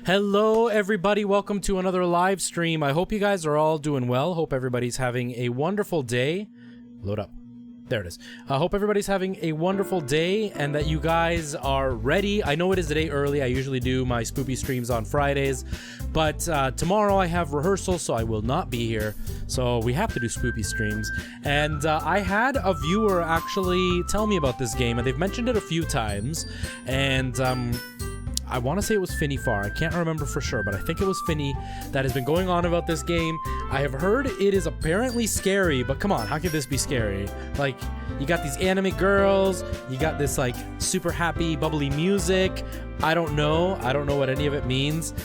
Hello everybody, welcome to another live stream. I hope you guys are all doing well. Hope everybody's having a wonderful day. Load up. There it is. I hope everybody's having a wonderful day and that you guys are ready. I know it is a day early. I usually do my spoopy streams on Fridays, but tomorrow I have rehearsal, so I will not be here. So we have to do spoopy streams. And I had a viewer actually tell me about this game, and they've mentioned it a few times. And I want to say it was Finny Far. I can't remember for sure, but I think it was Finny that has been going on about this game. I have heard it is apparently scary, but come on, how could this be scary? Like, you got these anime girls, you got this like super happy, bubbly music. I don't know what any of it means,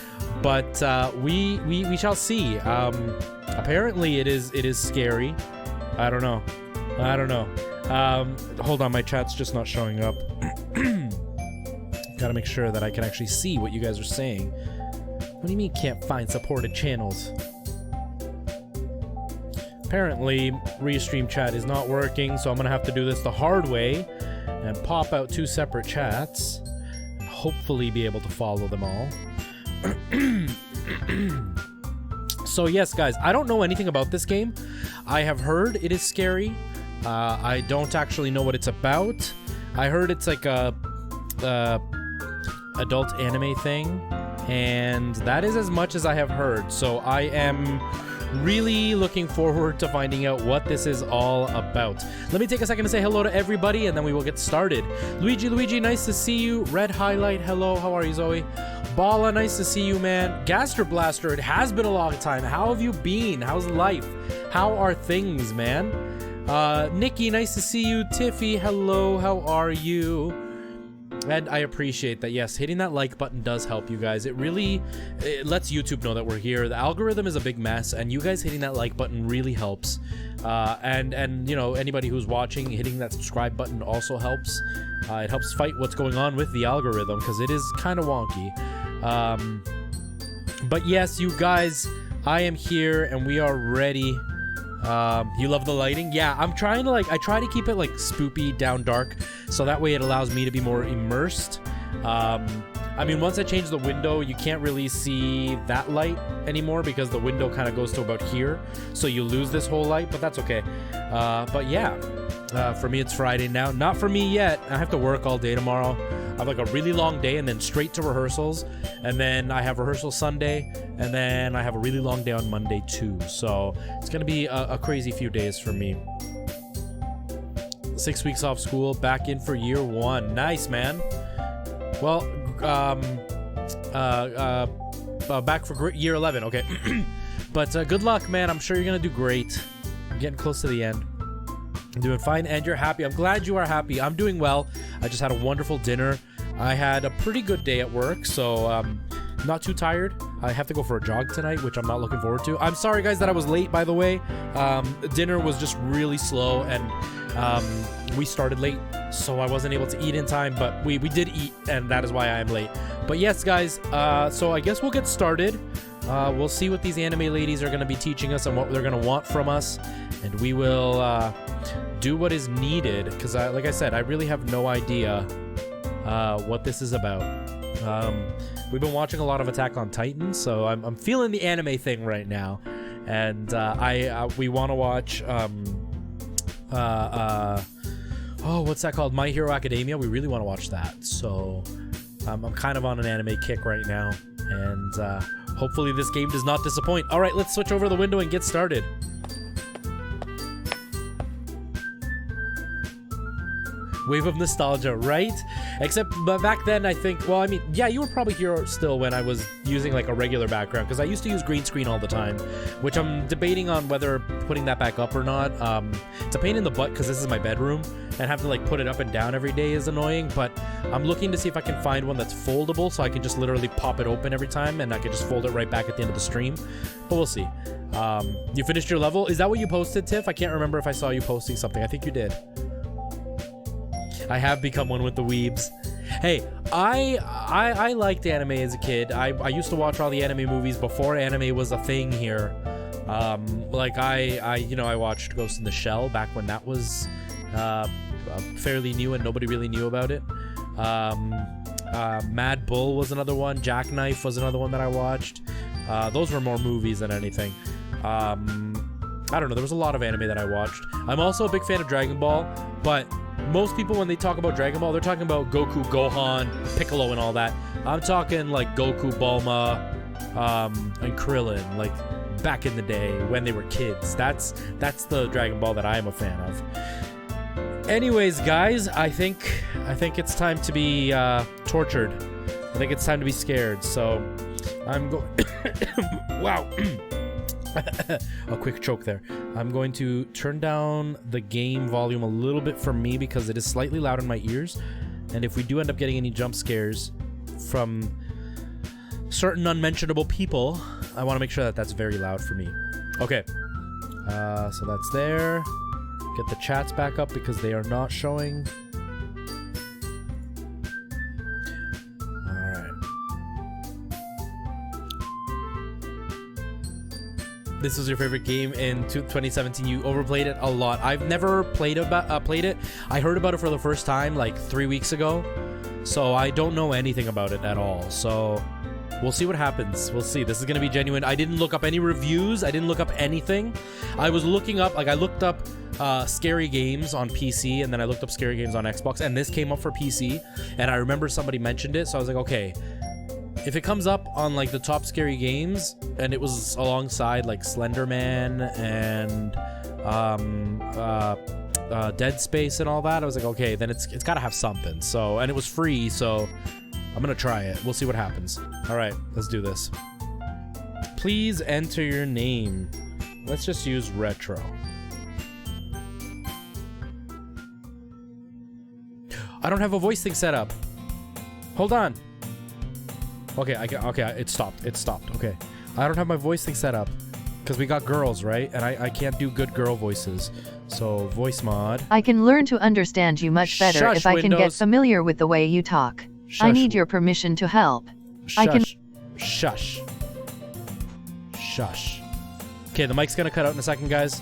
but we shall see. Apparently it is scary. I don't know. Hold on, my chat's just not showing up. Gotta make sure that I can actually see what you guys are saying. What do you mean can't find supported channels? Apparently, Restream chat is not working, so I'm gonna have to do this the hard way and pop out two separate chats. Hopefully be able to follow them all. So yes, guys, I don't know anything about this game. I have heard it is scary. I don't actually know what it's about. I heard it's like a adult anime thing, and that is as much as I have heard, so I am really looking forward to finding out what this is all about. Let me take a second to say hello to everybody and then we will get started. Luigi, nice to see you. Red Highlight, hello, how are you, Zoe? Bala, nice to see you, man. Gaster Blaster, it has been a long time. How have you been? How's life? How are things, man? Nikki, nice to see you. Tiffy, hello, how are you? And I appreciate that. Yes, hitting that like button does help you guys. It lets YouTube know that we're here. The algorithm is a big mess, and you guys hitting that like button really helps. And you know, anybody who's watching, hitting that subscribe button also helps. It helps fight what's going on with the algorithm, because it is kind of wonky. But yes, you guys, I am here, and we are ready. You love the lighting? Yeah, I'm trying to I try to keep it like spoopy, down dark, so that way it allows me to be more immersed. I mean, once I change the window, you can't really see that light anymore because the window kind of goes to about here, so you lose this whole light, but that's okay. But yeah, for me it's Friday now. Not for me yet. I have to work all day tomorrow. I have like a really long day and then straight to rehearsals, and then I have rehearsal Sunday, and then I have a really long day on Monday too, so it's gonna be a crazy few days for me. 6 weeks off school, back in for year one. Nice, man. Well, back for year 11, okay. But good luck, man. I'm sure you're gonna do great. I'm getting close to the end. I'm doing fine, and you're happy. I'm glad you are happy. I'm doing well. I just had a wonderful dinner. I had a pretty good day at work, so not too tired. I have to go for a jog tonight, which I'm not looking forward to. I'm sorry, guys, that I was late, by the way. Dinner was just really slow, and we started late, so I wasn't able to eat in time, but we did eat, and that is why I am late. But yes, guys, so I guess we'll get started. We'll see what these anime ladies are going to be teaching us and what they're going to want from us, and we will do what is needed, because like I said, I really have no idea what this is about. We've been watching a lot of Attack on Titan, so I'm feeling the anime thing right now, and we want to watch oh, what's that called? My Hero Academia. We really want to watch that, so I'm kind of on an anime kick right now, and hopefully this game does not disappoint. All right, let's switch over the window and get started. Wave of nostalgia, right? Except, but back then, I think, well, I mean, yeah, you were probably here still when I was using like a regular background, because I used to use green screen all the time, which I'm debating on whether putting that back up or not. It's a pain in the butt because this is my bedroom, and have to like put it up and down every day is annoying, but I'm looking to see if I can find one that's foldable so I can just literally pop it open every time, and I can just fold it right back at the end of the stream, but we'll see. You finished your level? Is that what you posted, Tiff? I can't remember if I saw you posting something. I think you did. I have become one with the weebs. Hey, I liked anime as a kid. I used to watch all the anime movies before anime was a thing here. Like I watched Ghost in the Shell back when that was fairly new and nobody really knew about it. Mad Bull was another one. Jackknife was another one that I watched. Those were more movies than anything. I don't know. There was a lot of anime that I watched. I'm also a big fan of Dragon Ball, but most people, when they talk about Dragon Ball, they're talking about Goku, Gohan, Piccolo, and all that. I'm talking like Goku, Bulma, and Krillin, like back in the day when they were kids. That's the Dragon Ball that I am a fan of. Anyways, guys, I think it's time to be tortured. I think it's time to be scared. So I'm going. Wow. A quick choke there. I'm going to turn down the game volume a little bit for me because it is slightly loud in my ears, and if we do end up getting any jump scares from certain unmentionable people, I want to make sure that that's very loud for me. Okay, so that's there. Get the chats back up because they are not showing. This was your favorite game in 2017. You overplayed it a lot. I've never played it. I heard about it for the first time like 3 weeks ago, so I don't know anything about it at all. So we'll see what happens. We'll see. This is gonna be genuine. I didn't look up any reviews. I didn't look up anything. I was looking up, like I looked up scary games on PC, and then I looked up scary games on Xbox, and this came up for PC, and I remember somebody mentioned it, so I was like, okay. If it comes up on like the top scary games, and it was alongside like Slender Man and Dead Space and all that, I was like, okay, then it's got to have something. So, and it was free, so I'm gonna try it. We'll see what happens. All right, let's do this. Please enter your name. Let's just use retro. I don't have a voice thing set up. Hold on. Okay, it stopped. Okay. I don't have my voice thing set up because we got girls, right? And I can't do good girl voices. So, voice mod. I can learn to understand you much better Shush, if I can get familiar with the way you talk. I need your permission to help. Shush. Okay, the mic's gonna cut out in a second, guys.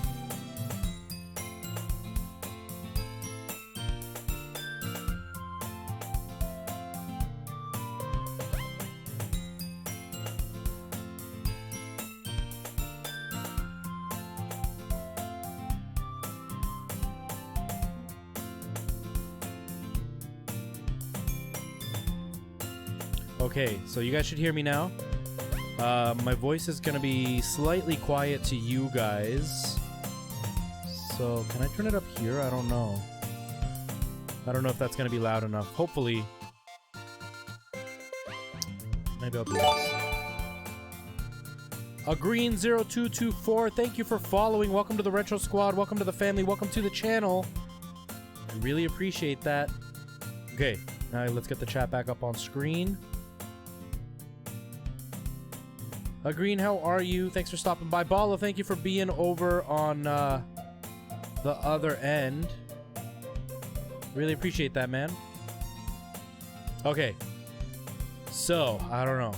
Okay, so you guys should hear me now. My voice is gonna be slightly quiet to you guys. So, can I turn it up here? I don't know. I don't know if that's gonna be loud enough. Hopefully. Maybe I'll do this. A green 0224, thank you for following. Welcome to the Retro Squad. Welcome to the family. Welcome to the channel. I really appreciate that. Okay, now let's get the chat back up on screen. Green, how are you? Thanks for stopping by. Bala, thank you for being over on the other end. Really appreciate that, man. Okay. So, I don't know.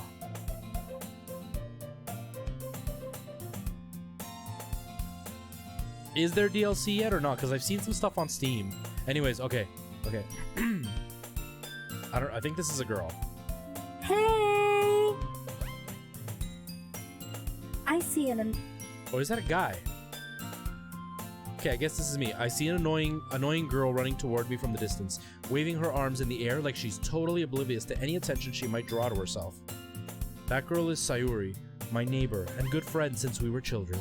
Is there DLC yet or not? Because I've seen some stuff on Steam. Anyways, okay. Okay. I think this is a girl. Hey! I see an... Oh, is that a guy? Okay, I guess this is me. I see an annoying girl running toward me from the distance, waving her arms in the air like she's totally oblivious to any attention she might draw to herself. That girl is Sayuri, my neighbor and good friend since we were children.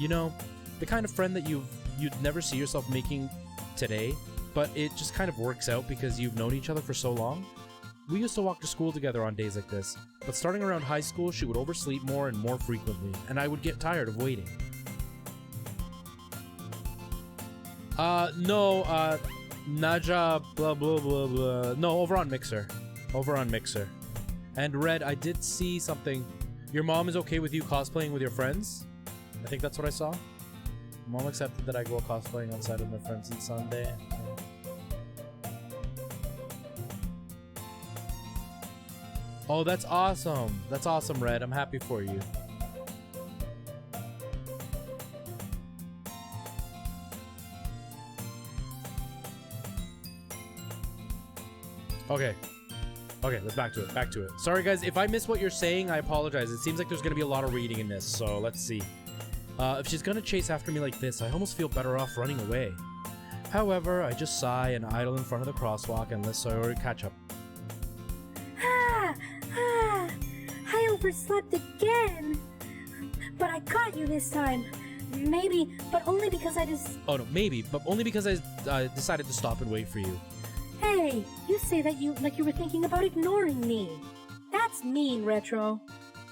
You know, the kind of friend that you'd never see yourself making today, but it just kind of works out because you've known each other for so long. We used to walk to school together on days like this, but starting around high school, she would oversleep more and more frequently, and I would get tired of waiting. No, Naja, blah, blah, blah, blah. No, over on Mixer. And Red, I did see something. Your mom is okay with you cosplaying with your friends? think that's what I saw. Mom accepted that I go cosplaying outside with my friends on Sunday. Oh, that's awesome. That's awesome, Red. I'm happy for you. Okay. Okay, let's back to it. Back to it. Sorry, guys. If I miss what you're saying, I apologize. It seems like there's going to be a lot of reading in this, so let's see. If she's going to chase after me like this, I almost feel better off running away. However, I just sigh and idle in front of the crosswalk and let Sayori catch up. I overslept again. But I caught you this time. Maybe, but only because I just... Oh, no, maybe, but only because I decided to stop and wait for you. Hey, you say that like you were thinking about ignoring me. That's mean, Retro.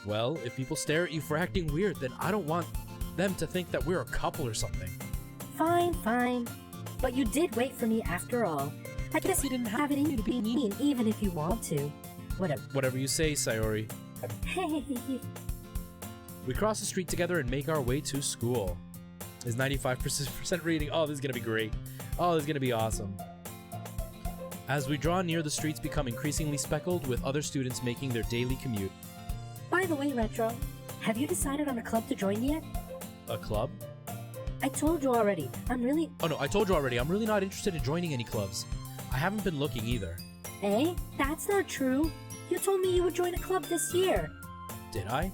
Well, if people stare at you for acting weird, then I don't want them to think that we're a couple or something. Fine, fine. But you did wait for me after all. I guess you didn't have it in you to be mean, even if you want to. Whatever. Whatever you say, Sayori. Hey. We cross the street together and make our way to school. Is 95% reading? Oh, this is gonna be great. Oh, this is gonna be awesome. As we draw near, the streets become increasingly speckled with other students making their daily commute. By the way, Retro, have you decided on a club to join yet? A club? I told you already. Oh no, I told you already. I'm really not interested in joining any clubs. I haven't been looking either. Eh? That's not true. You told me you would join a club this year. Did I?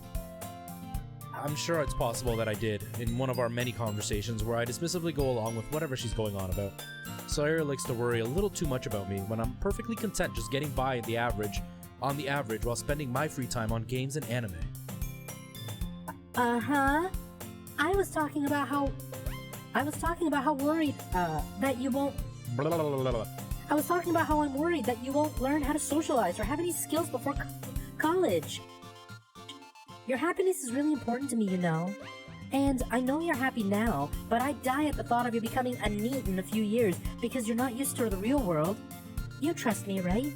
I'm sure it's possible that I did, in one of our many conversations where I dismissively go along with whatever she's going on about. Sayori likes to worry a little too much about me when I'm perfectly content just getting by on the average while spending my free time on games and anime. Uh-huh. I was talking about how worried that you won't Blah, blah, blah, blah, blah. I was talking about how I'm worried that you won't learn how to socialize or have any skills before college. Your happiness is really important to me, you know. And I know you're happy now, but I'd die at the thought of you becoming a NEET in a few years because you're not used to the real world. You trust me, right?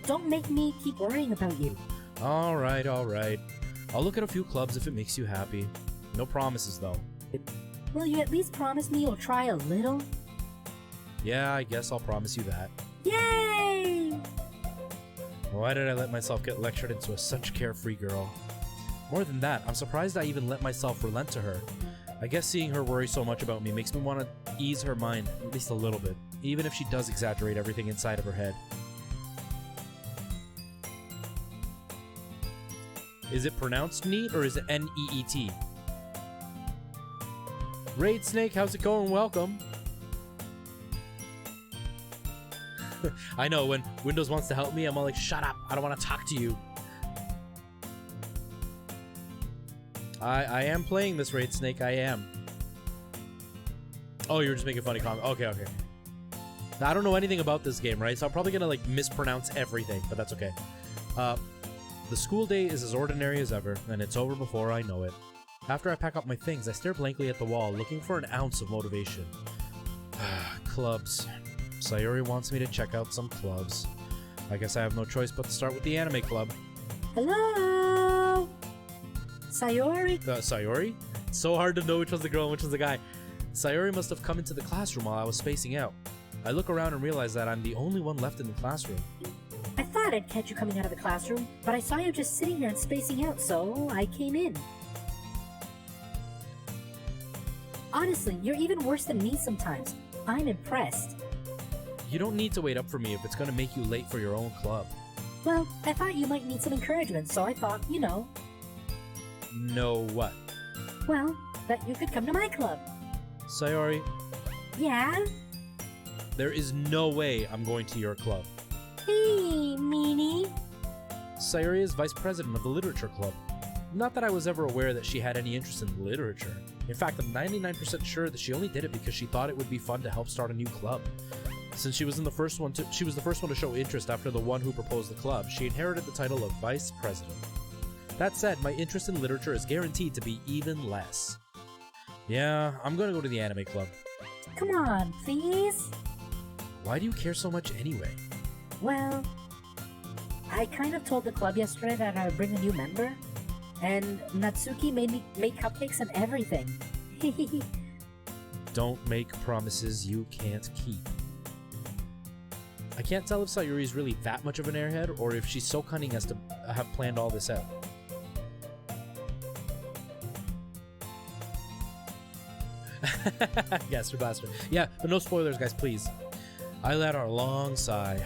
Don't make me keep worrying about you. Alright, alright. I'll look at a few clubs if it makes you happy. No promises, though. Will you at least promise me you'll try a little? Yeah, I guess I'll promise you that. Yay! Why did I let myself get lectured into such carefree girl? More than that, I'm surprised I even let myself relent to her. I guess seeing her worry so much about me makes me want to ease her mind, at least a little bit, even if she does exaggerate everything inside of her head. Is it pronounced neat or is it N-E-E-T? Raid Snake, how's it going? Welcome. I know, when Windows wants to help me, I'm all like, shut up, I don't want to talk to you. I am playing this Raid Snake, I am. Oh, you were just making funny comments. Okay, okay. Now, I don't know anything about this game, right? So I'm probably gonna, like, mispronounce everything, but that's okay. The school day is as ordinary as ever, and it's over before I know it. After I pack up my things, I stare blankly at the wall, looking for an ounce of motivation. Clubs. Sayori wants me to check out some clubs. I guess I have no choice but to start with the anime club. Hello? Sayori? Sayori? It's so hard to know which was the girl and which was the guy. Sayori must have come into the classroom while I was spacing out. I look around and realize that I'm the only one left in the classroom. I thought I'd catch you coming out of the classroom, but I saw you just sitting here and spacing out, so I came in. Honestly, you're even worse than me sometimes. I'm impressed. You don't need to wait up for me if it's gonna make you late for your own club. Well, I thought you might need some encouragement, so I thought, you know. Know what? Well, that you could come to my club. Sayori, Yeah? there is no way I'm going to your club. Hey, meanie. Sayori is vice president of the literature club. Not that I was ever aware that she had any interest in literature. In fact, I'm 99% sure that she only did it because she thought it would be fun to help start a new club. Since she was the first one to show interest after the one who proposed the club, she inherited the title of vice president. That said, my interest in literature is guaranteed to be even less. Yeah, I'm gonna go to the anime club. Come on, please. Why do you care so much anyway? Well, I kind of told the club yesterday that I would bring a new member, and Natsuki made me make cupcakes and everything. Don't make promises you can't keep. I can't tell if Sayuri is really that much of an airhead, or if she's so cunning as to have planned all this out. Yes, blaster. Yeah, but no spoilers, guys, please. I let our long sigh.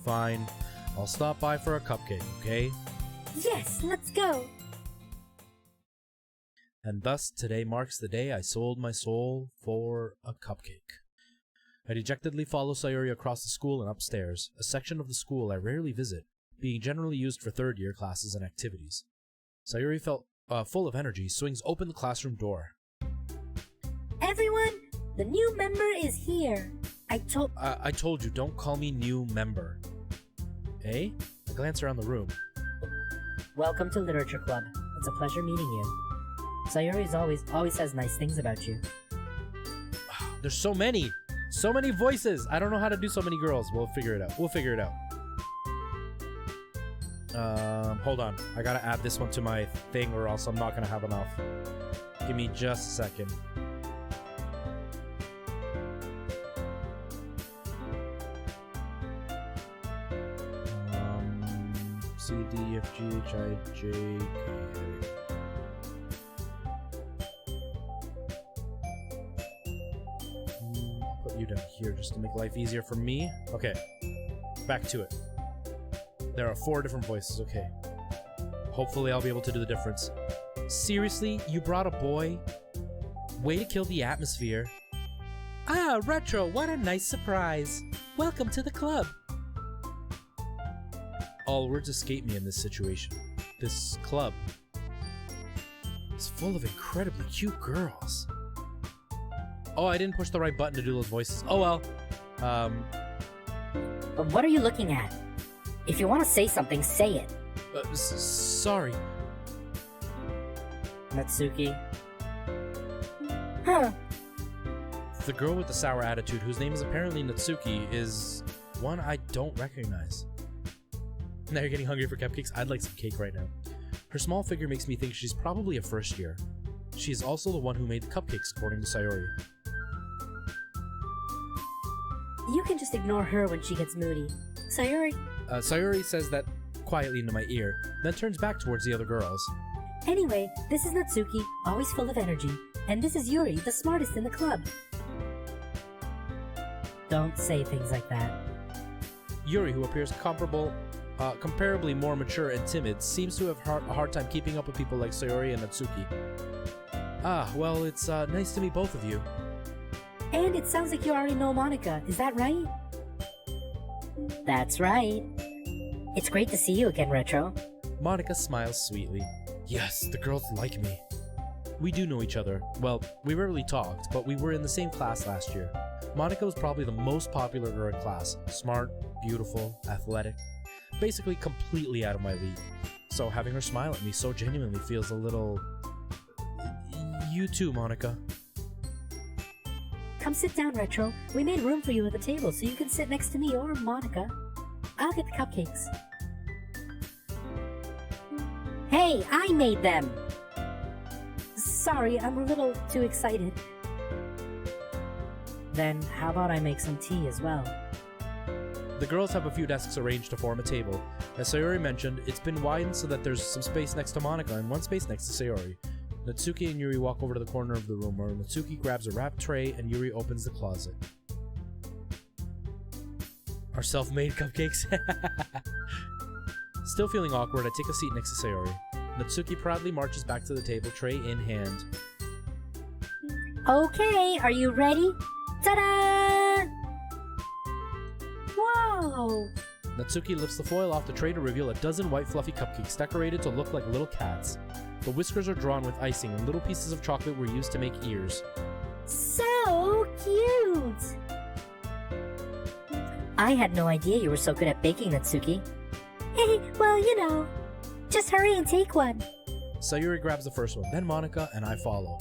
Fine. I'll stop by for a cupcake, okay? Yes, let's go! And thus, today marks the day I sold my soul for a cupcake. I dejectedly follow Sayuri across the school and upstairs, a section of the school I rarely visit, being generally used for third-year classes and activities. Sayuri felt full of energy, swings open the classroom door. Everyone, the new member is here. I told you, don't call me new member. Eh? I glance around the room. Welcome to Literature Club. It's a pleasure meeting you. Sayuri always says nice things about you. There's so many voices. I don't know how to do so many girls. We'll figure it out. Hold on. I gotta add this one to my thing, or else I'm not gonna have enough. Give me just a second. C, D, F, G, H, I, J, K. Put you down here just to make life easier for me. Okay, back to it. There are 4 different voices, okay. Hopefully I'll be able to do the difference. Seriously? You brought a boy? Way to kill the atmosphere. Ah, Retro, what a nice surprise. Welcome to the club. All words escape me in this situation. This club is full of incredibly cute girls. Oh, I didn't push the right button to do those voices. Oh well. But what are you looking at? If you want to say something, say it. Sorry. Natsuki. Huh. The girl with the sour attitude, whose name is apparently Natsuki, is one I don't recognize. Now you're getting hungry for cupcakes? I'd like some cake right now. Her small figure makes me think she's probably a first year. She is also the one who made the cupcakes, according to Sayuri. You can just ignore her when she gets moody. Sayuri... Sayuri says that quietly into my ear, then turns back towards the other girls. Anyway, this is Natsuki, always full of energy. And this is Yuri, the smartest in the club. Don't say things like that. Yuri, who appears comparably more mature and timid, seems to have a hard time keeping up with people like Sayuri and Natsuki. Ah, well, it's nice to meet both of you. And it sounds like you already know Monica, is that right? That's right. It's great to see you again, Retro. Monica smiles sweetly. Yes, the girls like me. We do know each other. Well, we rarely talked, but we were in the same class last year. Monica was probably the most popular girl in class. Smart, beautiful, athletic. Basically completely out of my league. So having her smile at me so genuinely feels a little... You too, Monica. Come sit down, Retro. We made room for you at the table so you can sit next to me or Monica. I'll get the cupcakes. Hey, I made them! Sorry, I'm a little too excited. Then how about I make some tea as well? The girls have a few desks arranged to form a table. As Sayuri mentioned, it's been widened so that there's some space next to Monica and one space next to Sayuri. Natsuki and Yuri walk over to the corner of the room where Natsuki grabs a wrapped tray and Yuri opens the closet. Our self-made cupcakes? Still feeling awkward, I take a seat next to Sayuri. Natsuki proudly marches back to the table, tray in hand. Okay, are you ready? Ta-da! Whoa! Natsuki lifts the foil off the tray to reveal a dozen white fluffy cupcakes decorated to look like little cats. The whiskers are drawn with icing and little pieces of chocolate were used to make ears. So cute! I had no idea you were so good at baking, Natsuki. Hey, well, you know. Just hurry and take one. Sayuri grabs the first one, then Monica, and I follow.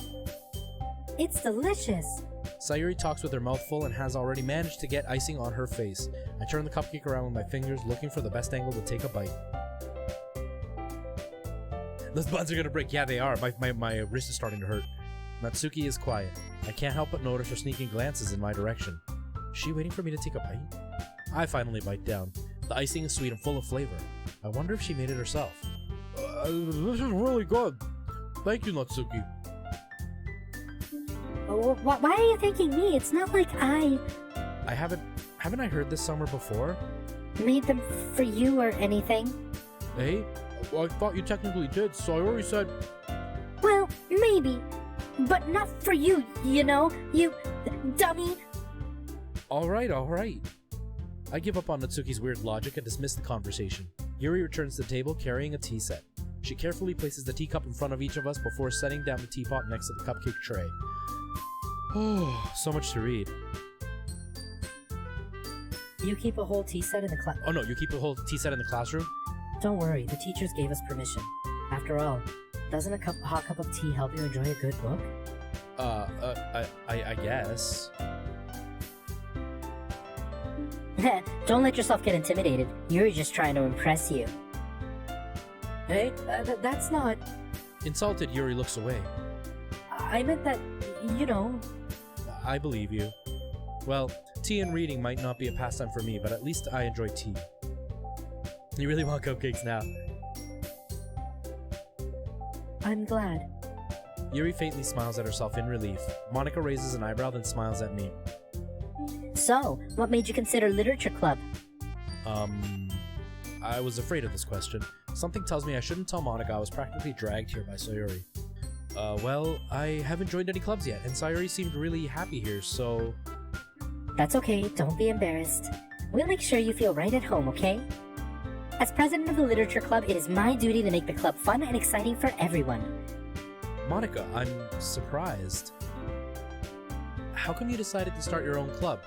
It's delicious. Sayuri talks with her mouth full and has already managed to get icing on her face. I turn the cupcake around with my fingers, looking for the best angle to take a bite. Those buns are gonna break. Yeah, they are. My wrist is starting to hurt. Natsuki is quiet. I can't help but notice her sneaking glances in my direction. Is she waiting for me to take a bite? I finally bite down. The icing is sweet and full of flavor. I wonder if she made it herself. This is really good. Thank you, Natsuki. Oh, why are you thanking me? It's not like I Haven't I heard this somewhere before? made them for you or anything. Hey? I thought you technically did, so I already said... Well, maybe. But not for you, you know? You dummy. Alright. I give up on Natsuki's weird logic and dismiss the conversation. Yuri returns to the table carrying a tea set. She carefully places the teacup in front of each of us before setting down the teapot next to the cupcake tray. Oh, so much to read. You keep a whole tea set in the class. Oh no, you keep a whole tea set in the classroom? Don't worry, the teachers gave us permission. After all, doesn't a hot cup of tea help you enjoy a good book? I guess. Don't let yourself get intimidated. You're just trying to impress you. Hey, that's not... Insulted, Yuri looks away. I meant that, you know... I believe you. Well, tea and reading might not be a pastime for me, but at least I enjoy tea. You really want cupcakes now? I'm glad. Yuri faintly smiles at herself in relief. Monica raises an eyebrow, then smiles at me. So, what made you consider literature club? I was afraid of this question. Something tells me I shouldn't tell Monica I was practically dragged here by Sayuri. Well, I haven't joined any clubs yet, and Sayuri seemed really happy here, so... That's okay, don't be embarrassed. We'll make sure you feel right at home, okay? As president of the literature club, it is my duty to make the club fun and exciting for everyone. Monica, I'm surprised. How come you decided to start your own club?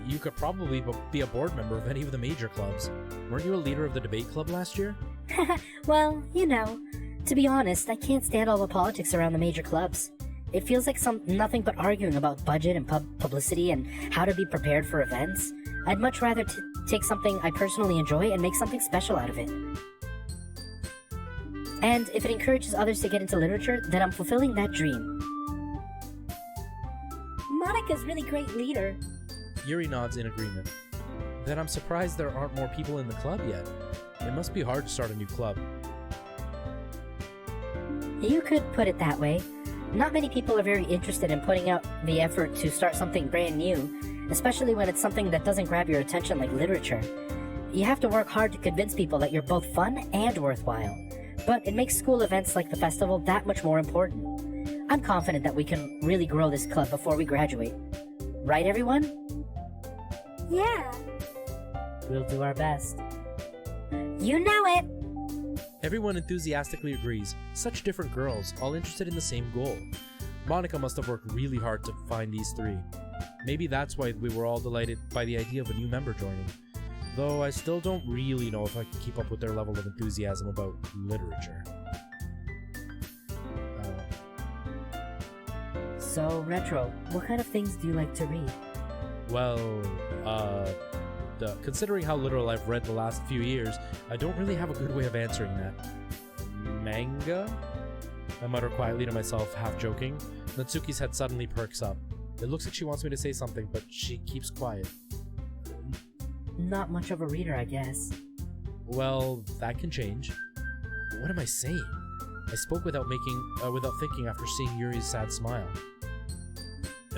You could probably be a board member of any of the major clubs. Weren't you a leader of the debate club last year? Well, you know, to be honest, I can't stand all the politics around the major clubs. It feels like nothing but arguing about budget and publicity and how to be prepared for events. I'd much rather take something I personally enjoy and make something special out of it. And if it encourages others to get into literature, then I'm fulfilling that dream. Monica's really great leader. Yuri nods in agreement. Then I'm surprised there aren't more people in the club yet. It must be hard to start a new club. You could put it that way. Not many people are very interested in putting out the effort to start something brand new, especially when it's something that doesn't grab your attention like literature. You have to work hard to convince people that you're both fun and worthwhile. But it makes school events like the festival that much more important. I'm confident that we can really grow this club before we graduate. Right, everyone? Yeah. We'll do our best. You know it! Everyone enthusiastically agrees. Such different girls, all interested in the same goal. Monica must have worked really hard to find these three. Maybe that's why we were all delighted by the idea of a new member joining. Though I still don't really know if I can keep up with their level of enthusiasm about literature. So, Retro, what kind of things do you like to read? Well, considering how little I've read the last few years, I don't really have a good way of answering that. Manga? I mutter quietly to myself, half joking. Natsuki's head suddenly perks up. It looks like she wants me to say something, but she keeps quiet. Not much of a reader, I guess. Well, that can change. What am I saying? I spoke without thinking after seeing Yuri's sad smile.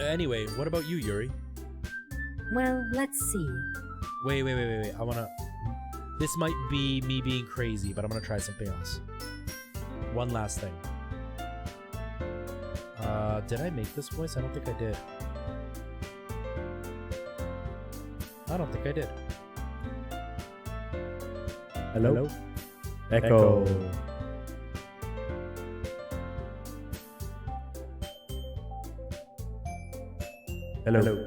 Anyway, what about you, Yuri? Well, let's see. Wait. I wanna... This might be me being crazy, but I'm gonna try something else. One last thing. Did I make this voice? I don't think I did. I don't think I did. Hello? Echo. Hello.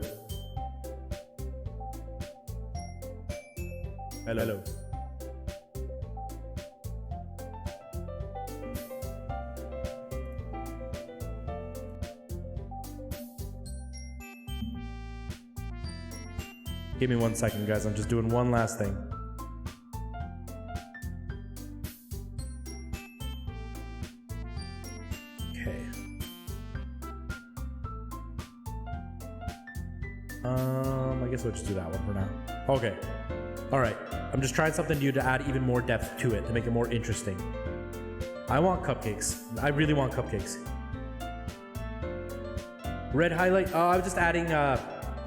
Hello. Give me 1 second, guys. I'm just doing one last thing. Okay. I guess we'll just do that one for now. Okay. Alright. I'm just trying something new to add even more depth to it, to make it more interesting. I want cupcakes. I really want cupcakes. Red highlight. I was just adding, I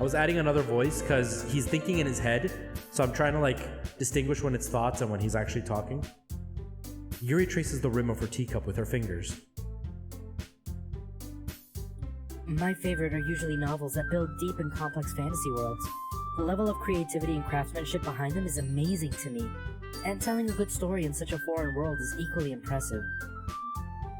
was adding another voice because he's thinking in his head. So I'm trying to like distinguish when it's thoughts and when he's actually talking. Yuri traces the rim of her teacup with her fingers. My favorite are usually novels that build deep and complex fantasy worlds. The level of creativity and craftsmanship behind them is amazing to me, and telling a good story in such a foreign world is equally impressive.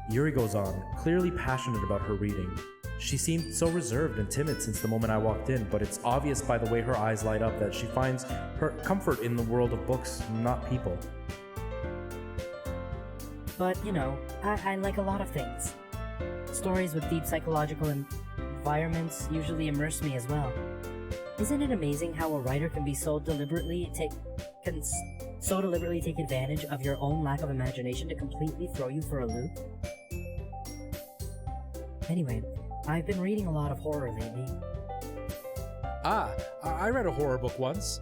Yuri goes on, clearly passionate about her reading. She seemed so reserved and timid since the moment I walked in, but it's obvious by the way her eyes light up that she finds her comfort in the world of books, not people. But, you know, I like a lot of things. Stories with deep psychological environments usually immerse me as well. Isn't it amazing how a writer can be so deliberately take advantage of your own lack of imagination to completely throw you for a loop? Anyway, I've been reading a lot of horror lately. I read a horror book once.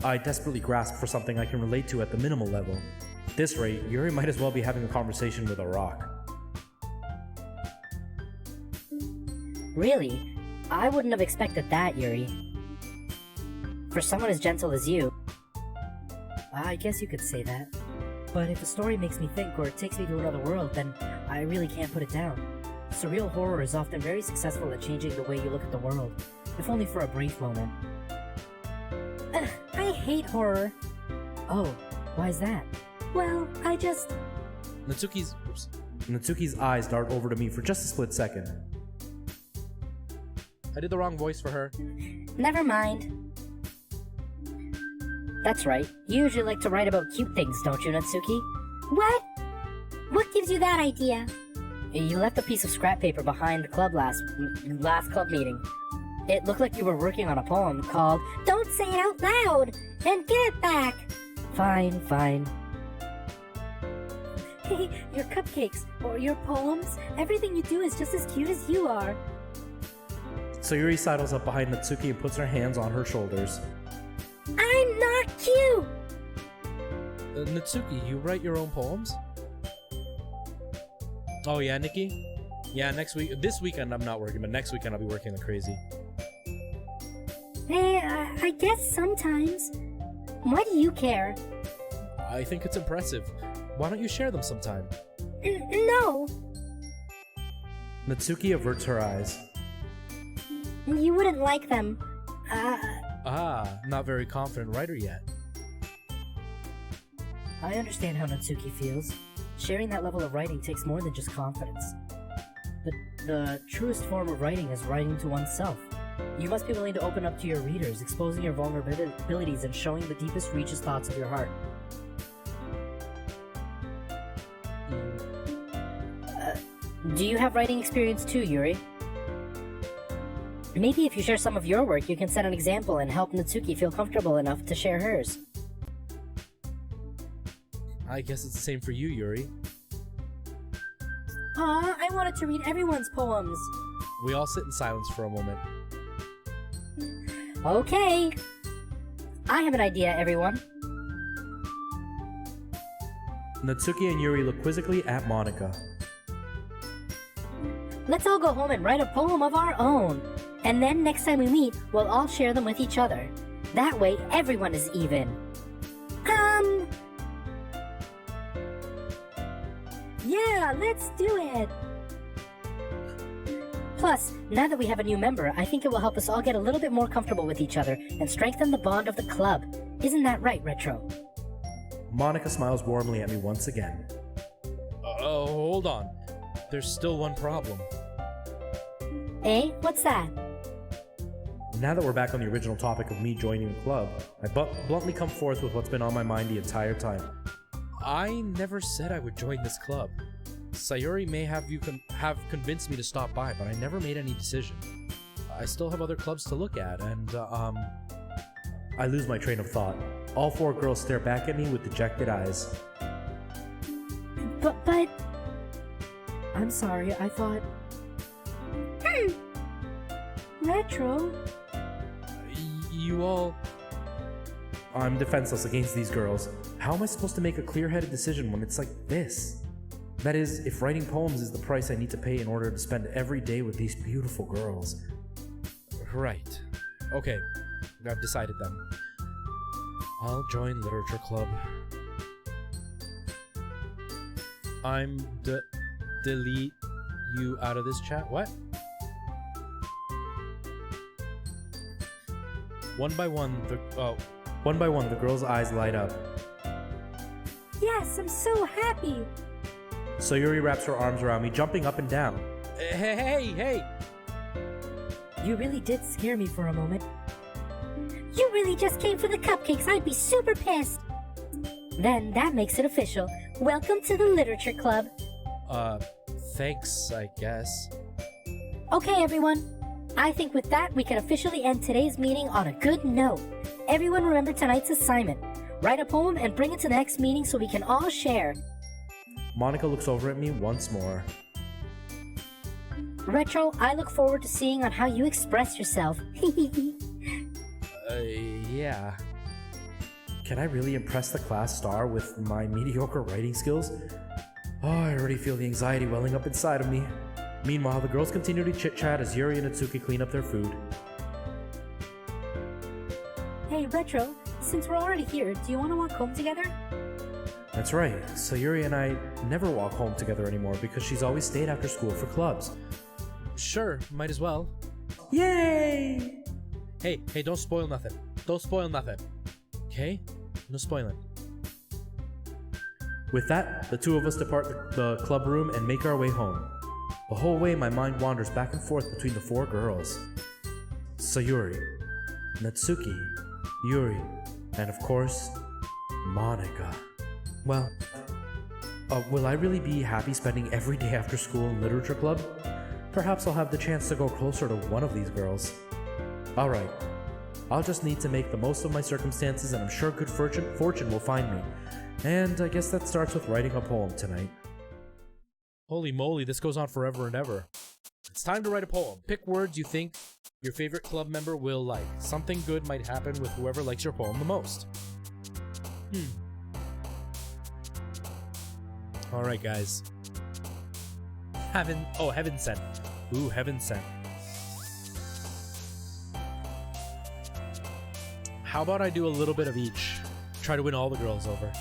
I desperately grasp for something I can relate to at the minimal level. At this rate, Yuri might as well be having a conversation with a rock. Really? I wouldn't have expected that, Yuri. For someone as gentle as you. I guess you could say that. But if a story makes me think or takes me to another world, then I really can't put it down. Surreal horror is often very successful at changing the way you look at the world, if only for a brief moment. I hate horror. Oh, why is that? Well, I just... Natsuki's eyes dart over to me for just a split second. I did the wrong voice for her. Never mind. That's right. You usually like to write about cute things, don't you, Natsuki? What? What gives you that idea? You left a piece of scrap paper behind the club last club meeting. It looked like you were working on a poem called Don't say it out loud! And give it back! Fine, fine. Hey, your cupcakes, or your poems, everything you do is just as cute as you are. So Yuri sidles up behind Natsuki and puts her hands on her shoulders. I'm not cute! Natsuki, you write your own poems? Oh yeah, Nikki? Yeah, this weekend I'm not working, but next weekend I'll be working like crazy. I guess sometimes. Why do you care? I think it's impressive. Why don't you share them sometime? No! Natsuki averts her eyes. You wouldn't like them. Not very confident writer yet. I understand how Natsuki feels. Sharing that level of writing takes more than just confidence. The truest form of writing is writing to oneself. You must be willing to open up to your readers, exposing your vulnerabilities and showing the deepest reaches thoughts of your heart. Do you have writing experience too, Yuri? Maybe if you share some of your work, you can set an example and help Natsuki feel comfortable enough to share hers. I guess it's the same for you, Yuri. Aw, I wanted to read everyone's poems. We all sit in silence for a moment. Okay. I have an idea, everyone. Natsuki and Yuri look quizzically at Monica. Let's all go home and write a poem of our own. And then next time we meet, we'll all share them with each other. That way, everyone is even. Yeah, let's do it! Plus, now that we have a new member, I think it will help us all get a little bit more comfortable with each other and strengthen the bond of the club. Isn't that right, Retro? Monica smiles warmly at me once again. Hold on. There's still one problem. Eh? What's that? Now that we're back on the original topic of me joining the club, I bluntly come forth with what's been on my mind the entire time. I never said I would join this club. Sayuri may have convinced me to stop by, but I never made any decision. I still have other clubs to look at, and I lose my train of thought. All four girls stare back at me with dejected eyes. But... I'm sorry, I thought... Retro? You all... I'm defenseless against these girls. How am I supposed to make a clear-headed decision when it's like this? That is, if writing poems is the price I need to pay in order to spend every day with these beautiful girls. Right. Okay, I've decided then. I'll join literature club. I'm delete you out of this chat. What? One by one, the girl's eyes light up. Yes, I'm so happy. Sayuri wraps her arms around me, jumping up and down. Hey! You really did scare me for a moment. You really just came for the cupcakes. I'd be super pissed. Then that makes it official. Welcome to the literature club. Thanks, I guess. Okay, everyone. I think with that, we can officially end today's meeting on a good note. Everyone remember tonight's assignment. Write a poem and bring it to the next meeting so we can all share. Monica looks over at me once more. Retro, I look forward to seeing on how you express yourself. Yeah. Can I really impress the class star with my mediocre writing skills? Oh, I already feel the anxiety welling up inside of me. Meanwhile, the girls continue to chit-chat as Yuri and Atsuki clean up their food. Hey, Retro, since we're already here, do you want to walk home together? That's right, Sayuri and I never walk home together anymore because she's always stayed after school for clubs. Sure, might as well. Yay! Hey, don't spoil nothing. Don't spoil nothing. Okay? No spoiling. With that, the two of us depart the club room and make our way home. The whole way, my mind wanders back and forth between the four girls. Sayuri, Natsuki, Yuri, and of course, Monica. Well, will I really be happy spending every day after school in literature club? Perhaps I'll have the chance to go closer to one of these girls. Alright, I'll just need to make the most of my circumstances and I'm sure good fortune will find me. And I guess that starts with writing a poem tonight. Holy moly, this goes on forever and ever. It's time to write a poem. Pick words you think your favorite club member will like. Something good might happen with whoever likes your poem the most. Alright, guys. Heaven sent. Ooh, heaven sent. How about I do a little bit of each? Try to win all the girls over.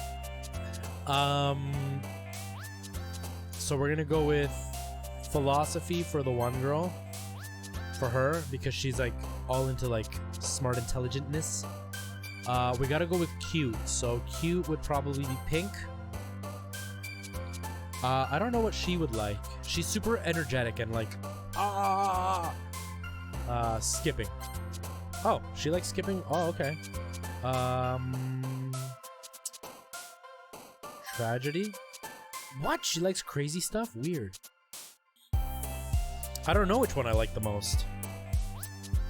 So we're gonna go with philosophy for the one girl. For her, because she's like all into like smart intelligentness. We gotta go with cute. So cute would probably be pink. I don't know what she would like. She's super energetic and like skipping. Oh, she likes skipping? Oh, okay. Tragedy? What? She likes crazy stuff? Weird. I don't know which one I like the most.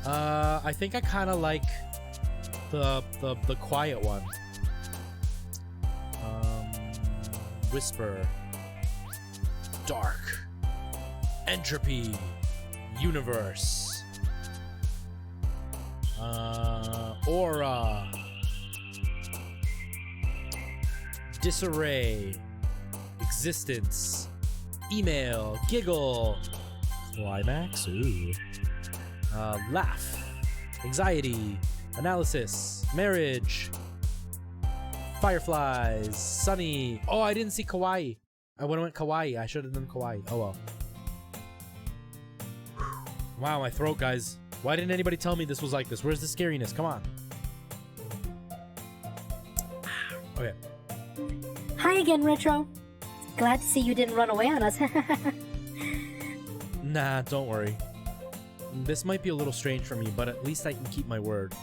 I think I kind of like the quiet one. Whisper. Dark. Entropy. Universe. Aura. Disarray. Existence. Email. Giggle. Climax. Ooh. Laugh. Anxiety. Analysis. Marriage. Fireflies. Sunny. Oh, I didn't see kawaii. I went kawaii. I should have done kawaii. Oh well. Wow, my throat, guys. Why didn't anybody tell me this was like this? Where's the scariness? Come on. Okay. Hi again, Retro. Glad to see you didn't run away on us. Nah, don't worry. This might be a little strange for me, but at least I can keep my word.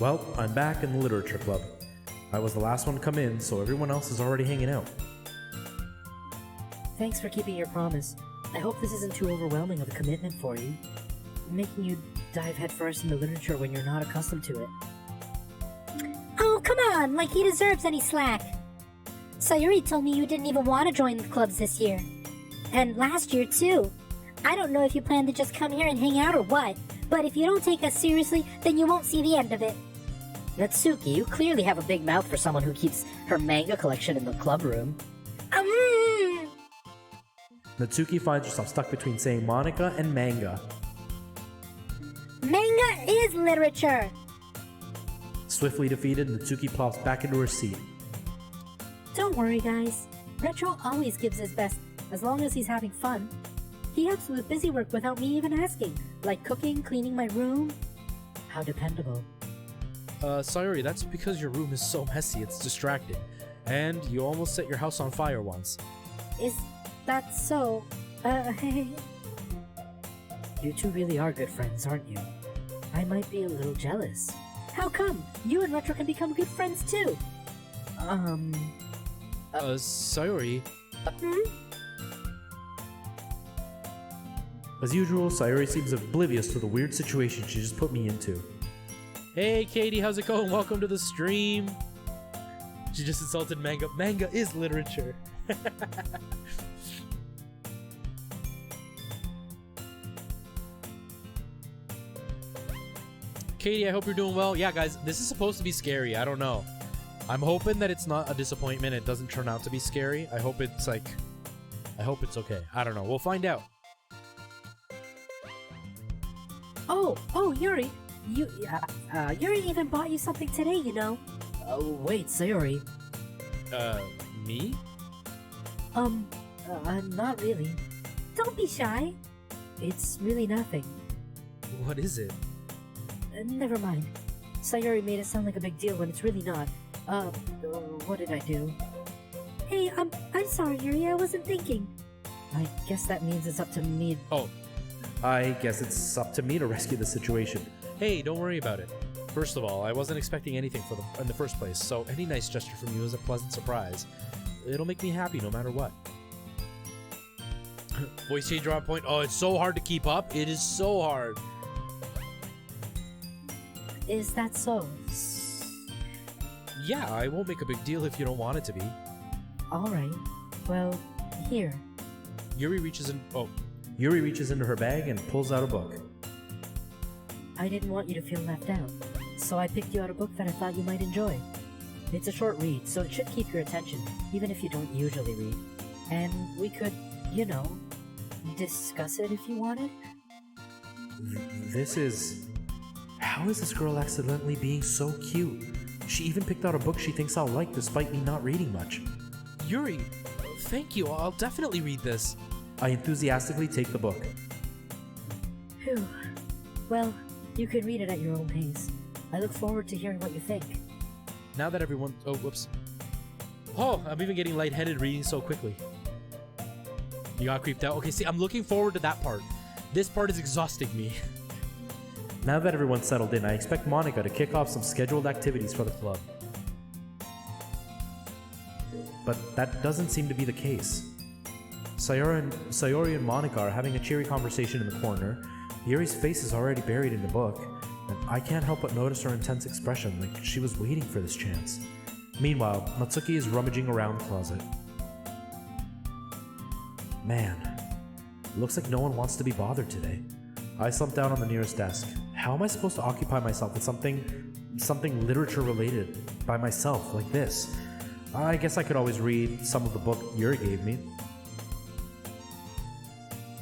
Well, I'm back in the literature club. I was the last one to come in, so everyone else is already hanging out. Thanks for keeping your promise. I hope this isn't too overwhelming of a commitment for you, making you dive headfirst into literature when you're not accustomed to it. Oh, come on, like he deserves any slack. Sayuri told me you didn't even want to join the clubs this year. And last year, too. I don't know if you plan to just come here and hang out or what, but if you don't take us seriously, then you won't see the end of it. Natsuki, you clearly have a big mouth for someone who keeps her manga collection in the club room. Natsuki finds herself stuck between saying Monica and manga. Manga is literature! Swiftly defeated, Natsuki plops back into her seat. Don't worry, guys. Retro always gives his best, as long as he's having fun. He helps with busy work without me even asking, like cooking, cleaning my room. How dependable. Sayori, that's because your room is so messy, it's distracting. And you almost set your house on fire once. Is that so? You two really are good friends, aren't you? I might be a little jealous. How come? You and Retro can become good friends too. Sayori, As usual, Sayori seems oblivious to the weird situation she just put me into. hey Katie, how's it going? Welcome to the stream. She just insulted manga. Manga is literature. Katie, I hope you're doing well. Yeah, guys, this is supposed to be scary. I don't know. I'm hoping that it's not a disappointment. It doesn't turn out to be scary. I hope it's okay. I don't know. We'll find out. Oh, Yuri. Yuri even bought you something today, you know. Oh, wait, Sayori. Me? Not really. Don't be shy. It's really nothing. What is it? Never mind. Sayori made it sound like a big deal when it's really not. What did I do? Hey, I'm sorry, Yuri, I wasn't thinking. I guess that means it's up to me. Oh, I guess it's up to me to rescue the situation. hey, don't worry about it. First of all, I wasn't expecting anything in the first place, so any nice gesture from you is a pleasant surprise. It'll make me happy no matter what. Voice changer on point. Oh, it's so hard to keep up. It is so hard. Is that so? Yeah, I won't make a big deal if you don't want it to be. Alright. Well, here. Yuri reaches in. Oh, Yuri reaches into her bag and pulls out a book. I didn't want you to feel left out, so I picked you out a book that I thought you might enjoy. It's a short read, so it should keep your attention, even if you don't usually read. And we could, you know, discuss it if you wanted. This is... How is this girl accidentally being so cute? She even picked out a book she thinks I'll like despite me not reading much. Yuri, thank you. I'll definitely read this. I enthusiastically take the book. Phew. Well, you can read it at your own pace. I look forward to hearing what you think. Now that everyone... Oh, whoops. Oh, I'm even getting lightheaded reading so quickly. You got creeped out? Okay, see, I'm looking forward to that part. This part is exhausting me. Now that everyone's settled in, I expect Monica to kick off some scheduled activities for the club. But that doesn't seem to be the case. Sayori and Monica are having a cheery conversation in the corner. Yuri's face is already buried in the book, and I can't help but notice her intense expression, like she was waiting for this chance. Meanwhile, Natsuki is rummaging around the closet. Man, looks like no one wants to be bothered today. I slumped down on the nearest desk. How am I supposed to occupy myself with something literature related by myself, like this? I guess I could always read some of the book Yuri gave me.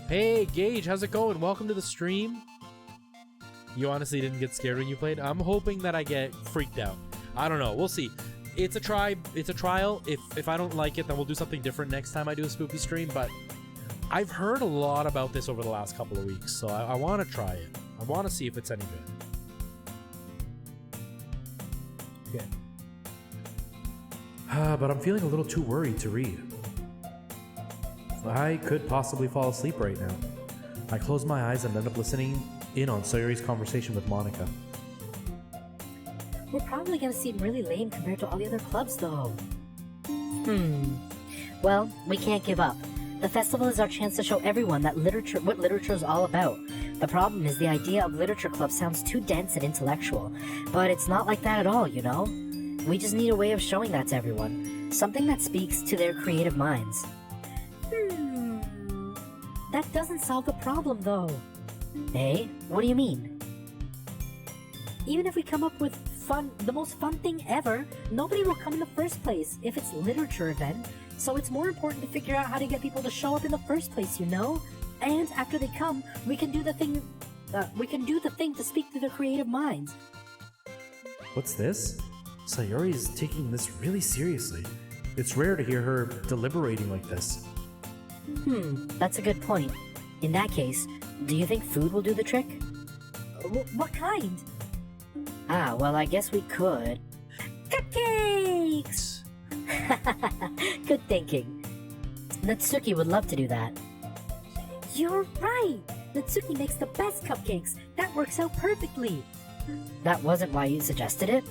Hey, Gage, how's it going? Welcome to the stream. You honestly didn't get scared when you played? I'm hoping that I get freaked out. I don't know. We'll see. It's a trial. If I don't like it, then we'll do something different next time I do a spooky stream, but I've heard a lot about this over the last couple of weeks, so I want to try it. I want to see if it's any good. Okay. But I'm feeling a little too worried to read. I could possibly fall asleep right now. I close my eyes and end up listening in on Sayori's conversation with Monica. We're probably gonna seem really lame compared to all the other clubs, though. Well, we can't give up. The festival is our chance to show everyone that what literature is all about. The problem is the idea of literature club sounds too dense and intellectual, but it's not like that at all, you know? We just need a way of showing that to everyone. Something that speaks to their creative minds. That doesn't solve the problem, though. Hey, what do you mean? Even if we come up with the most fun thing ever, nobody will come in the first place if it's literature event. So it's more important to figure out how to get people to show up in the first place, you know? And after they come, we can do the thing to speak to their creative minds. What's this? Sayuri is taking this really seriously. It's rare to hear her deliberating like this. That's a good point. In that case, do you think food will do the trick? What kind? Ah, well, I guess we could. Cupcakes! Good thinking. Natsuki would love to do that. You're right! Natsuki makes the best cupcakes. That works out perfectly. That wasn't why you suggested it?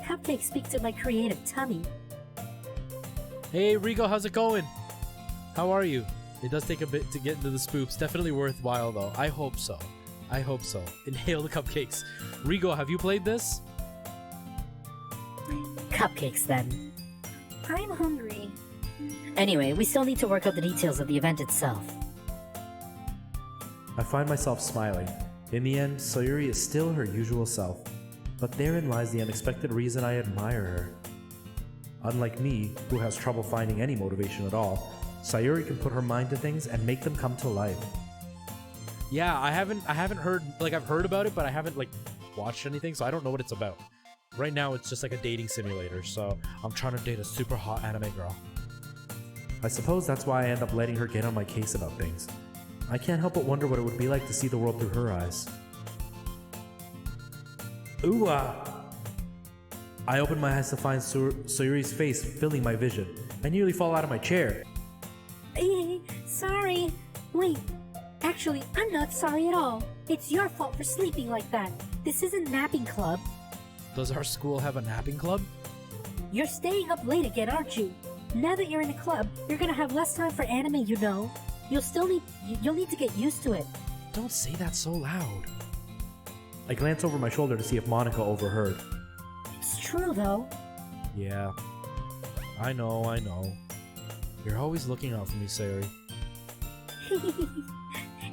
Cupcakes speak to my creative tummy. Hey, Rigo, how's it going? How are you? It does take a bit to get into the spoops. Definitely worthwhile, though. I hope so. I hope so. Inhale the cupcakes. Rigo, have you played this? Cupcakes, then. I'm hungry. Anyway, we still need to work out the details of the event itself. I find myself smiling. In the end, Sayuri is still her usual self. But therein lies the unexpected reason I admire her. Unlike me, who has trouble finding any motivation at all, Sayuri can put her mind to things and make them come to life. Yeah, I haven't heard, like, I've heard about it, but I haven't, like, watched anything, so I don't know what it's about. Right now, it's just like a dating simulator, so I'm trying to date a super hot anime girl. I suppose that's why I end up letting her get on my case about things. I can't help but wonder what it would be like to see the world through her eyes. Ooh, I open my eyes to find Sayuri's face filling my vision. I nearly fall out of my chair. Sorry. Wait. Actually, I'm not sorry at all. It's your fault for sleeping like that. This isn't napping club. Does our school have a napping club? You're staying up late again, aren't you? Now that you're in a club, you're gonna have less time for anime, you know. You'll need to get used to it. Don't say that so loud. I glance over my shoulder to see if Monica overheard. It's true, though. Yeah. I know. You're always looking out for me, Sayuri.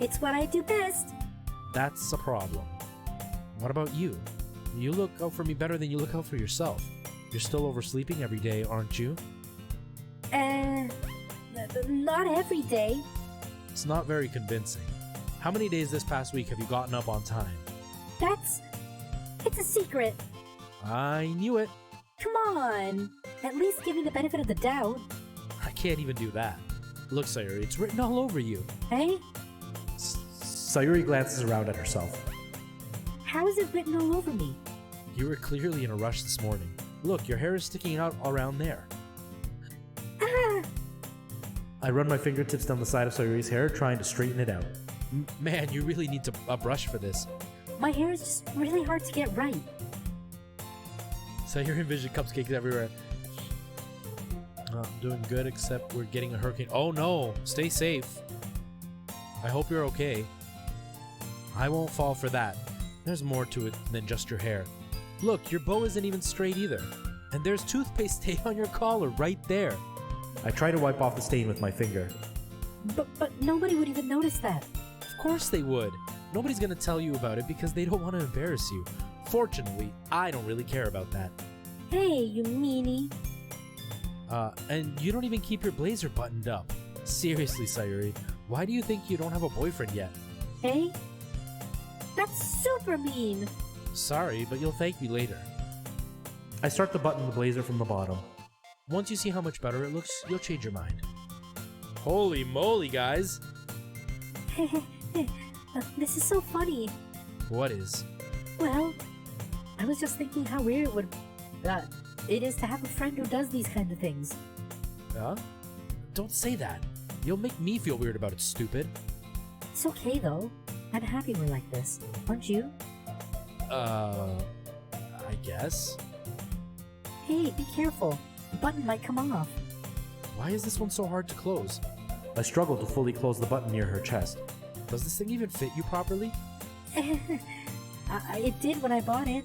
It's what I do best. That's a problem. What about you? You look out for me better than you look out for yourself. You're still oversleeping every day, aren't you? Not every day. It's not very convincing. How many days this past week have you gotten up on time? It's a secret. I knew it. Come on. At least give me the benefit of the doubt. I can't even do that. Look, Sayuri, it's written all over you. Hey? Sayuri glances around at herself. How is it written all over me? You were clearly in a rush this morning. Look, your hair is sticking out around there. Ah! I run my fingertips down the side of Sayuri's hair, trying to straighten it out. Man, you really need a brush for this. My hair is just really hard to get right. Sayuri envisioned cupcakes everywhere. I'm doing good, except we're getting a hurricane. Oh no! Stay safe. I hope you're okay. I won't fall for that. There's more to it than just your hair. Look, your bow isn't even straight either. And there's toothpaste stain on your collar right there. I try to wipe off the stain with my finger. But nobody would even notice that. Of course they would. Nobody's gonna tell you about it because they don't want to embarrass you. Fortunately, I don't really care about that. Hey, you meanie. And you don't even keep your blazer buttoned up. Seriously, Sayuri, why do you think you don't have a boyfriend yet? Hey? That's super mean. Sorry, but you'll thank me later. I start to button the blazer from the bottom. Once you see how much better it looks, you'll change your mind. Holy moly, guys! This is so funny. What is? Well, I was just thinking how weird it is to have a friend who does these kind of things. Huh? Don't say that. You'll make me feel weird about it, stupid. It's okay, though. I'm happy we're like this. Aren't you? I guess. Hey, be careful. The button might come off. Why is this one so hard to close? I struggle to fully close the button near her chest. Does this thing even fit you properly? It did when I bought it.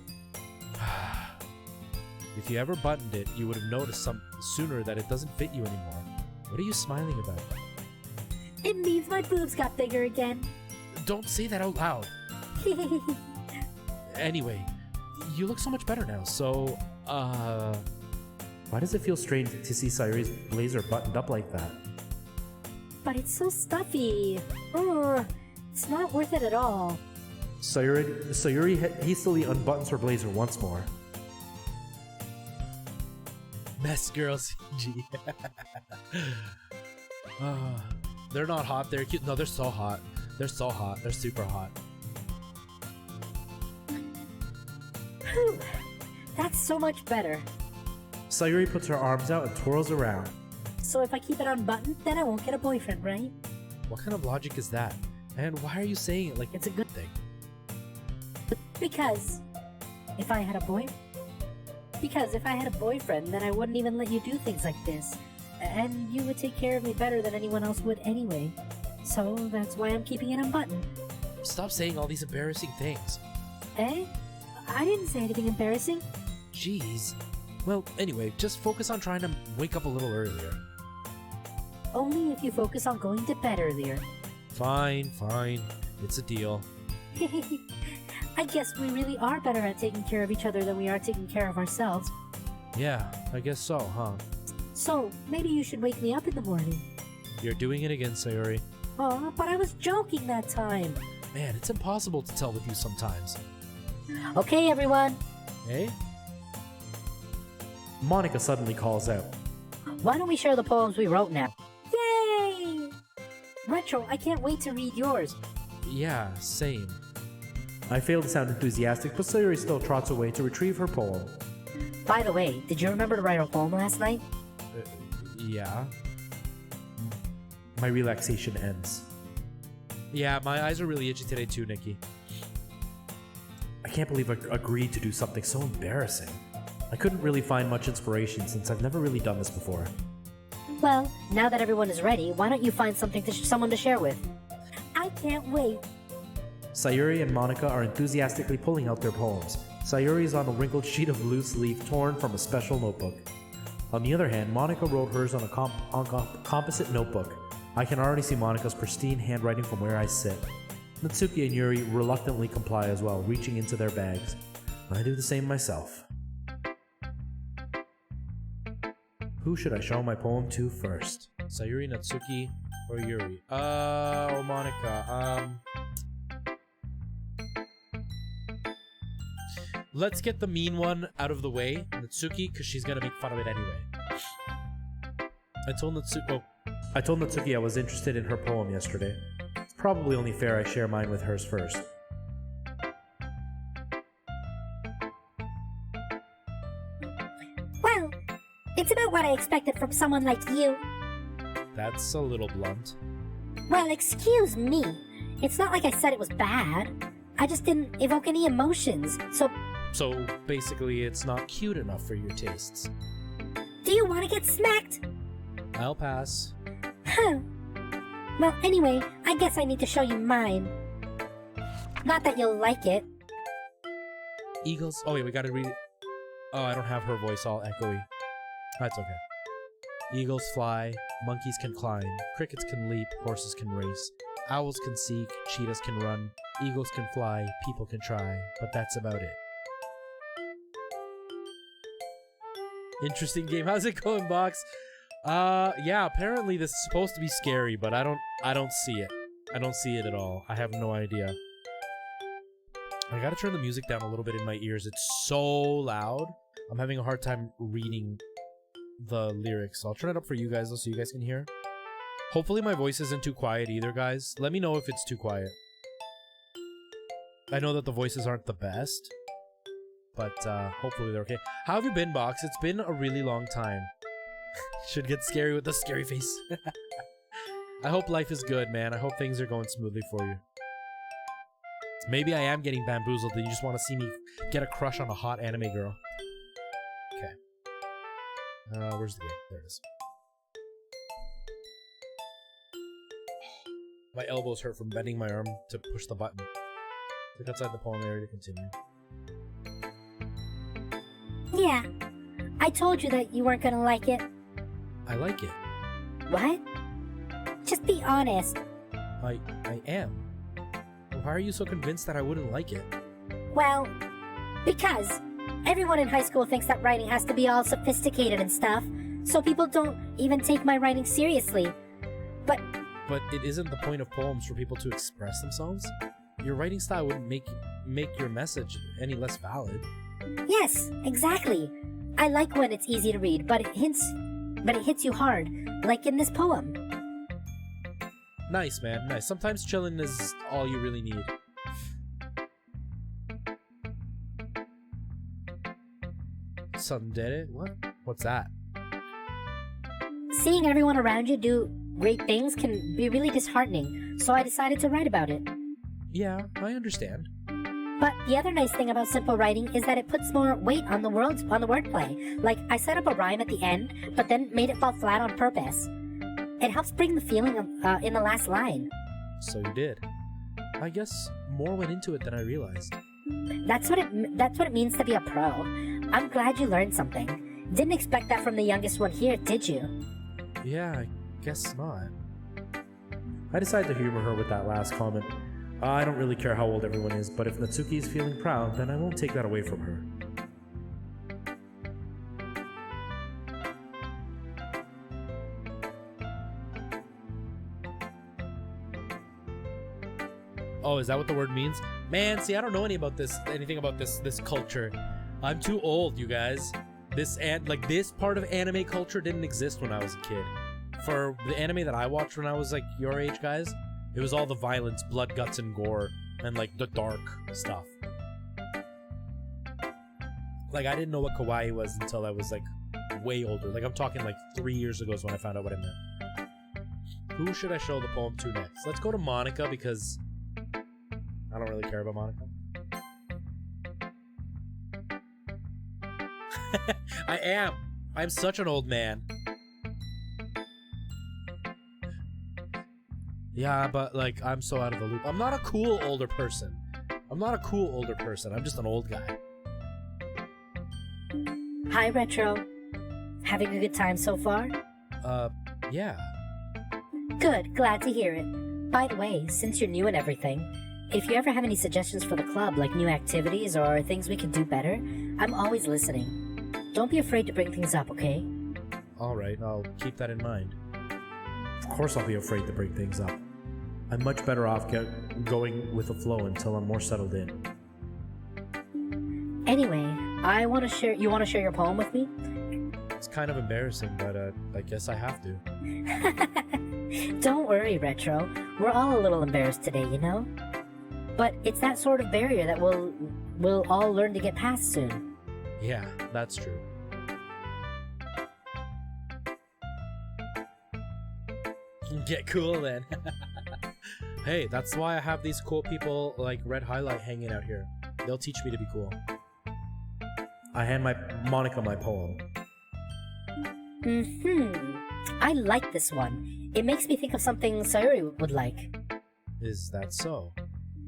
If you ever buttoned it, you would have noticed sooner that it doesn't fit you anymore. What are you smiling about? It means my boobs got bigger again. Don't say that out loud. Anyway, you look so much better now, so, Why does it feel strange to see Sayuri's blazer buttoned up like that? But it's so stuffy. Ugh, it's not worth it at all. Sayuri hastily unbuttons her blazer once more. mess girls. Gee. They're not hot, they're cute. No, they're so hot. They're so hot. They're super hot. Whew, that's so much better. Sayuri puts her arms out and twirls around. So if I keep it unbuttoned, then I won't get a boyfriend, right? What kind of logic is that? And why are you saying it like it's a good thing? Because if I had a boyfriend, then I wouldn't even let you do things like this. And you would take care of me better than anyone else would anyway. So that's why I'm keeping it unbuttoned. Stop saying all these embarrassing things. Eh? I didn't say anything embarrassing. Jeez. Well, anyway, just focus on trying to wake up a little earlier. Only if you focus on going to bed earlier. Fine, fine. It's a deal. I guess we really are better at taking care of each other than we are taking care of ourselves. Yeah, I guess so, huh? So, maybe you should wake me up in the morning. You're doing it again, Sayuri. Oh, but I was joking that time. Man, it's impossible to tell with you sometimes. Okay, everyone. Eh? Monica suddenly calls out. Why don't we share the poems we wrote now? Yay! Retro, I can't wait to read yours. Yeah, same. I fail to sound enthusiastic, but Sayuri still trots away to retrieve her poem. By the way, did you remember to write a poem last night? Yeah. My relaxation ends. Yeah, my eyes are really itchy today too, Nikki. I can't believe I agreed to do something so embarrassing. I couldn't really find much inspiration since I've never really done this before. Well, now that everyone is ready, why don't you find something to someone to share with? I can't wait. Sayuri and Monica are enthusiastically pulling out their poems. Sayuri is on a wrinkled sheet of loose leaf torn from a special notebook. On the other hand, Monica wrote hers on a composite notebook. I can already see Monica's pristine handwriting from where I sit. Natsuki and Yuri reluctantly comply as well, reaching into their bags. I do the same myself. Who should I show my poem to first? Sayuri, Natsuki, or Yuri? Or Monica. Let's get the mean one out of the way, Natsuki, because she's gonna make fun of it anyway. I told Natsuki I was interested in her poem yesterday. It's probably only fair I share mine with hers first. Well, it's about what I expected from someone like you. That's a little blunt. Well, excuse me. It's not like I said it was bad. I just didn't evoke any emotions, So basically, it's not cute enough for your tastes. Do you want to get smacked? I'll pass. Huh. Well, anyway, I guess I need to show you mine. Not that you'll like it. Eagles. Oh wait, we gotta read it. Oh, I don't have her voice all echoey. That's okay. Eagles fly, monkeys can climb, crickets can leap, horses can race, owls can seek, cheetahs can run, eagles can fly, people can try, but that's about it. Interesting game. How's it going, Box? Yeah, apparently this is supposed to be scary, but I don't see it. I don't see it at all. I have no idea. I gotta turn the music down a little bit in my ears. It's so loud. I'm having a hard time reading the lyrics. I'll turn it up for you guys though, so you guys can hear. Hopefully my voice isn't too quiet either, guys. Let me know if it's too quiet. I know that the voices aren't the best, but hopefully they're okay. How have you been, Box? It's been a really long time. Should get scary with the scary face. I hope life is good, man. I hope things are going smoothly for you. Maybe I am getting bamboozled and you just want to see me get a crush on a hot anime girl. Okay. Where's the game? There it is. My elbows hurt from bending my arm to push the button. Click outside the poem area to continue. Yeah. I told you that you weren't gonna like it. I like it. What? Just be honest. I am. Why are you so convinced that I wouldn't like it? Well, because everyone in high school thinks that writing has to be all sophisticated and stuff, so people don't even take my writing seriously. But it isn't the point of poems for people to express themselves. Your writing style wouldn't make your message any less valid. yes, exactly. I like when it's easy to read, but it hits you hard, like in this poem. Nice, man. Nice. Sometimes chilling is all you really need. Something did it? What? What's that? Seeing everyone around you do great things can be really disheartening, so I decided to write about it. Yeah, I understand. But the other nice thing about simple writing is that it puts more weight on the wordplay. Like, I set up a rhyme at the end, but then made it fall flat on purpose. It helps bring the feeling of, in the last line. So you did. I guess more went into it than I realized. That's what it means to be a pro. I'm glad you learned something. Didn't expect that from the youngest one here, did you? Yeah, I guess not. I decided to humor her with that last comment. I don't really care how old everyone is, but if Natsuki is feeling proud, then I won't take that away from her. Oh, is that what the word means? Man, see, I don't know anything about this culture. I'm too old, you guys. This part of anime culture didn't exist when I was a kid. For the anime that I watched when I was like your age, guys, it was all the violence, blood, guts, and gore, and like the dark stuff. Like, I didn't know what kawaii was until I was like way older. Like, I'm talking like 3 years ago is when I found out what it meant. Who should I show the poem to next? Let's go to Monica because I don't really care about Monica. I'm such an old man. Yeah, but like, I'm so out of the loop. I'm not a cool older person. I'm just an old guy. Hi, Retro. Having a good time so far? Yeah. Good, glad to hear it. By the way, since you're new and everything, if you ever have any suggestions for the club, like new activities or things we could do better, I'm always listening. Don't be afraid to bring things up, okay? Alright, I'll keep that in mind. Of course I'll be afraid to bring things up. I'm much better off going with the flow until I'm more settled in. Anyway, you want to share your poem with me? It's kind of embarrassing, but I guess I have to. Don't worry, Retro. We're all a little embarrassed today, you know? But it's that sort of barrier that we'll all learn to get past soon. Yeah, that's true. Get cool then. Hey, that's why I have these cool people like Red Highlight hanging out here. They'll teach me to be cool. I hand Monica my poem. I like this one. It makes me think of something Sayuri would like. Is that so?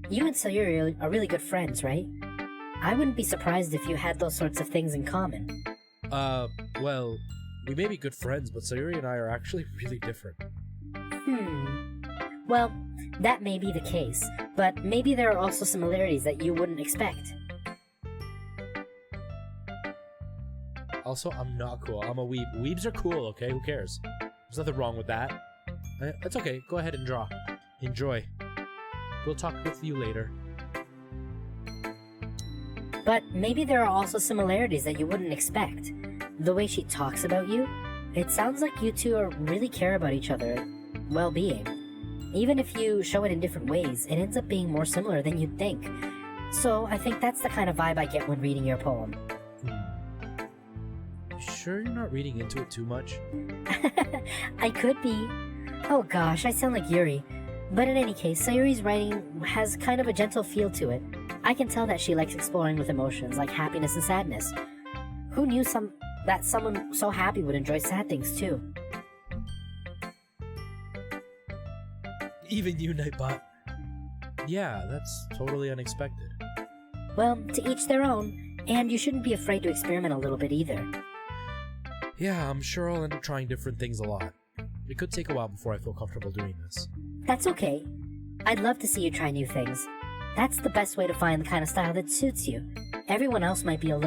You and Sayuri are really good friends, right? I wouldn't be surprised if you had those sorts of things in common. Well, we may be good friends, but Sayuri and I are actually really different. Well, that may be the case, but maybe there are also similarities that you wouldn't expect. Also, I'm not cool. I'm a weeb. Weebs are cool, okay? Who cares? There's nothing wrong with that. It's okay. Go ahead and draw. Enjoy. We'll talk with you later. But maybe there are also similarities that you wouldn't expect. The way she talks about you, it sounds like you two really care about each other's well-being. Even if you show it in different ways, it ends up being more similar than you'd think. So I think that's the kind of vibe I get when reading your poem. You sure you're not reading into it too much? I could be. Oh gosh, I sound like Yuri. But in any case, Sayuri's writing has kind of a gentle feel to it. I can tell that she likes exploring with emotions like happiness and sadness. Who knew that someone so happy would enjoy sad things too? Even you, Nightbot. Yeah, that's totally unexpected. Well, to each their own, and you shouldn't be afraid to experiment a little bit either. Yeah, I'm sure I'll end up trying different things a lot. It could take a while before I feel comfortable doing this. That's okay. I'd love to see you try new things. That's the best way to find the kind of style that suits you. Everyone else might be a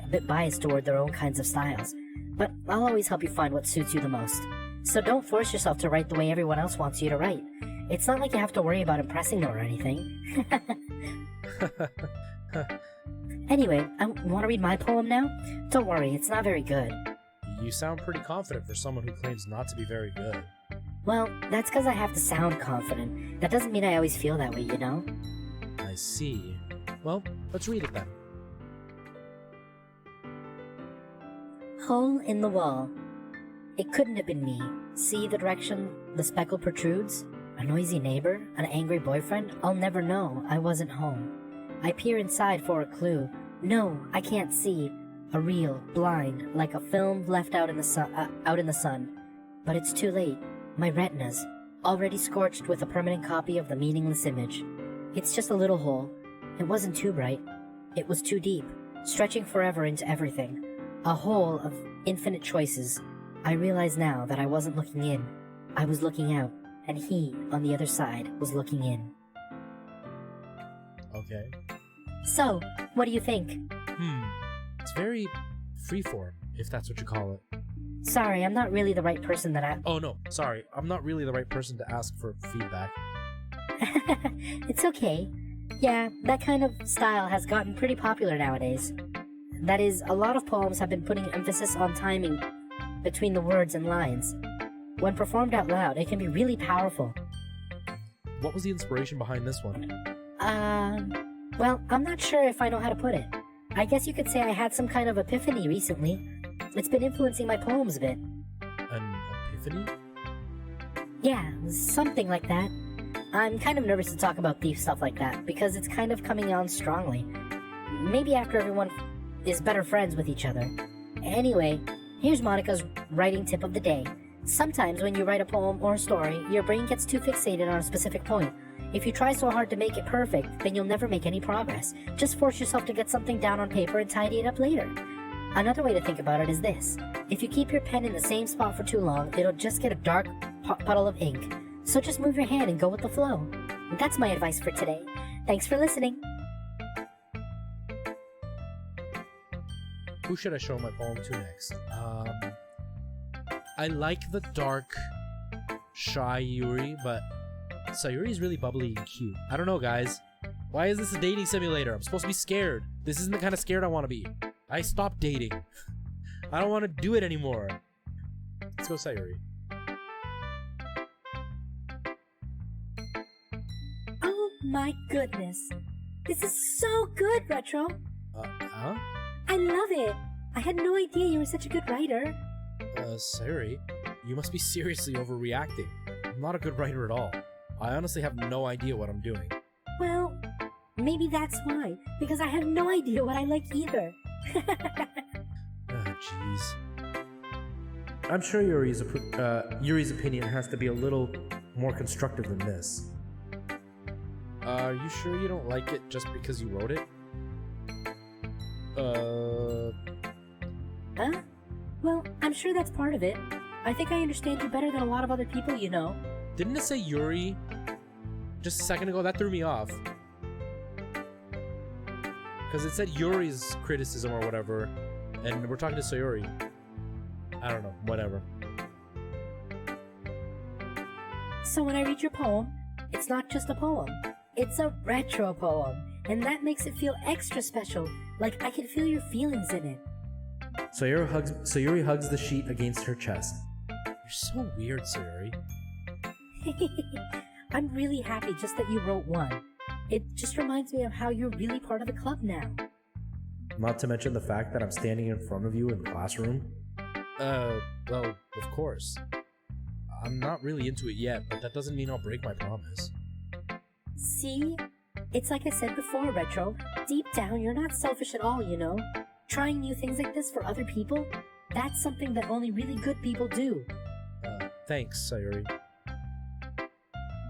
bit biased toward their own kinds of styles, but I'll always help you find what suits you the most. So don't force yourself to write the way everyone else wants you to write. It's not like you have to worry about impressing them or anything. Anyway, want to read my poem now? Don't worry, it's not very good. You sound pretty confident for someone who claims not to be very good. Well, that's because I have to sound confident. That doesn't mean I always feel that way, you know? I see. Well, let's read it then. Hole in the wall. It couldn't have been me. See the direction the speckle protrudes? A noisy neighbor? An angry boyfriend? I'll never know. I wasn't home. I peer inside for a clue. No, I can't see. A reel, blind, like a film left out in the sun. But it's too late. My retinas, already scorched with a permanent copy of the meaningless image. It's just a little hole. It wasn't too bright. It was too deep, stretching forever into everything. A hole of infinite choices. I realize now that I wasn't looking in. I was looking out, and he, on the other side, was looking in. Okay. So, what do you think? It's very freeform, if that's what you call it. Sorry, I'm not really the right person Oh no, sorry. I'm not really the right person to ask for feedback. It's okay. Yeah, that kind of style has gotten pretty popular nowadays. That is, a lot of poems have been putting emphasis on timing between the words and lines. When performed out loud, it can be really powerful. What was the inspiration behind this one? Well, I'm not sure if I know how to put it. I guess you could say I had some kind of epiphany recently. It's been influencing my poems a bit. An epiphany? Yeah, something like that. I'm kind of nervous to talk about deep stuff like that, because it's kind of coming on strongly. Maybe after everyone is better friends with each other. Anyway, here's Monica's writing tip of the day. Sometimes when you write a poem or a story, your brain gets too fixated on a specific point. If you try so hard to make it perfect, then you'll never make any progress. Just force yourself to get something down on paper and tidy it up later. Another way to think about it is this. If you keep your pen in the same spot for too long, it'll just get a dark puddle of ink. So just move your hand and go with the flow. That's my advice for today. Thanks for listening. Who should I show my poem to next? I like the dark, shy Yuri, but Sayuri's really bubbly and cute. I don't know, guys. Why is this a dating simulator? I'm supposed to be scared. This isn't the kind of scared I want to be. I stopped dating. I don't want to do it anymore. Let's go, Sayuri. Oh my goodness. This is so good, Retro. Huh? I love it. I had no idea you were such a good writer. Sayuri, you must be seriously overreacting. I'm not a good writer at all. I honestly have no idea what I'm doing. Well, maybe that's why. Because I have no idea what I like either. Jeez. I'm sure Yuri's opinion has to be a little more constructive than this. Are you sure you don't like it just because you wrote it? Huh? Well, I'm sure that's part of it. I think I understand you better than a lot of other people you know. Didn't it say Yuri just a second ago? That threw me off. Because it said Yuri's criticism or whatever, and we're talking to Sayuri. I don't know, whatever. So when I read your poem, it's not just a poem. It's a retro poem. And that makes it feel extra special. Like I can feel your feelings in it. Sayuri hugs the sheet against her chest. You're so weird, Sayuri. I'm really happy just that you wrote one. It just reminds me of how you're really part of the club now. Not to mention the fact that I'm standing in front of you in the classroom. Well, of course. I'm not really into it yet, but that doesn't mean I'll break my promise. See? It's like I said before, Retro. Deep down, you're not selfish at all, you know? Trying new things like this for other people, that's something that only really good people do. Thanks, Sayuri.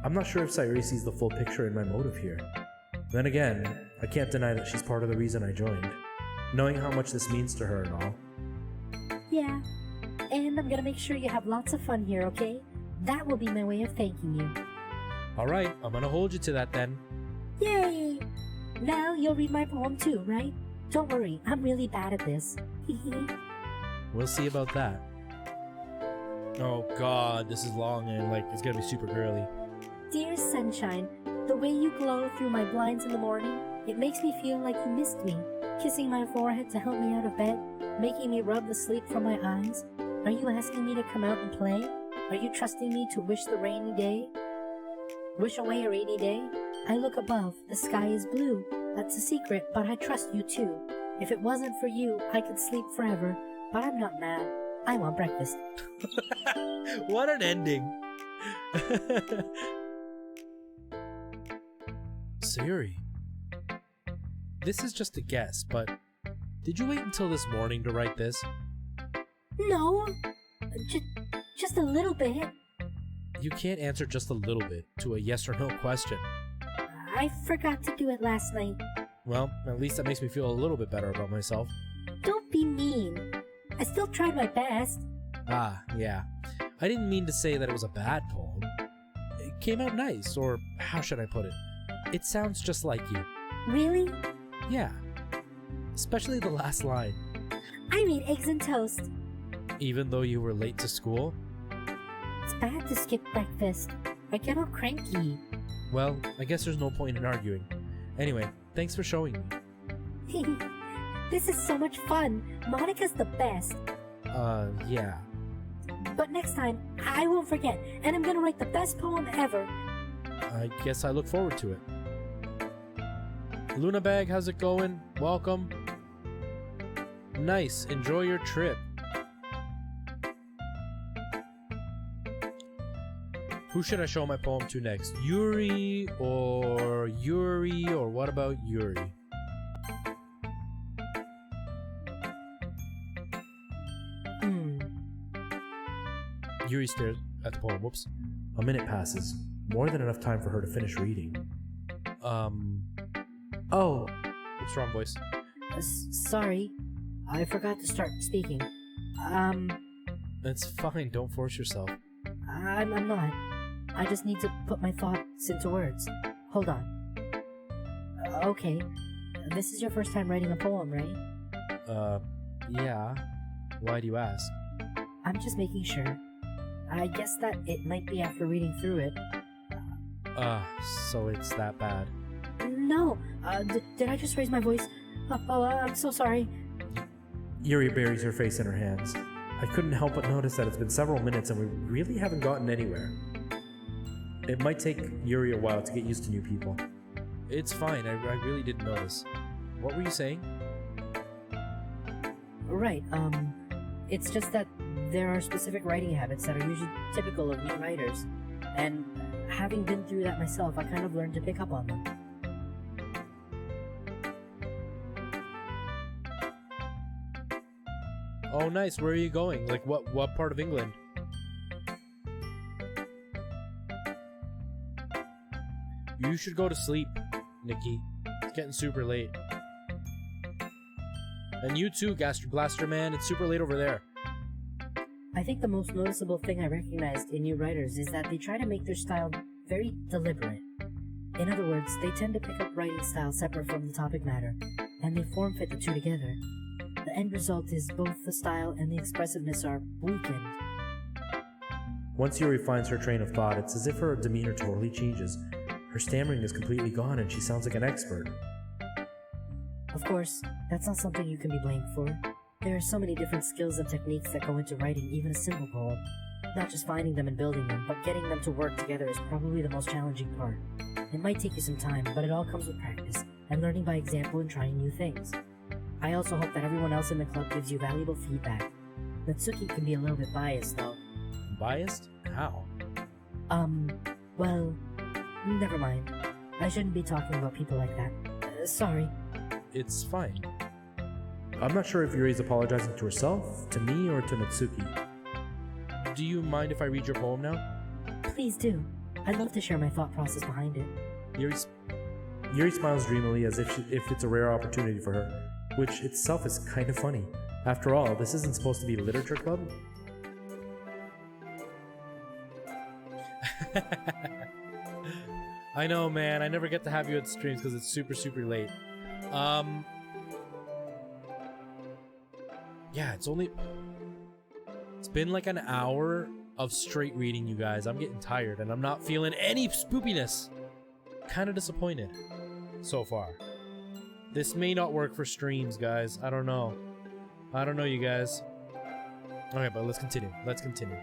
I'm not sure if Sayuri sees the full picture in my motive here. Then again, I can't deny that she's part of the reason I joined, knowing how much this means to her and all. Yeah, and I'm gonna make sure you have lots of fun here, okay? That will be my way of thanking you. Alright, I'm gonna hold you to that then. Yay! Now you'll read my poem too, right? Don't worry, I'm really bad at this. We'll see about that. Oh god, this is long and it's gonna be super girly. Dear sunshine, the way you glow through my blinds in the morning, it makes me feel like you missed me. Kissing my forehead to help me out of bed, making me rub the sleep from my eyes. Are you asking me to come out and play? Are you trusting me to wish the rainy day? Wish away a rainy day? I look above, the sky is blue. That's a secret, but I trust you too. If it wasn't for you, I could sleep forever, but I'm not mad. I want breakfast. What an ending! Sayuri, this is just a guess, but did you wait until this morning to write this? No, just a little bit. You can't answer just a little bit to a yes or no question. I forgot to do it last night. Well, at least that makes me feel a little bit better about myself. Don't be mean. I still tried my best. Ah, yeah. I didn't mean to say that it was a bad poem. It came out nice, or how should I put it? It sounds just like you. Really? Yeah. Especially the last line. I made eggs and toast. Even though you were late to school? It's bad to skip breakfast. I get all cranky. Well, I guess there's no point in arguing. Anyway, thanks for showing me. This is so much fun. Monica's the best. Yeah. But next time, I won't forget, and I'm gonna write the best poem ever. I guess I look forward to it. Luna Bag, how's it going? Welcome. Nice. Enjoy your trip. Who should I show my poem to next? Yuri, or what about Yuri? Yuri stares at the poem. Whoops. A minute passes. More than enough time for her to finish reading. Oh. What's wrong, voice? Sorry. I forgot to start speaking. It's fine. Don't force yourself. I'm not. I just need to put my thoughts into words. Hold on. Okay. This is your first time writing a poem, right? Yeah. Why do you ask? I'm just making sure. I guess that it might be after reading through it. So it's that bad. No! Did I just raise my voice? I'm so sorry. Yuri buries her face in her hands. I couldn't help but notice that it's been several minutes and we really haven't gotten anywhere. It might take Yuri a while to get used to new people. It's fine. I really didn't notice. What were you saying? Right, it's just that there are specific writing habits that are usually typical of new writers, and having been through that myself, I kind of learned to pick up on them. Oh, nice. Where are you going? Like, what part of England? You should go to sleep, Nikki. It's getting super late. And you too, Gaster Blaster Man. It's super late over there. I think the most noticeable thing I recognized in new writers is that they try to make their style very deliberate. In other words, they tend to pick up writing style separate from the topic matter, and they form fit the two together. The end result is both the style and the expressiveness are weakened. Once Yuri finds her train of thought, it's as if her demeanor totally changes. Her stammering is completely gone and she sounds like an expert. Of course, that's not something you can be blamed for. There are so many different skills and techniques that go into writing even a simple poem. Not just finding them and building them, but getting them to work together is probably the most challenging part. It might take you some time, but it all comes with practice, and learning by example and trying new things. I also hope that everyone else in the club gives you valuable feedback. Natsuki can be a little bit biased, though. Biased? How? Well, never mind. I shouldn't be talking about people like that. Sorry. It's fine. I'm not sure if Yuri's apologizing to herself, to me, or to Natsuki. Do you mind if I read your poem now? Please do. I'd love to share my thought process behind it. Yuri smiles dreamily as if it's a rare opportunity for her, which itself is kind of funny. After all, this isn't supposed to be a literature club. I know, man. I never get to have you at streams because it's super, super late. Yeah, it's been like an hour of straight reading, you guys. I'm getting tired and I'm not feeling any spoopiness. Kind of disappointed so far. This may not work for streams, guys. I don't know. I don't know, you guys. Okay, but let's continue. Let's continue.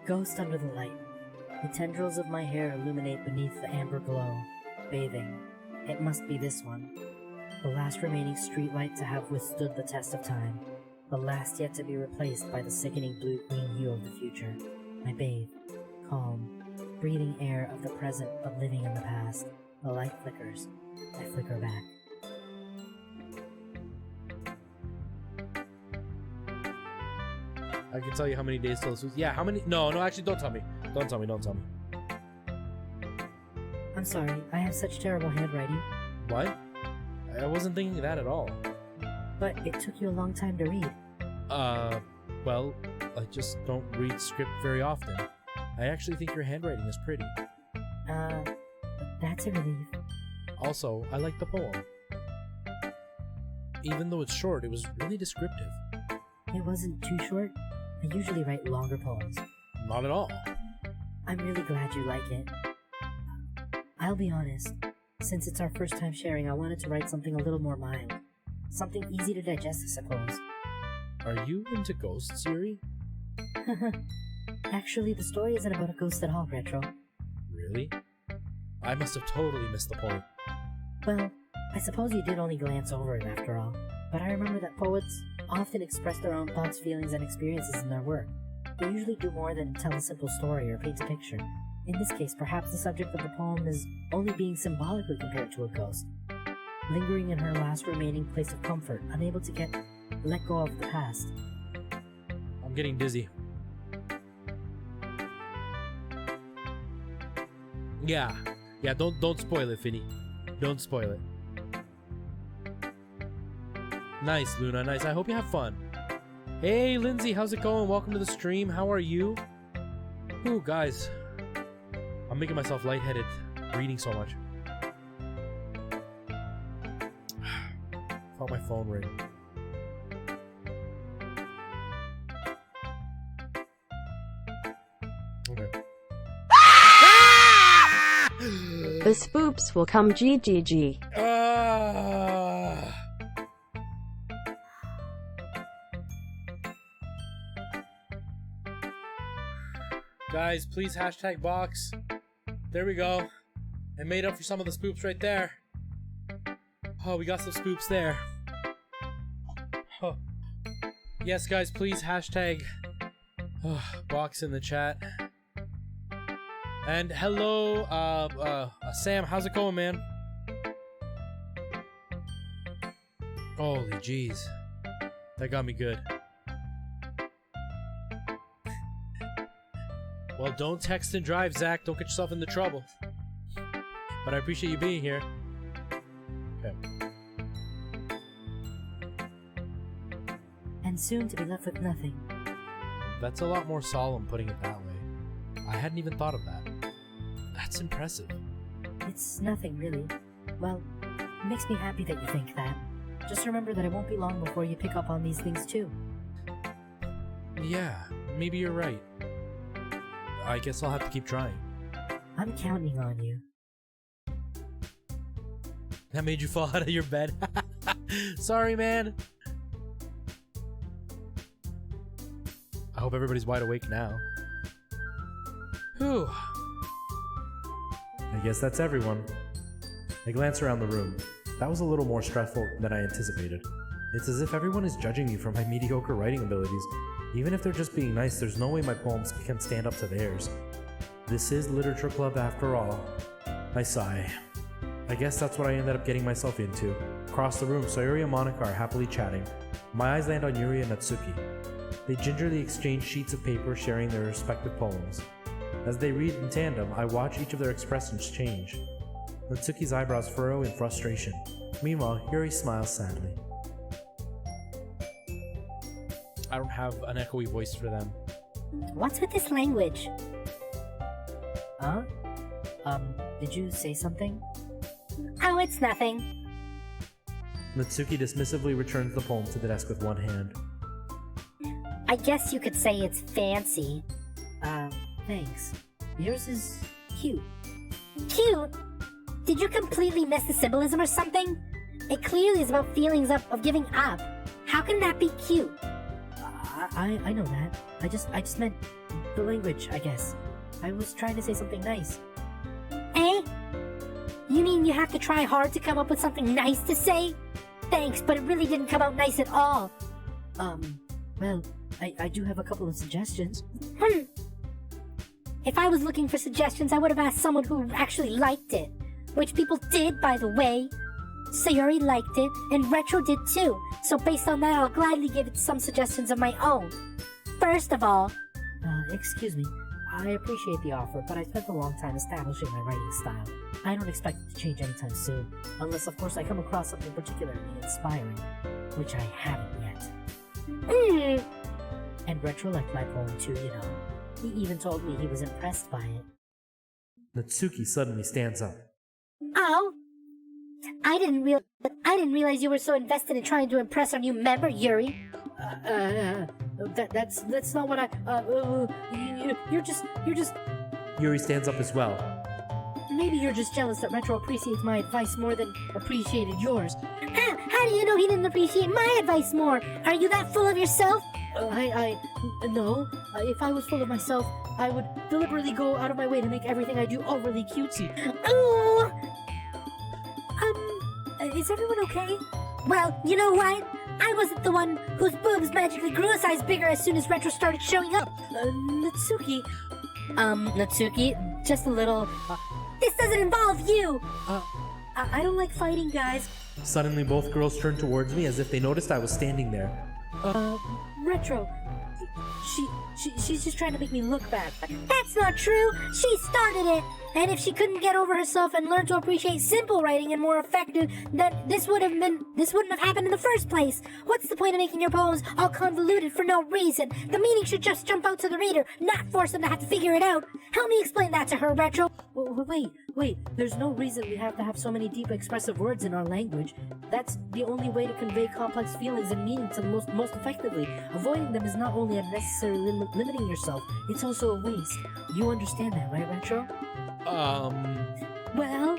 Ghost under the light. The tendrils of my hair illuminate beneath the amber glow. Bathing. It must be this one. The last remaining streetlight to have withstood the test of time. The last yet to be replaced by the sickening blue-green hue of the future. I bathe. Calm. Breathing air of the present but living in the past. The light flickers. I flicker back. I can tell you how many days till this was. Yeah, how many? No, actually, don't tell me. Don't tell me. I'm sorry, I have such terrible handwriting. What? I wasn't thinking that at all. But it took you a long time to read. Well, I just don't read script very often. I actually think your handwriting is pretty. That's a relief. Also, I like the poem. Even though it's short, it was really descriptive. It wasn't too short. I usually write longer poems. Not at all. I'm really glad you like it. I'll be honest. Since it's our first time sharing, I wanted to write something a little more mild. Something easy to digest, I suppose. Are you into ghosts, Yuri? Actually, the story isn't about a ghost at all, Retro. Really? I must have totally missed the point. Well, I suppose you did only glance over it after all. But I remember that poets often express their own thoughts, feelings, and experiences in their work. They usually do more than tell a simple story or paint a picture. In this case, perhaps the subject of the poem is only being symbolically compared to a ghost, lingering in her last remaining place of comfort, unable to let go of the past. I'm getting dizzy. Yeah, don't spoil it, Finny. Don't spoil it. Nice, Luna, nice. I hope you have fun. Hey, Lindsay, how's it going? Welcome to the stream. How are you? Ooh, guys. I'm making myself lightheaded reading so much. Felt my phone ring. Okay. The spoops will come GGG. Guys, please hashtag box. There we go. I made up for some of the spoops right there. Oh, we got some spoops there. Oh. Yes, guys, please hashtag box in the chat. And hello, Sam, how's it going, man? Holy jeez. That got me good. Well, don't text and drive, Zach. Don't get yourself into trouble. But I appreciate you being here. Okay. And soon to be left with nothing. That's a lot more solemn putting it that way. I hadn't even thought of that. That's impressive. It's nothing, really. Well, it makes me happy that you think that. Just remember that it won't be long before you pick up on these things, too. Yeah, maybe you're right. I guess I'll have to keep trying. I'm counting on you. That made you fall out of your bed? Sorry, man. I hope everybody's wide awake now. Whew. I guess that's everyone. I glance around the room. That was a little more stressful than I anticipated. It's as if everyone is judging me for my mediocre writing abilities. Even if they're just being nice, there's no way my poems can stand up to theirs. This is literature club after all. I sigh. I guess that's what I ended up getting myself into. Across the room, Sayuri and Monica are happily chatting. My eyes land on Yuri and Natsuki. They gingerly exchange sheets of paper, sharing their respective poems. As they read in tandem, I watch each of their expressions change. Natsuki's eyebrows furrow in frustration. Meanwhile, Yuri smiles sadly. I don't have an echoey voice for them. What's with this language? Huh? Did you say something? Oh, it's nothing. Natsuki dismissively returns the poem to the desk with one hand. I guess you could say it's fancy. Thanks. Yours is cute. Cute? Did you completely miss the symbolism or something? It clearly is about feelings of giving up. How can that be cute? I know that. I just meant the language, I guess. I was trying to say something nice. Eh? You mean you have to try hard to come up with something nice to say? Thanks, but it really didn't come out nice at all. Well, I do have a couple of suggestions. If I was looking for suggestions, I would have asked someone who actually liked it. Which people did, by the way. Sayuri liked it, and Retro did too. So based on that, I'll gladly give it some suggestions of my own. First of all... excuse me. I appreciate the offer, but I spent a long time establishing my writing style. I don't expect it to change anytime soon. Unless, of course, I come across something particularly inspiring. Which I haven't yet. And Retro liked my poem too, you know. He even told me he was impressed by it. Natsuki suddenly stands up. Oh? I didn't realize you were so invested in trying to impress our new member, Yuri. That's not what you're just... Yuri stands up as well. Maybe you're just jealous that Retro appreciates my advice more than appreciated yours. How do you know he didn't appreciate my advice more? Are you that full of yourself? No. If I was full of myself, I would deliberately go out of my way to make everything I do overly cutesy. Ooh! Is everyone okay? Well, you know what? I wasn't the one whose boobs magically grew a size bigger as soon as Retro started showing up. Natsuki. Natsuki, just a little... this doesn't involve you! I don't like fighting, guys. Suddenly, both girls turn towards me as if they noticed I was standing there. Retro. She's just trying to make me look bad. That's not true! She started it! And if she couldn't get over herself and learn to appreciate simple writing and more effective, then this wouldn't have happened in the first place. What's the point of making your poems all convoluted for no reason? The meaning should just jump out to the reader, not force them to have to figure it out. Help me explain that to her, Retro. Wait. There's no reason we have to have so many deep expressive words in our language. That's the only way to convey complex feelings and meaning to the most effectively. Avoiding them is not only unnecessarily limiting yourself, it's also a waste. You understand that, right, Retro? Well...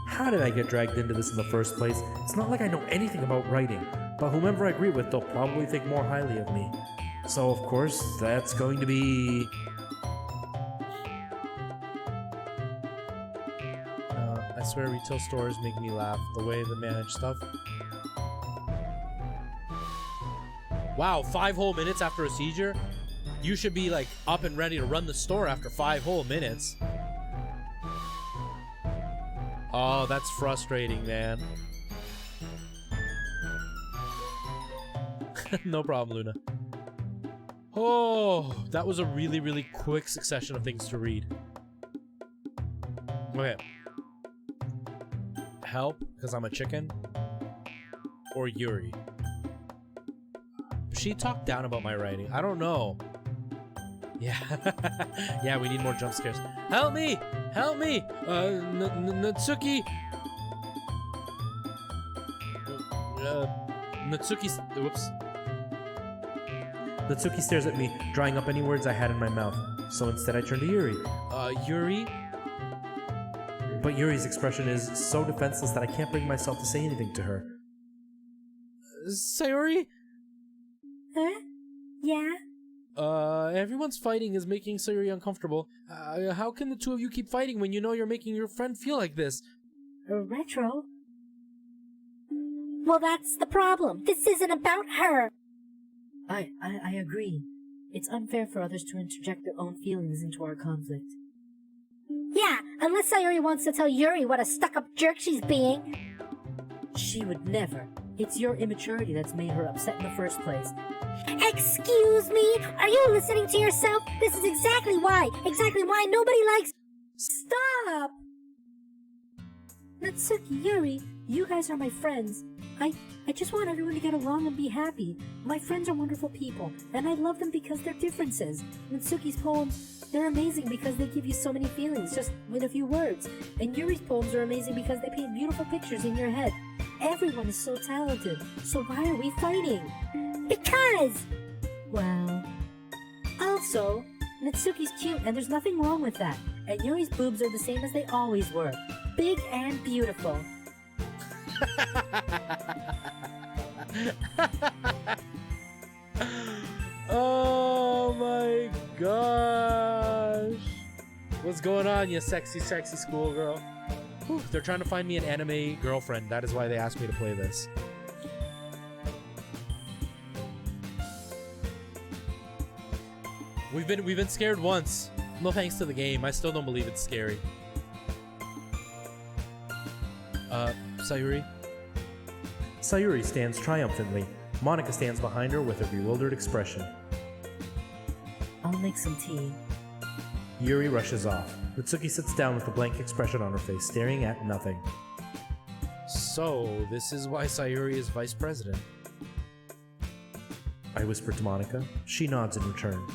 How did I get dragged into this in the first place? It's not like I know anything about writing, but whomever I agree with, they'll probably think more highly of me. So, of course, that's going to be... I swear retail stores make me laugh, the way they manage stuff. Wow, 5 whole minutes after a seizure? You should be like up and ready to run the store after 5 whole minutes. Oh, that's frustrating, man. No problem, Luna. Oh, that was a really, really quick succession of things to read. Okay. Help, because I'm a chicken? Or Yuri? She talked down about my writing. I don't know. Yeah. Yeah, we need more jump scares. Help me! Help me! Natsuki! Natsuki's... Whoops. Natsuki stares at me, drying up any words I had in my mouth. So instead I turn to Yuri. Yuri? But Yuri's expression is so defenseless that I can't bring myself to say anything to her. Sayori? Huh? Yeah? Everyone's fighting is making Sayori uncomfortable. How can the two of you keep fighting when you know you're making your friend feel like this? Retro? Well, that's the problem. This isn't about her. I agree. It's unfair for others to interject their own feelings into our conflict. Yeah, unless Sayori wants to tell Yuri what a stuck-up jerk she's being. She would never. It's your immaturity that's made her upset in the first place. Excuse me? Are you listening to yourself? This is exactly why nobody likes... Stop! Natsuki, Yuri, you guys are my friends. I I just want everyone to get along and be happy. My friends are wonderful people, and I love them because they're differences. Natsuki's poems, they're amazing because they give you so many feelings just with a few words. And Yuri's poems are amazing because they paint beautiful pictures in your head. Everyone is so talented, so why are we fighting? Because! Well... Also, Natsuki's cute and there's nothing wrong with that. And Yuri's boobs are the same as they always were. Big and beautiful. Oh my gosh. What's going on, you sexy, sexy schoolgirl? Whew, they're trying to find me an anime girlfriend. That is why they asked me to play this. We've been scared once. No thanks to the game. I still don't believe it's scary. Sayuri? Sayuri stands triumphantly. Monica stands behind her with a bewildered expression. I'll make some tea. Yuri rushes off. Natsuki sits down with a blank expression on her face, staring at nothing. So, this is why Sayuri is vice president. I whisper to Monica. She nods in return.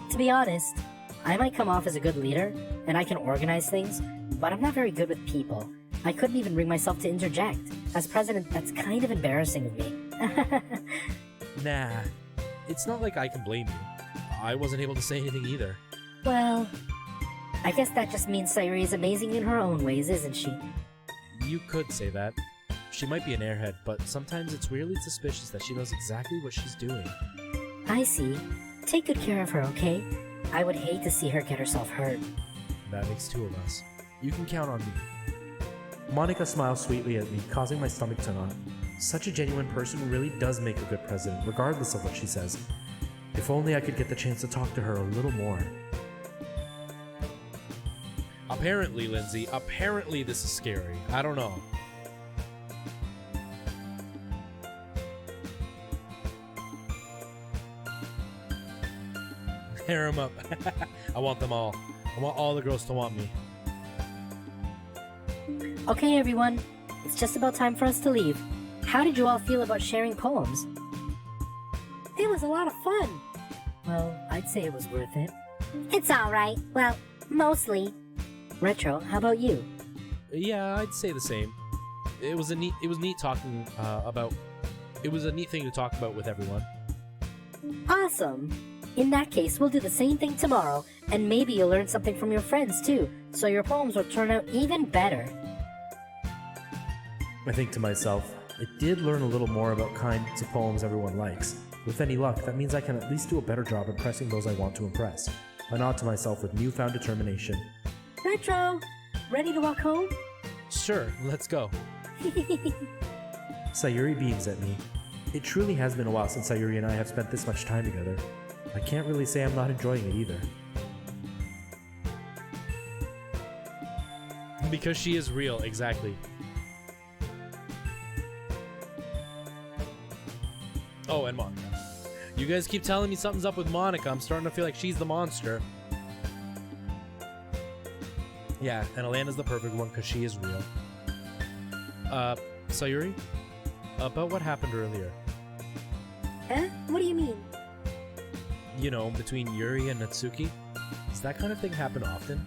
To be honest, I might come off as a good leader, and I can organize things, but I'm not very good with people. I couldn't even bring myself to interject. As president, that's kind of embarrassing of me. Nah, it's not like I can blame you. I wasn't able to say anything either. Well, I guess that just means Sayuri is amazing in her own ways, isn't she? You could say that. She might be an airhead, but sometimes it's weirdly suspicious that she knows exactly what she's doing. I see. Take good care of her, okay? I would hate to see her get herself hurt. That makes two of us. You can count on me. Monica smiles sweetly at me, causing my stomach to knot. Such a genuine person who really does make a good president, regardless of what she says. If only I could get the chance to talk to her a little more. Apparently, Lindsay, apparently this is scary. I don't know. Hair 'em up. I want them all. I want all the girls to want me. Okay, everyone. It's just about time for us to leave. How did you all feel about sharing poems? It was a lot of fun. Well, I'd say it was worth it. It's alright. Well, mostly. Retro, how about you? Yeah, I'd say the same. It was neat talking about. It was a neat thing to talk about with everyone. Awesome. In that case, we'll do the same thing tomorrow, and maybe you'll learn something from your friends too, so your poems will turn out even better. I think to myself, I did learn a little more about kinds of poems everyone likes. With any luck, that means I can at least do a better job impressing those I want to impress. I nod to myself with newfound determination. Retro! Ready to walk home? Sure, let's go. Sayuri beams at me. It truly has been a while since Sayuri and I have spent this much time together. I can't really say I'm not enjoying it either. Because she is real, exactly. Oh, and Monica. You guys keep telling me something's up with Monica. I'm starting to feel like she's the monster. Yeah, and Alana's the perfect one because she is real. Sayuri? About what happened earlier. Huh? What do you mean? You know, between Yuri and Natsuki? Does that kind of thing happen often?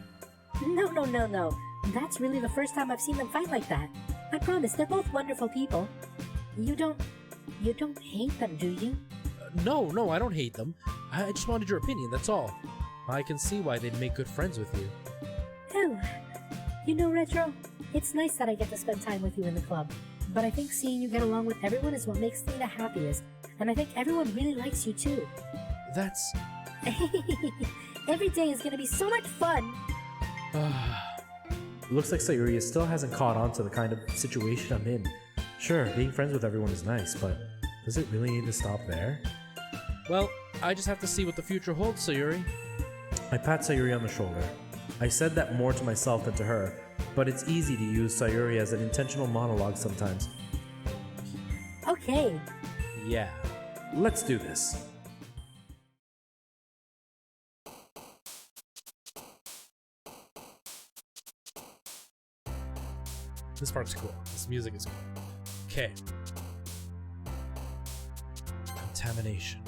No. That's really the first time I've seen them fight like that. I promise, they're both wonderful people. You don't hate them, do you? No, I don't hate them. I just wanted your opinion, that's all. I can see why they'd make good friends with you. Oh, you know, Retro, it's nice that I get to spend time with you in the club. But I think seeing you get along with everyone is what makes me the happiest. And I think everyone really likes you too. That's... Every day is gonna be so much fun! Looks like Sayuri still hasn't caught on to the kind of situation I'm in. Sure, being friends with everyone is nice, but does it really need to stop there? Well, I just have to see what the future holds, Sayuri. I pat Sayuri on the shoulder. I said that more to myself than to her, but it's easy to use Sayuri as an intentional monologue sometimes. Okay. Yeah. Let's do this. This part's cool. This music is cool. Okay. Contamination.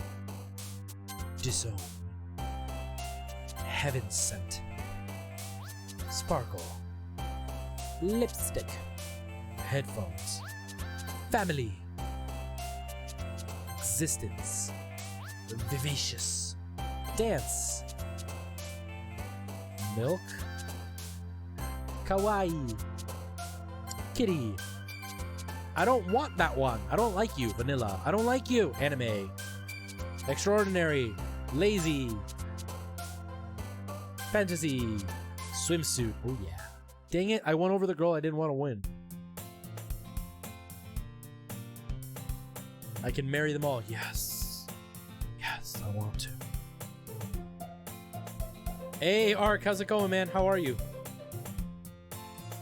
Disown. Heaven Sent. Sparkle. Lipstick. Headphones. Family. Existence. Vivacious. Dance. Milk. Kawaii. Kitty. I don't want that one. I don't like you, vanilla. I don't like you, anime. Extraordinary. Lazy. Fantasy. Swimsuit. Oh yeah. Dang it, I won over the girl I didn't want to win. I can marry them all. Yes. Yes, I want to. Hey, Ark, how's it going, man? How are you?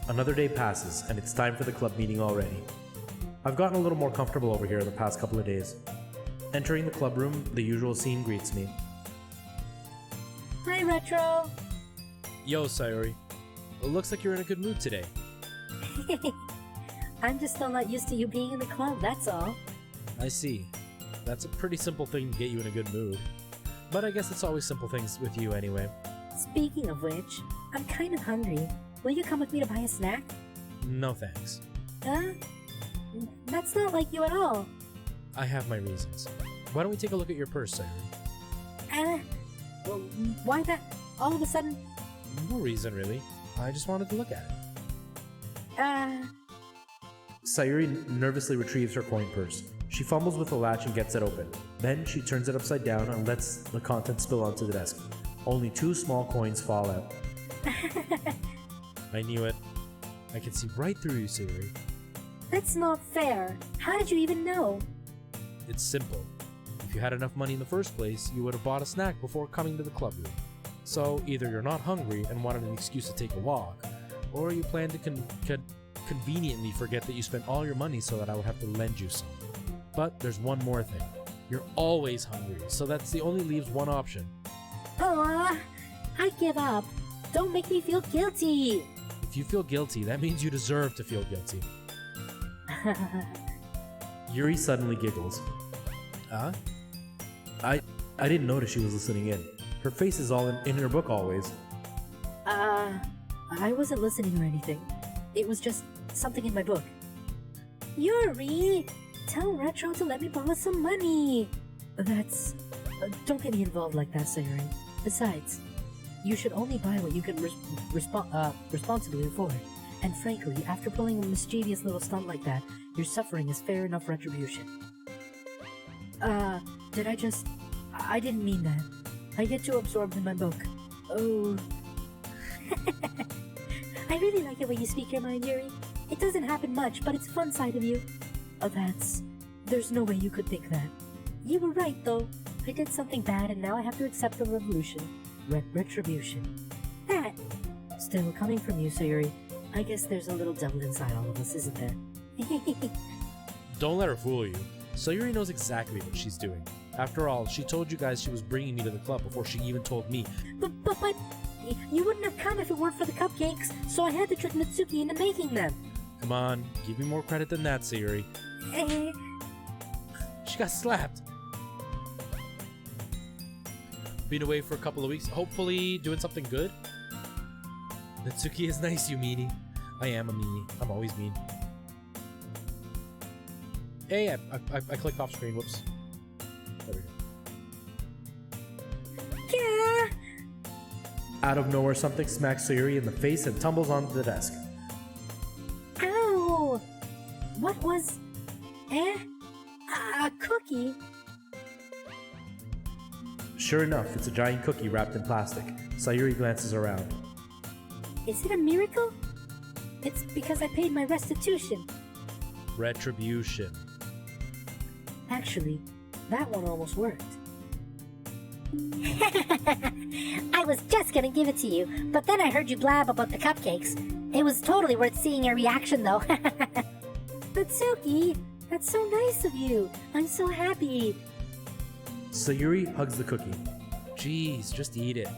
Another day passes, and it's time for the club meeting already. I've gotten a little more comfortable over here the past couple of days. Entering the club room, the usual scene greets me. Hi, Retro. Yo, Sayori. It looks like you're in a good mood today. I'm just still not used to you being in the club, that's all. I see. That's a pretty simple thing to get you in a good mood. But I guess it's always simple things with you anyway. Speaking of which, I'm kind of hungry. Will you come with me to buy a snack? No thanks. That's not like you at all. I have my reasons. Why don't we take a look at your purse, Sayori? Well, why that all of a sudden? No reason, really. I just wanted to look at it. Sayuri nervously retrieves her coin purse. She fumbles with the latch and gets it open. Then she turns it upside down and lets the contents spill onto the desk. Only 2 small coins fall out. I knew it. I can see right through you, Sayori. That's not fair. How did you even know? It's simple. If you had enough money in the first place, you would have bought a snack before coming to the club room. So either you're not hungry and wanted an excuse to take a walk, or you plan to conveniently forget that you spent all your money so that I would have to lend you some. But there's one more thing. You're always hungry, so that's the only leaves one option. Aw, I give up. Don't make me feel guilty. If you feel guilty, that means you deserve to feel guilty. Yuri suddenly giggles. Huh? I didn't notice she was listening in. Her face is all in her book always. I wasn't listening or anything. It was just something in my book. Yuri, tell Retro to let me borrow some money. That's... don't get me involved like that, Sayuri. Besides, you should only buy what you can responsibly afford. And frankly, after pulling a mischievous little stunt like that, your suffering is fair enough retribution. I didn't mean that. I get too absorbed in my book. Oh. I really like it when you speak your mind, Yuri. It doesn't happen much, but it's a fun side of you. There's no way you could think that. You were right, though. I did something bad, and now I have to accept the retribution. That. Still, coming from you, Sayuri, I guess there's a little devil inside all of us, isn't there? Don't let her fool you. Sayuri knows exactly what she's doing. After all, she told you guys she was bringing me to the club before she even told me. But, you wouldn't have come if it weren't for the cupcakes, so I had to trick Natsuki into making them. Come on, give me more credit than that, Sayuri. She got slapped. Been away for a couple of weeks, hopefully doing something good. Natsuki is nice, you meanie. I am a meanie. I'm always mean. Hey, I clicked off screen. Whoops. There we go. Yeah. Out of nowhere, something smacks Sayuri in the face and tumbles onto the desk. Ow! What was... a cookie? Sure enough, it's a giant cookie wrapped in plastic. Sayuri glances around. Is it a miracle? It's because I paid my restitution. Retribution. Actually, that one almost worked. I was just gonna give it to you, but then I heard you blab about the cupcakes. It was totally worth seeing your reaction, though. Natsuki, that's so nice of you. I'm so happy. Sayuri hugs the cookie. Jeez, just eat it.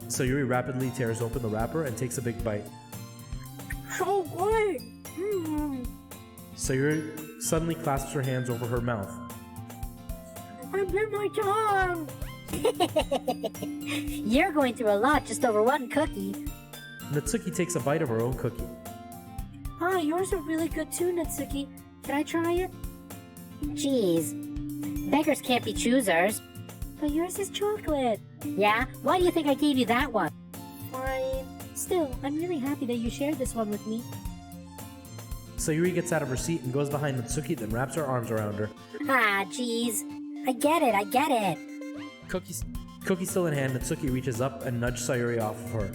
Sayuri rapidly tears open the wrapper and takes a big bite. So good. Sayuri suddenly clasps her hands over her mouth. I bit my tongue! You're going through a lot just over one cookie. Natsuki takes a bite of her own cookie. Ah, yours are really good too, Natsuki. Can I try it? Jeez. Beggars can't be choosers. But yours is chocolate. Yeah? Why do you think I gave you that one? Fine. Still, I'm really happy that you shared this one with me. Sayuri gets out of her seat and goes behind Natsuki, then wraps her arms around her. Ah, jeez. I get it. Cookie still in hand, Natsuki reaches up and nudges Sayuri off of her.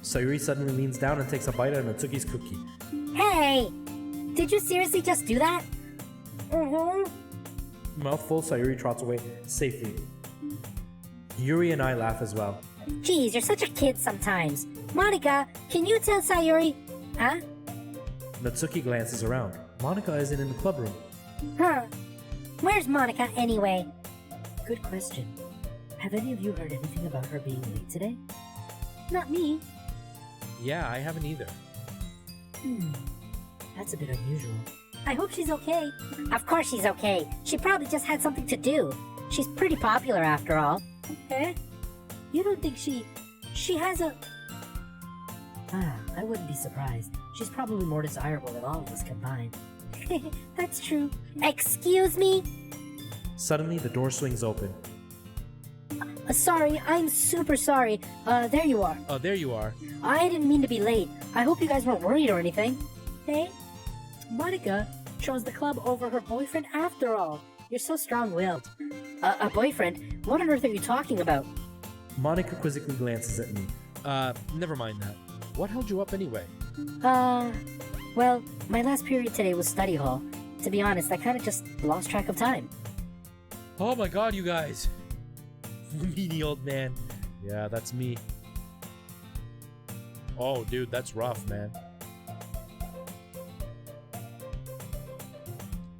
Sayuri suddenly leans down and takes a bite out of Natsuki's cookie. Hey! Did you seriously just do that? Mouthful, Sayuri trots away safely. Yuri and I laugh as well. Jeez, you're such a kid sometimes. Monica, can you tell Sayuri? Huh? Natsuki glances around. Monica isn't in the club room. Huh. Where's Monica anyway? Good question. Have any of you heard anything about her being late today? Not me. Yeah, I haven't either. That's a bit unusual. I hope she's okay. Of course she's okay. She probably just had something to do. She's pretty popular after all. Eh? You don't think she has a... I wouldn't be surprised. She's probably more desirable than all of us combined. That's true. Excuse me? Suddenly, the door swings open. Sorry, I'm super sorry. There you are. Oh, there you are. I didn't mean to be late. I hope you guys weren't worried or anything. Hey? Monica chose the club over her boyfriend after all. You're so strong-willed. A boyfriend? What on earth are you talking about? Monica quizzically glances at me. Never mind that. What held you up anyway? Well, my last period today was study hall. To be honest, I kind of just lost track of time. Oh my god, you guys. Meanie old man. Yeah, that's me. Oh, dude, that's rough, man.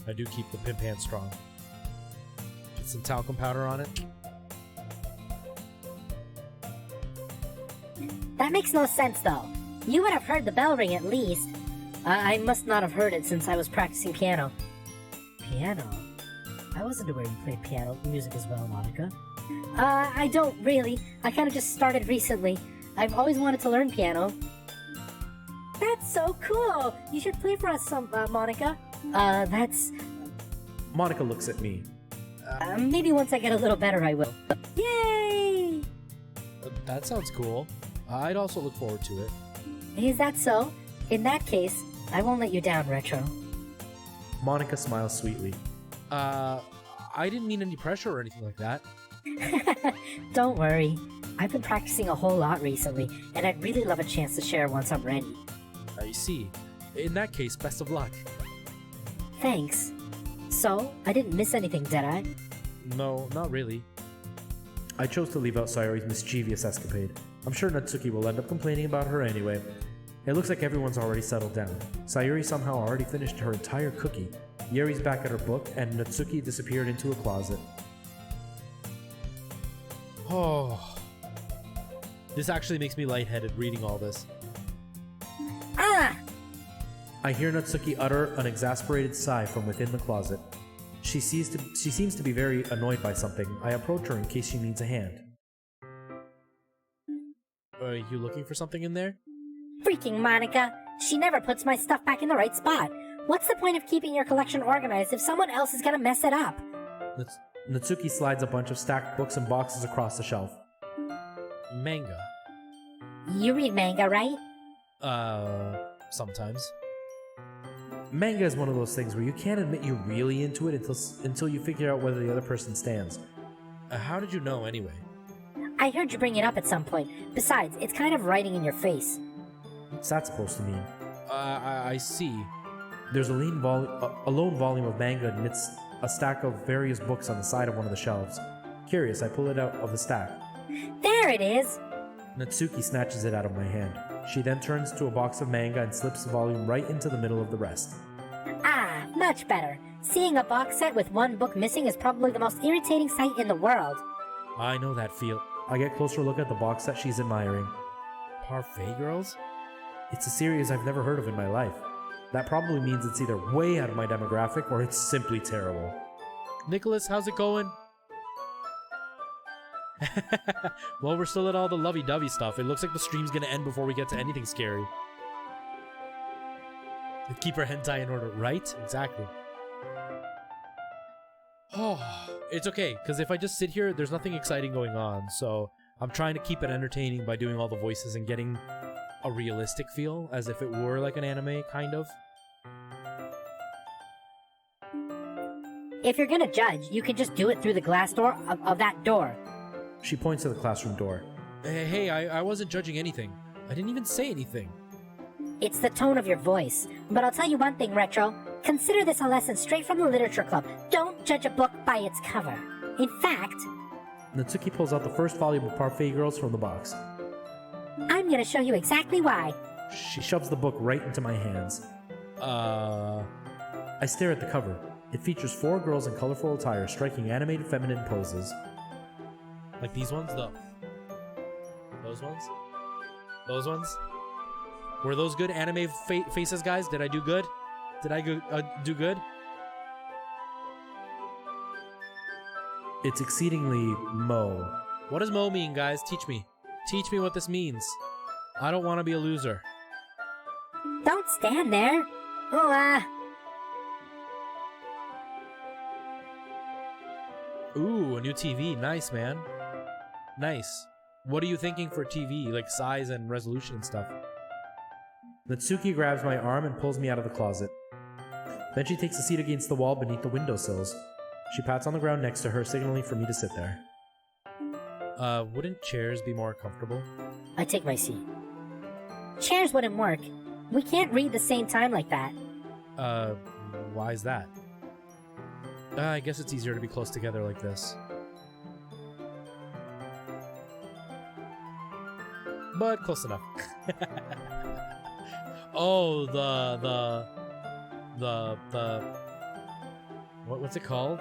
I do keep the pimp hand strong. Get some talcum powder on it. That makes no sense, though. You would have heard the bell ring at least. I must not have heard it since I was practicing piano. Piano? I wasn't aware you played piano music as well, Monica. I don't really. I kind of just started recently. I've always wanted to learn piano. That's so cool! You should play for us some, Monica. That's... Monica looks at me. Maybe once I get a little better, I will. Yay! That sounds cool. I'd also look forward to it. Is that so? In that case, I won't let you down, Retro. Monica smiles sweetly. I didn't mean any pressure or anything like that. Don't worry. I've been practicing a whole lot recently, and I'd really love a chance to share once I'm ready. I see. In that case, best of luck. Thanks. So, I didn't miss anything, did I? No, not really. I chose to leave out Sayuri's mischievous escapade. I'm sure Natsuki will end up complaining about her anyway. It looks like everyone's already settled down. Sayuri somehow already finished her entire cookie. Yuri's back at her book, and Natsuki disappeared into a closet. Oh. This actually makes me lightheaded reading all this. Ah! I hear Natsuki utter an exasperated sigh from within the closet. She seems to be very annoyed by something. I approach her in case she needs a hand. Are you looking for something in there? Freaking Monica! She never puts my stuff back in the right spot. What's the point of keeping your collection organized if someone else is gonna mess it up? Natsuki slides a bunch of stacked books and boxes across the shelf. Manga. You read manga, right? Sometimes. Manga is one of those things where you can't admit you're really into it until you figure out whether the other person stands. How did you know anyway? I heard you bring it up at some point. Besides, it's kind of writing in your face. What's that supposed to mean? I see. There's a lone volume of manga amidst a stack of various books on the side of one of the shelves. Curious, I pull it out of the stack. There it is! Natsuki snatches it out of my hand. She then turns to a box of manga and slips the volume right into the middle of the rest. Ah, much better. Seeing a box set with one book missing is probably the most irritating sight in the world. I know that feel. I get a closer look at the box set she's admiring. Parfait Girls? It's a series I've never heard of in my life. That probably means it's either way out of my demographic or it's simply terrible. Nicholas, how's it going? Well, we're still at all the lovey-dovey stuff. It looks like the stream's gonna end before we get to anything scary. Keep our hentai in order, right? Exactly. Oh, it's okay, because if I just sit here, there's nothing exciting going on, so I'm trying to keep it entertaining by doing all the voices and getting a realistic feel, as if it were like an anime, kind of. If you're gonna judge, you can just do it through the glass door of that door. She points to the classroom door. Hey, I wasn't judging anything. I didn't even say anything. It's the tone of your voice. But I'll tell you one thing, Retro. Consider this a lesson straight from the literature club. Don't judge a book by its cover. In fact... Natsuki pulls out the first volume of Parfait Girls from the box. I'm gonna show you exactly why. She shoves the book right into my hands. I stare at the cover. It features 4 girls in colorful attire striking animated feminine poses. Like these ones, though. Those ones? Those ones? Were those good anime faces, guys? Did I do good? Did I do good? It's exceedingly Mo. What does Mo mean, guys? Teach me. Teach me what this means. I don't want to be a loser. Don't stand there. Oh, Ooh, a new TV. Nice, man. Nice. What are you thinking for TV? Like size and resolution and stuff? Natsuki grabs my arm and pulls me out of the closet. Then she takes a seat against the wall beneath the windowsills. She pats on the ground next to her, signaling for me to sit there. Wouldn't chairs be more comfortable? I take my seat. Chairs wouldn't work. We can't read the same time like that. Why is that? I guess it's easier to be close together like this. But close enough. Oh, what's it called?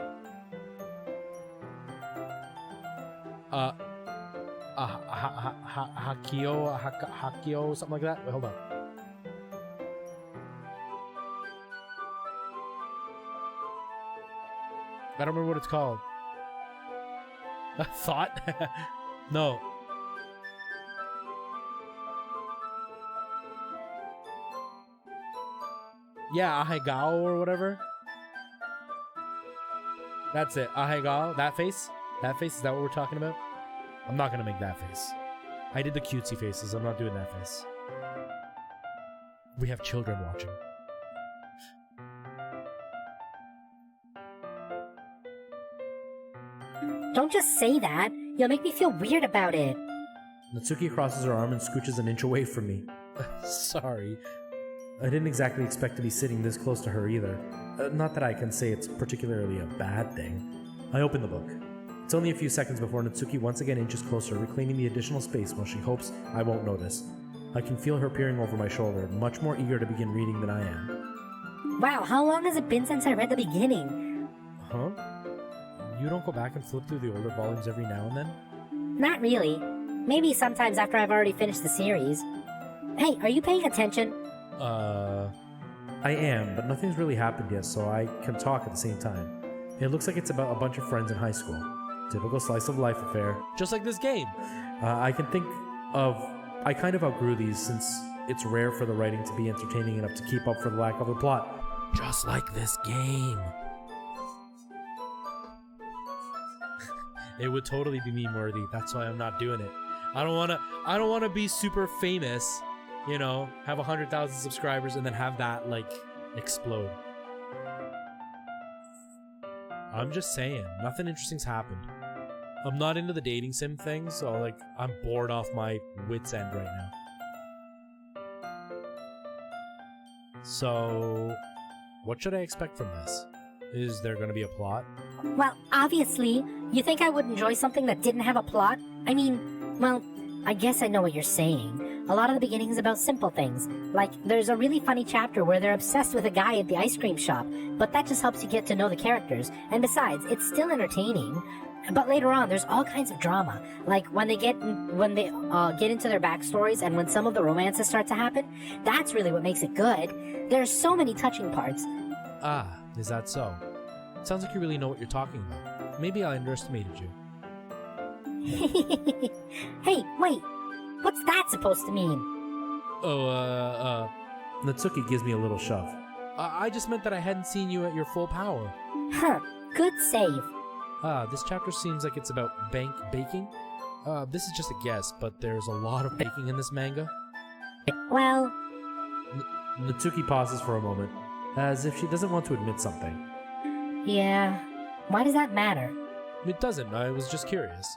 Hakio, something like that. Wait, hold on. I don't remember what it's called. Thought? No. Yeah, ahegao or whatever. That's it. Ahegao. That face? That face? Is that what we're talking about? I'm not gonna make that face. I did the cutesy faces. I'm not doing that face. We have children watching. Don't just say that. You'll make me feel weird about it. Natsuki crosses her arm and scooches an inch away from me. Sorry. I didn't exactly expect to be sitting this close to her either. Not that I can say it's particularly a bad thing. I open the book. It's only a few seconds before Natsuki once again inches closer, reclaiming the additional space while she hopes I won't notice. I can feel her peering over my shoulder, much more eager to begin reading than I am. Wow, how long has it been since I read the beginning? Huh? You don't go back and flip through the older volumes every now and then? Not really. Maybe sometimes after I've already finished the series. Hey, are you paying attention? I am, but nothing's really happened yet, so I can talk at the same time. It looks like it's about a bunch of friends in high school. Typical slice of life affair. Just like this game. I kind of outgrew these since it's rare for the writing to be entertaining enough to keep up for the lack of a plot. Just like this game. It would totally be meme worthy. That's why I'm not doing it. I don't wanna be super famous, you know, have 100,000 subscribers and then have that like explode. I'm just saying, nothing interesting's happened. I'm not into the dating sim thing, so like I'm bored off my wit's end right now. So, what should I expect from this? Is there gonna be a plot? Well, obviously. You think I would enjoy something that didn't have a plot? I mean, well, I guess I know what you're saying. A lot of the beginning is about simple things. Like, there's a really funny chapter where they're obsessed with a guy at the ice cream shop, but that just helps you get to know the characters. And besides, it's still entertaining. But later on, there's all kinds of drama. Like, when they get into their backstories and when some of the romances start to happen, that's really what makes it good. There's so many touching parts. Ah, is that so? Sounds like you really know what you're talking about. Maybe I underestimated you. Hey, wait. What's that supposed to mean? Natsuki gives me a little shove. I just meant that I hadn't seen you at your full power. Huh. Good save. This chapter seems like it's about baking. This is just a guess, but there's a lot of baking in this manga. Well... Natsuki pauses for a moment, as if she doesn't want to admit something. Yeah. Why does that matter? It doesn't, I was just curious.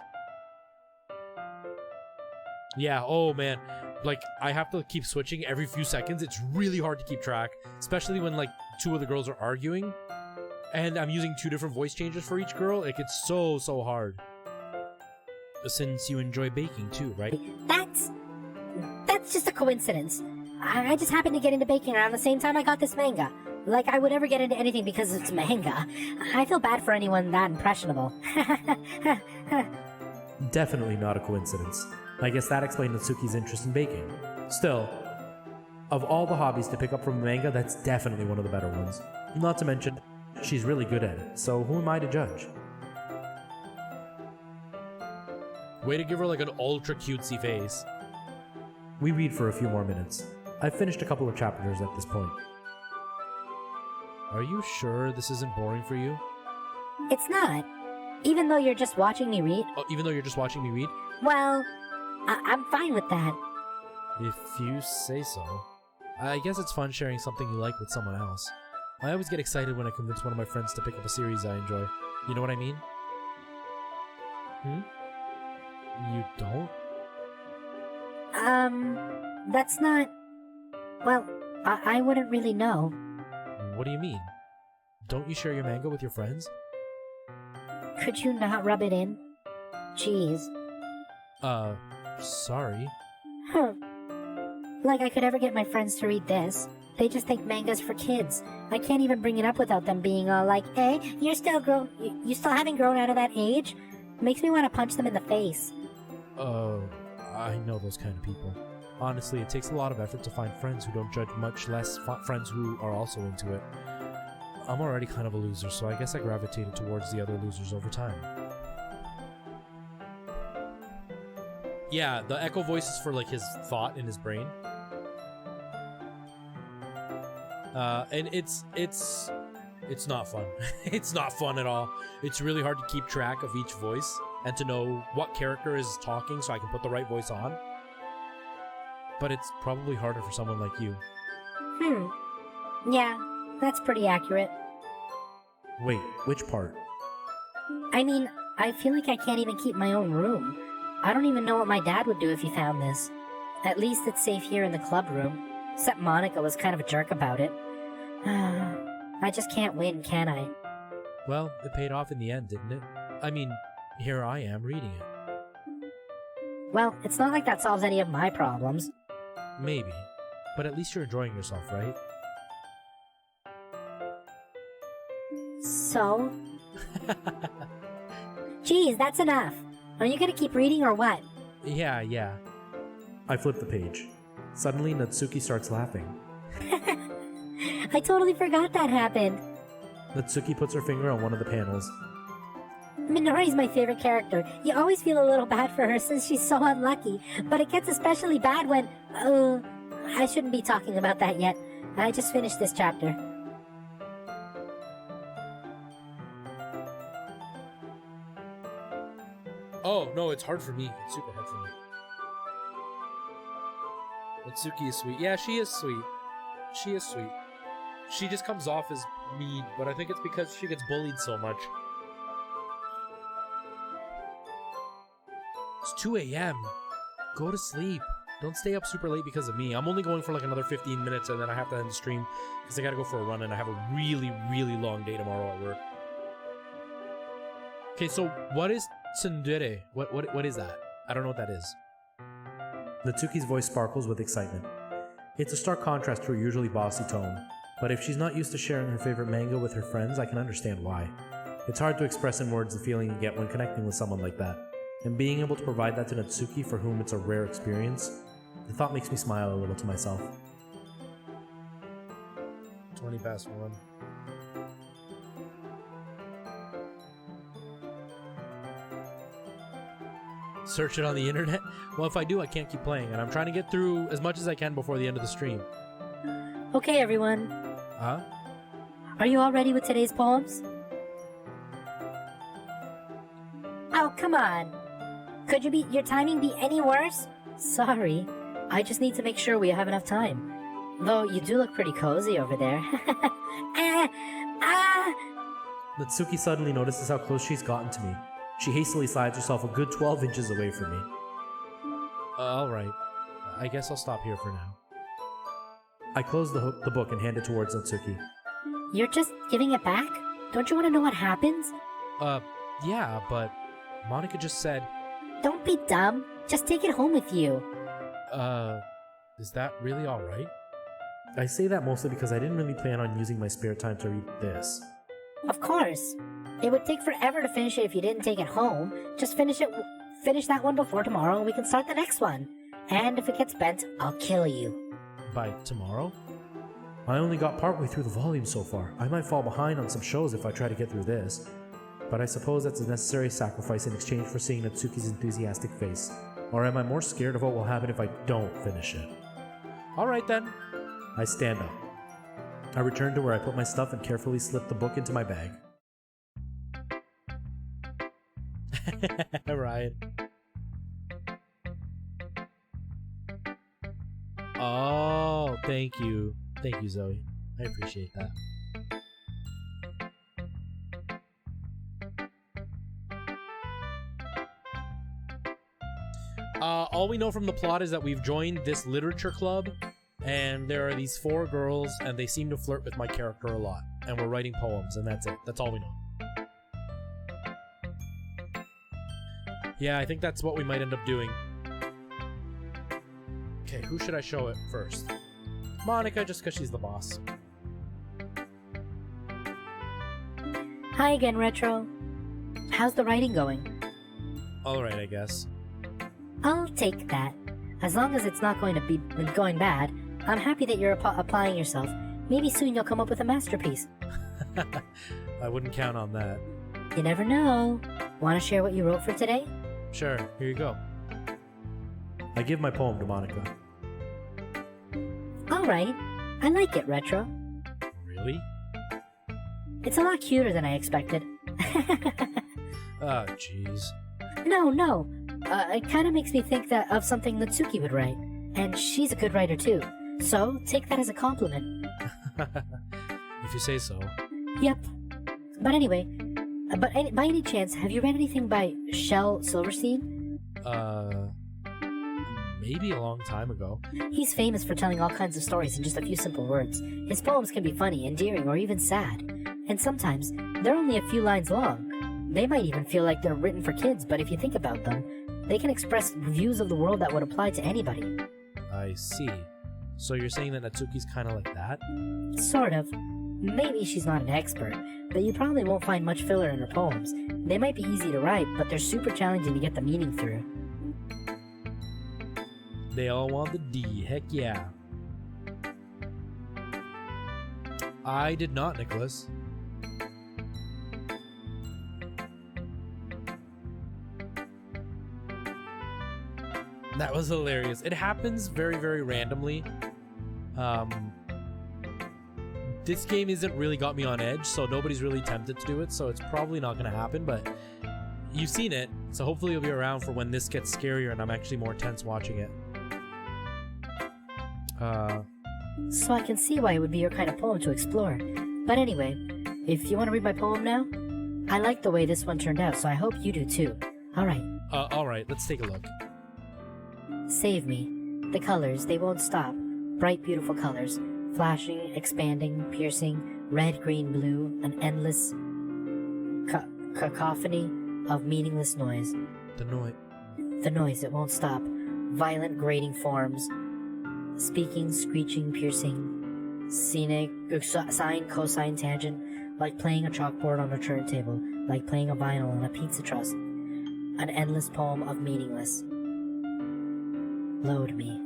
Yeah, oh man. Like, I have to keep switching every few seconds. It's really hard to keep track, especially when, like, two of the girls are arguing. And I'm using 2 different voice changes for each girl. Like, it's so hard. Since you enjoy baking too, right? That's just a coincidence. I just happened to get into baking around the same time I got this manga. Like I would ever get into anything because it's manga. I feel bad for anyone that impressionable. Definitely not a coincidence. I guess that explained Natsuki's interest in baking. Still, of all the hobbies to pick up from a manga, that's definitely one of the better ones. Not to mention, she's really good at it, so who am I to judge? Way to give her like an ultra cutesy face. We read for a few more minutes. I've finished a couple of chapters at this point. Are you sure this isn't boring for you? It's not. Even though you're just watching me read? Oh, even though you're just watching me read? Well, I'm fine with that. If you say so. I guess it's fun sharing something you like with someone else. I always get excited when I convince one of my friends to pick up a series I enjoy. You know what I mean? You don't? That's not... Well, I wouldn't really know. What do you mean? Don't you share your manga with your friends? Could you not rub it in? Jeez. Sorry. Like I could ever get my friends to read this. They just think manga's for kids. I can't even bring it up without them being all like, "Hey, you still haven't grown out of that age?" Makes me want to punch them in the face. I know those kind of people. Honestly, it takes a lot of effort to find friends who don't judge, much less friends who are also into it. I'm already kind of a loser, so I guess I gravitated towards the other losers over time. Yeah, the echo voice is for like his thought in his brain. And it's not fun. It's not fun at all. It's really hard to keep track of each voice and to know what character is talking so I can put the right voice on. But it's probably harder for someone like you. Yeah, that's pretty accurate. Wait, which part? I mean, I feel like I can't even keep my own room. I don't even know what my dad would do if he found this. At least it's safe here in the club room. Except Monica was kind of a jerk about it. I just can't win, can I? Well, it paid off in the end, didn't it? I mean, here I am reading it. Well, it's not like that solves any of my problems. Maybe. But at least you're enjoying yourself, right? So? Geez, that's enough. Are you gonna keep reading or what? Yeah. I flip the page. Suddenly, Natsuki starts laughing. I totally forgot that happened. Natsuki puts her finger on one of the panels. Minori's my favorite character. You always feel a little bad for her since she's so unlucky, but it gets especially bad when... I shouldn't be talking about that yet. I just finished this chapter. Oh, no, it's hard for me. It's super hard for me. Natsuki is sweet. Yeah, she is sweet. She is sweet. She just comes off as mean, but I think it's because she gets bullied so much. It's 2 a.m. Go to sleep. Don't stay up super late because of me. I'm only going for like another 15 minutes and then I have to end the stream because I gotta go for a run and I have a really, really long day tomorrow at work. Okay, so what is tsundere? What is that? I don't know what that is. Natsuki's voice sparkles with excitement. It's a stark contrast to her usually bossy tone, but if she's not used to sharing her favorite manga with her friends, I can understand why. It's hard to express in words the feeling you get when connecting with someone like that, and being able to provide that to Natsuki, for whom it's a rare experience, the thought makes me smile a little to myself. 20 past 1. Search it on the internet? Well, if I do, I can't keep playing, and I'm trying to get through as much as I can before the end of the stream. Okay, everyone. Huh? Are you all ready with today's poems? Oh, come on. Could your timing be any worse? Sorry. I just need to make sure we have enough time. Though you do look pretty cozy over there. Natsuki suddenly notices how close she's gotten to me. She hastily slides herself a good 12 inches away from me. Alright. I guess I'll stop here for now. I close the book and hand it towards Natsuki. You're just giving it back? Don't you want to know what happens? Yeah, but Monica just said... Don't be dumb. Just take it home with you. Is that really alright? I say that mostly because I didn't really plan on using my spare time to read this. Of course. It would take forever to finish it if you didn't take it home. Just finish that one before tomorrow and we can start the next one. And if it gets bent, I'll kill you. By tomorrow? I only got partway through the volume so far. I might fall behind on some shows if I try to get through this. But I suppose that's a necessary sacrifice in exchange for seeing Natsuki's enthusiastic face. Or am I more scared of what will happen if I don't finish it? Alright then. I stand up. I return to where I put my stuff and carefully slip the book into my bag. Right. Oh, thank you. Thank you, Zoe. I appreciate that. All we know from the plot is that we've joined this literature club, and there are these 4 girls, and they seem to flirt with my character a lot. And we're writing poems, and that's it. That's all we know. Yeah, I think that's what we might end up doing. Okay, who should I show it first? Monica, just because she's the boss. Hi again, Retro. How's the writing going? Alright, I guess. I'll take that. As long as it's not going to be going bad, I'm happy that you're applying yourself. Maybe soon you'll come up with a masterpiece. I wouldn't count on that. You never know. Want to share what you wrote for today? Sure, here you go. I give my poem to Monica. Alright. I like it, Retro. Really? It's a lot cuter than I expected. Oh, jeez. No. It kind of makes me think of something Natsuki would write. And she's a good writer too. So, take that as a compliment. If you say so. Yep. But anyway, by any chance, have you read anything by Shel Silverstein? Maybe a long time ago. He's famous for telling all kinds of stories in just a few simple words. His poems can be funny, endearing, or even sad. And sometimes, they're only a few lines long. They might even feel like they're written for kids, but if you think about them, they can express views of the world that would apply to anybody. I see. So you're saying that Natsuki's kind of like that? Sort of. Maybe she's not an expert, but you probably won't find much filler in her poems. They might be easy to write, but they're super challenging to get the meaning through. They all want the D, heck yeah. I did not, Nicholas. That was hilarious. It happens very, very randomly. This game isn't really got me on edge, so nobody's really tempted to do it, so it's probably not going to happen, but you've seen it, so hopefully you'll be around for when this gets scarier and I'm actually more tense watching it. So I can see why it would be your kind of poem to explore. But anyway, if you want to read my poem now, I like the way this one turned out, so I hope you do too. Alright, let's take a look. Save me. The colors, they won't stop. Bright, beautiful colors. Flashing, expanding, piercing, red, green, blue, an endless cacophony of meaningless noise. The noise. The noise, it won't stop. violent grating forms, speaking, screeching, piercing, scenic, sine, cosine, tangent, like playing a chalkboard on a turntable, like playing a vinyl on a pizza truss, an endless poem of meaningless. Load me.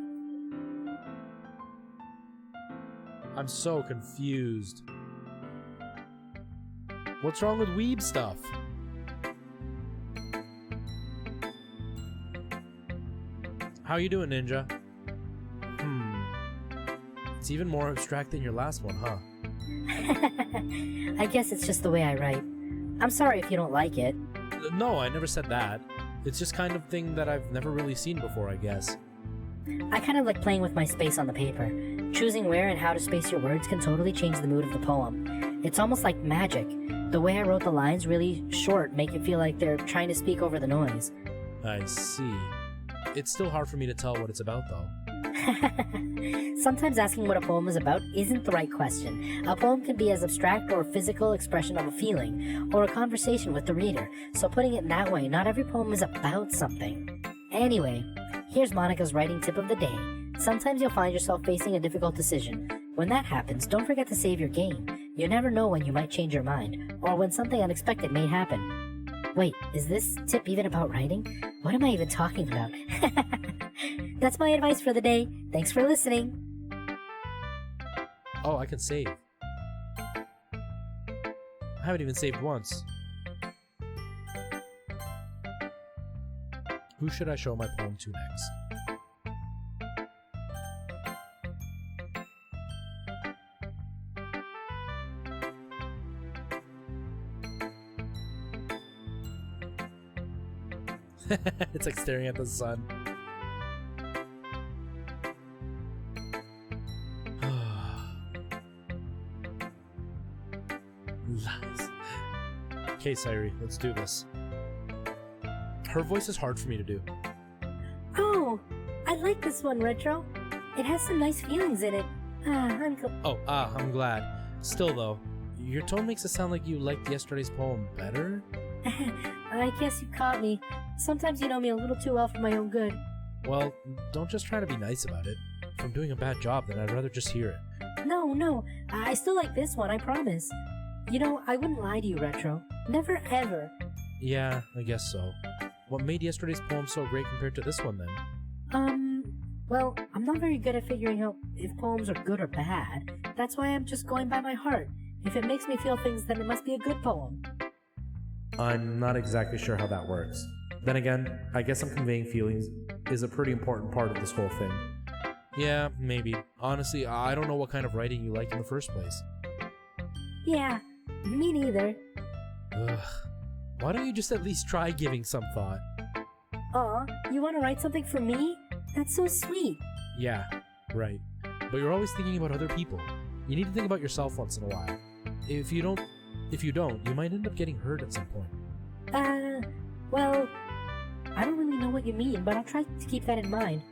I'm so confused. What's wrong with weeb stuff? How you doing, Ninja? It's even more abstract than your last one, huh? I guess it's just the way I write. I'm sorry if you don't like it. No, I never said that. It's just kind of thing that I've never really seen before, I guess. I kind of like playing with my space on the paper. Choosing where and how to space your words can totally change the mood of the poem. It's almost like magic. The way I wrote the lines really short make it feel like they're trying to speak over the noise. I see. It's still hard for me to tell what it's about, though. Sometimes asking what a poem is about isn't the right question. A poem can be as abstract or a physical expression of a feeling, or a conversation with the reader, so putting it in that way, not every poem is about something. Anyway, here's Monica's writing tip of the day. Sometimes you'll find yourself facing a difficult decision. When that happens, don't forget to save your game. You never know when you might change your mind, or when something unexpected may happen. Wait, is this tip even about writing? What am I even talking about? That's my advice for the day. Thanks for listening. Oh, I can save. I haven't even saved once. Who should I show my poem to next? It's like staring at the sun. Lies. Okay, Sairi, let's do this. Her voice is hard for me to do. Oh, I like this one, Retro. It has some nice feelings in it. I'm glad. Still though, your tone makes it sound like you liked yesterday's poem better? I guess you caught me. Sometimes you know me a little too well for my own good. Well, don't just try to be nice about it. If I'm doing a bad job, then I'd rather just hear it. No, I still like this one, I promise. You know, I wouldn't lie to you, Retro. Never ever. Yeah, I guess so. What made yesterday's poem so great compared to this one then? Well, I'm not very good at figuring out if poems are good or bad. That's why I'm just going by my heart. If it makes me feel things, then it must be a good poem. I'm not exactly sure how that works. Then again, I guess I'm conveying feelings is a pretty important part of this whole thing. Yeah, maybe. Honestly, I don't know what kind of writing you like in the first place. Yeah, me neither. Ugh. Why don't you just at least try giving some thought? Aw, you want to write something for me? That's so sweet. Yeah, right. But you're always thinking about other people. You need to think about yourself once in a while. If you don't, you might end up getting hurt at some point. Well, I don't really know what you mean, but I'll try to keep that in mind.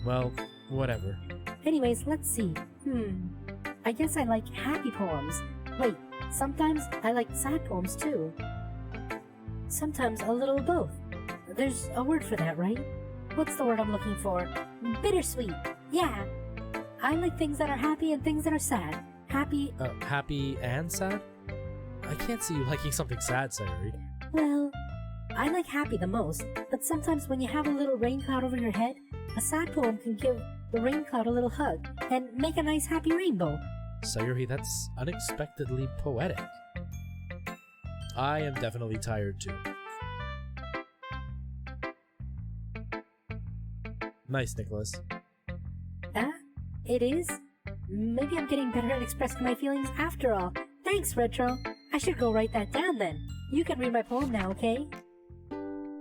Well, whatever. Anyways, let's see. I guess I like happy poems. Wait, sometimes I like sad poems too. Sometimes a little of both. There's a word for that, right? What's the word I'm looking for? Bittersweet. Yeah. I like things that are happy and things that are sad. Happy... Happy and sad? I can't see you liking something sad, Sairi. Well, I like happy the most, but sometimes when you have a little rain cloud over your head, a sad poem can give the rain cloud a little hug and make a nice happy rainbow. Sayuri, that's unexpectedly poetic. I am definitely tired too. Nice, Nicholas. It is? Maybe I'm getting better at expressing my feelings after all. Thanks, Retro. I should go write that down then. You can read my poem now, okay?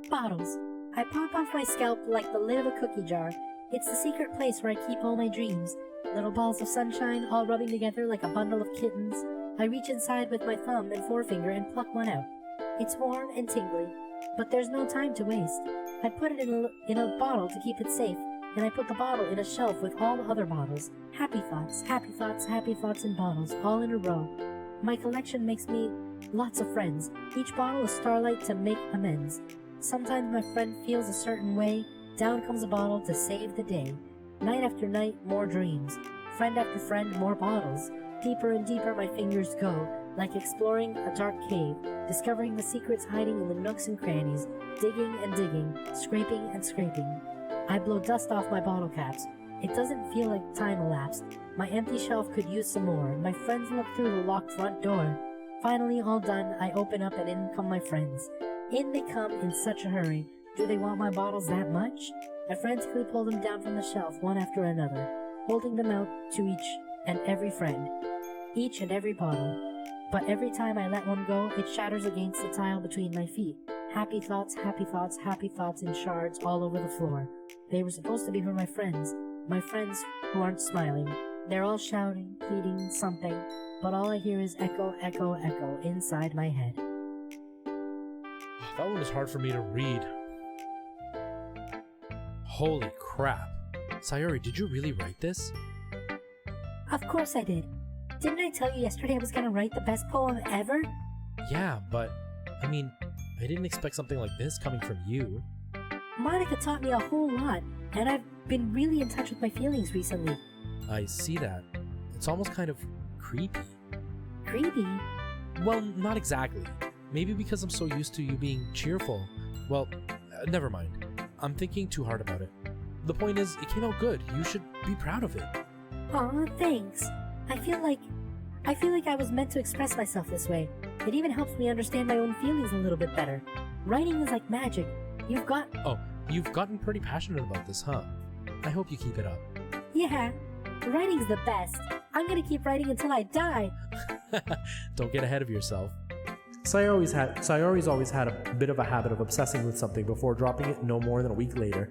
Bottles. I pop off my scalp like the lid of a cookie jar. It's the secret place where I keep all my dreams. Little balls of sunshine all rubbing together like a bundle of kittens. I reach inside with my thumb and forefinger and pluck one out. It's warm and tingly, but there's no time to waste. I put it in a bottle to keep it safe, and I put the bottle in a shelf with all the other bottles. Happy thoughts, happy thoughts, happy thoughts in bottles, all in a row. My collection makes me lots of friends, each bottle a starlight to make amends. Sometimes my friend feels a certain way, Down comes a bottle to save the day. Night after night, more dreams. Friend after friend, more bottles. Deeper and deeper my fingers go, like exploring a dark cave, discovering the secrets hiding in the nooks and crannies, digging and digging, scraping and scraping. I blow dust off my bottle caps. It doesn't feel like time elapsed. My empty shelf could use some more. My friends look through the locked front door. Finally, all done, I open up and in come my friends. In they come in such a hurry. Do they want my bottles that much? I frantically pull them down from the shelf, one after another, holding them out to each and every friend. Each and every bottle. But every time I let one go, it shatters against the tile between my feet. Happy thoughts, happy thoughts, happy thoughts in shards all over the floor. They were supposed to be for my friends who aren't smiling. They're all shouting, pleading, something, but all I hear is echo, echo, echo inside my head. That one was hard for me to read. Holy crap. Sayori, did you really write this? Of course I did. Didn't I tell you yesterday I was gonna write the best poem ever? Yeah, but, I mean, I didn't expect something like this coming from you. Monica taught me a whole lot, and I've been really in touch with my feelings recently. I see that. It's almost kind of creepy. Creepy? Well, not exactly. Maybe because I'm so used to you being cheerful. Well, never mind. I'm thinking too hard about it. The point is, it came out good. You should be proud of it. Aw, thanks. I feel like I was meant to express myself this way. It even helps me understand my own feelings a little bit better. Writing is like magic. You've gotten pretty passionate about this, huh? I hope you keep it up. Yeah, writing's the best. I'm gonna keep writing until I die. Don't get ahead of yourself. Sayori's always had a bit of a habit of obsessing with something before dropping it no more than a week later.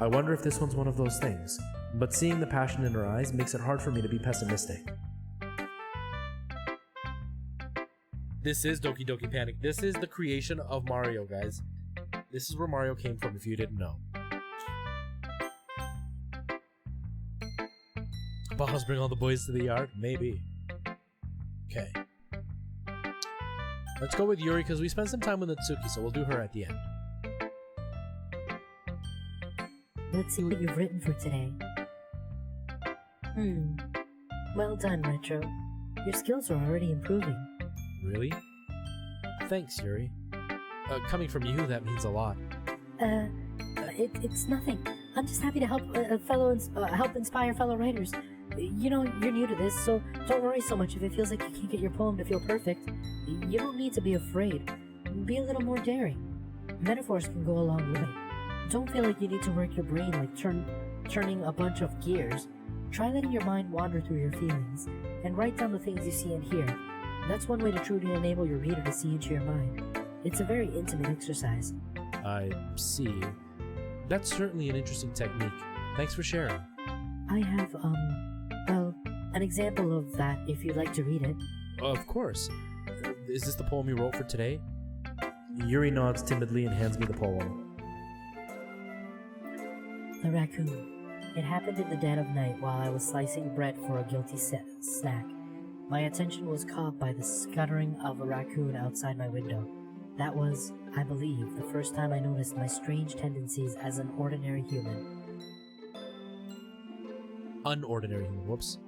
I wonder if this one's one of those things, but seeing the passion in her eyes makes it hard for me to be pessimistic. This is Doki Doki Panic. This is the creation of Mario, guys. This is where Mario came from, if you didn't know. Bottles bring all the boys to the yard? Maybe. Okay. Let's go with Yuri, because we spent some time with Natsuki, so we'll do her at the end. Let's see what you've written for today. Well done, Retro. Your skills are already improving. Really? Thanks, Yuri. Coming from you, that means a lot. It's nothing. I'm just happy to help help inspire fellow writers. You know, you're new to this, so don't worry so much if it feels like you can't get your poem to feel perfect. You don't need to be afraid. Be a little more daring. Metaphors can go a long way. Don't feel like you need to work your brain like turning a bunch of gears. Try letting your mind wander through your feelings, and write down the things you see and hear. That's one way to truly enable your reader to see into your mind. It's a very intimate exercise. I see. That's certainly an interesting technique. Thanks for sharing. I have, an example of that if you'd like to read it. Of course. Is this the poem you wrote for today? Yuri nods timidly and hands me the poem. The raccoon. It happened in the dead of night while I was slicing bread for a guilty snack. My attention was caught by the scuttering of a raccoon outside my window. That was, I believe, the first time I noticed my strange tendencies as an ordinary human. Unordinary human, whoops.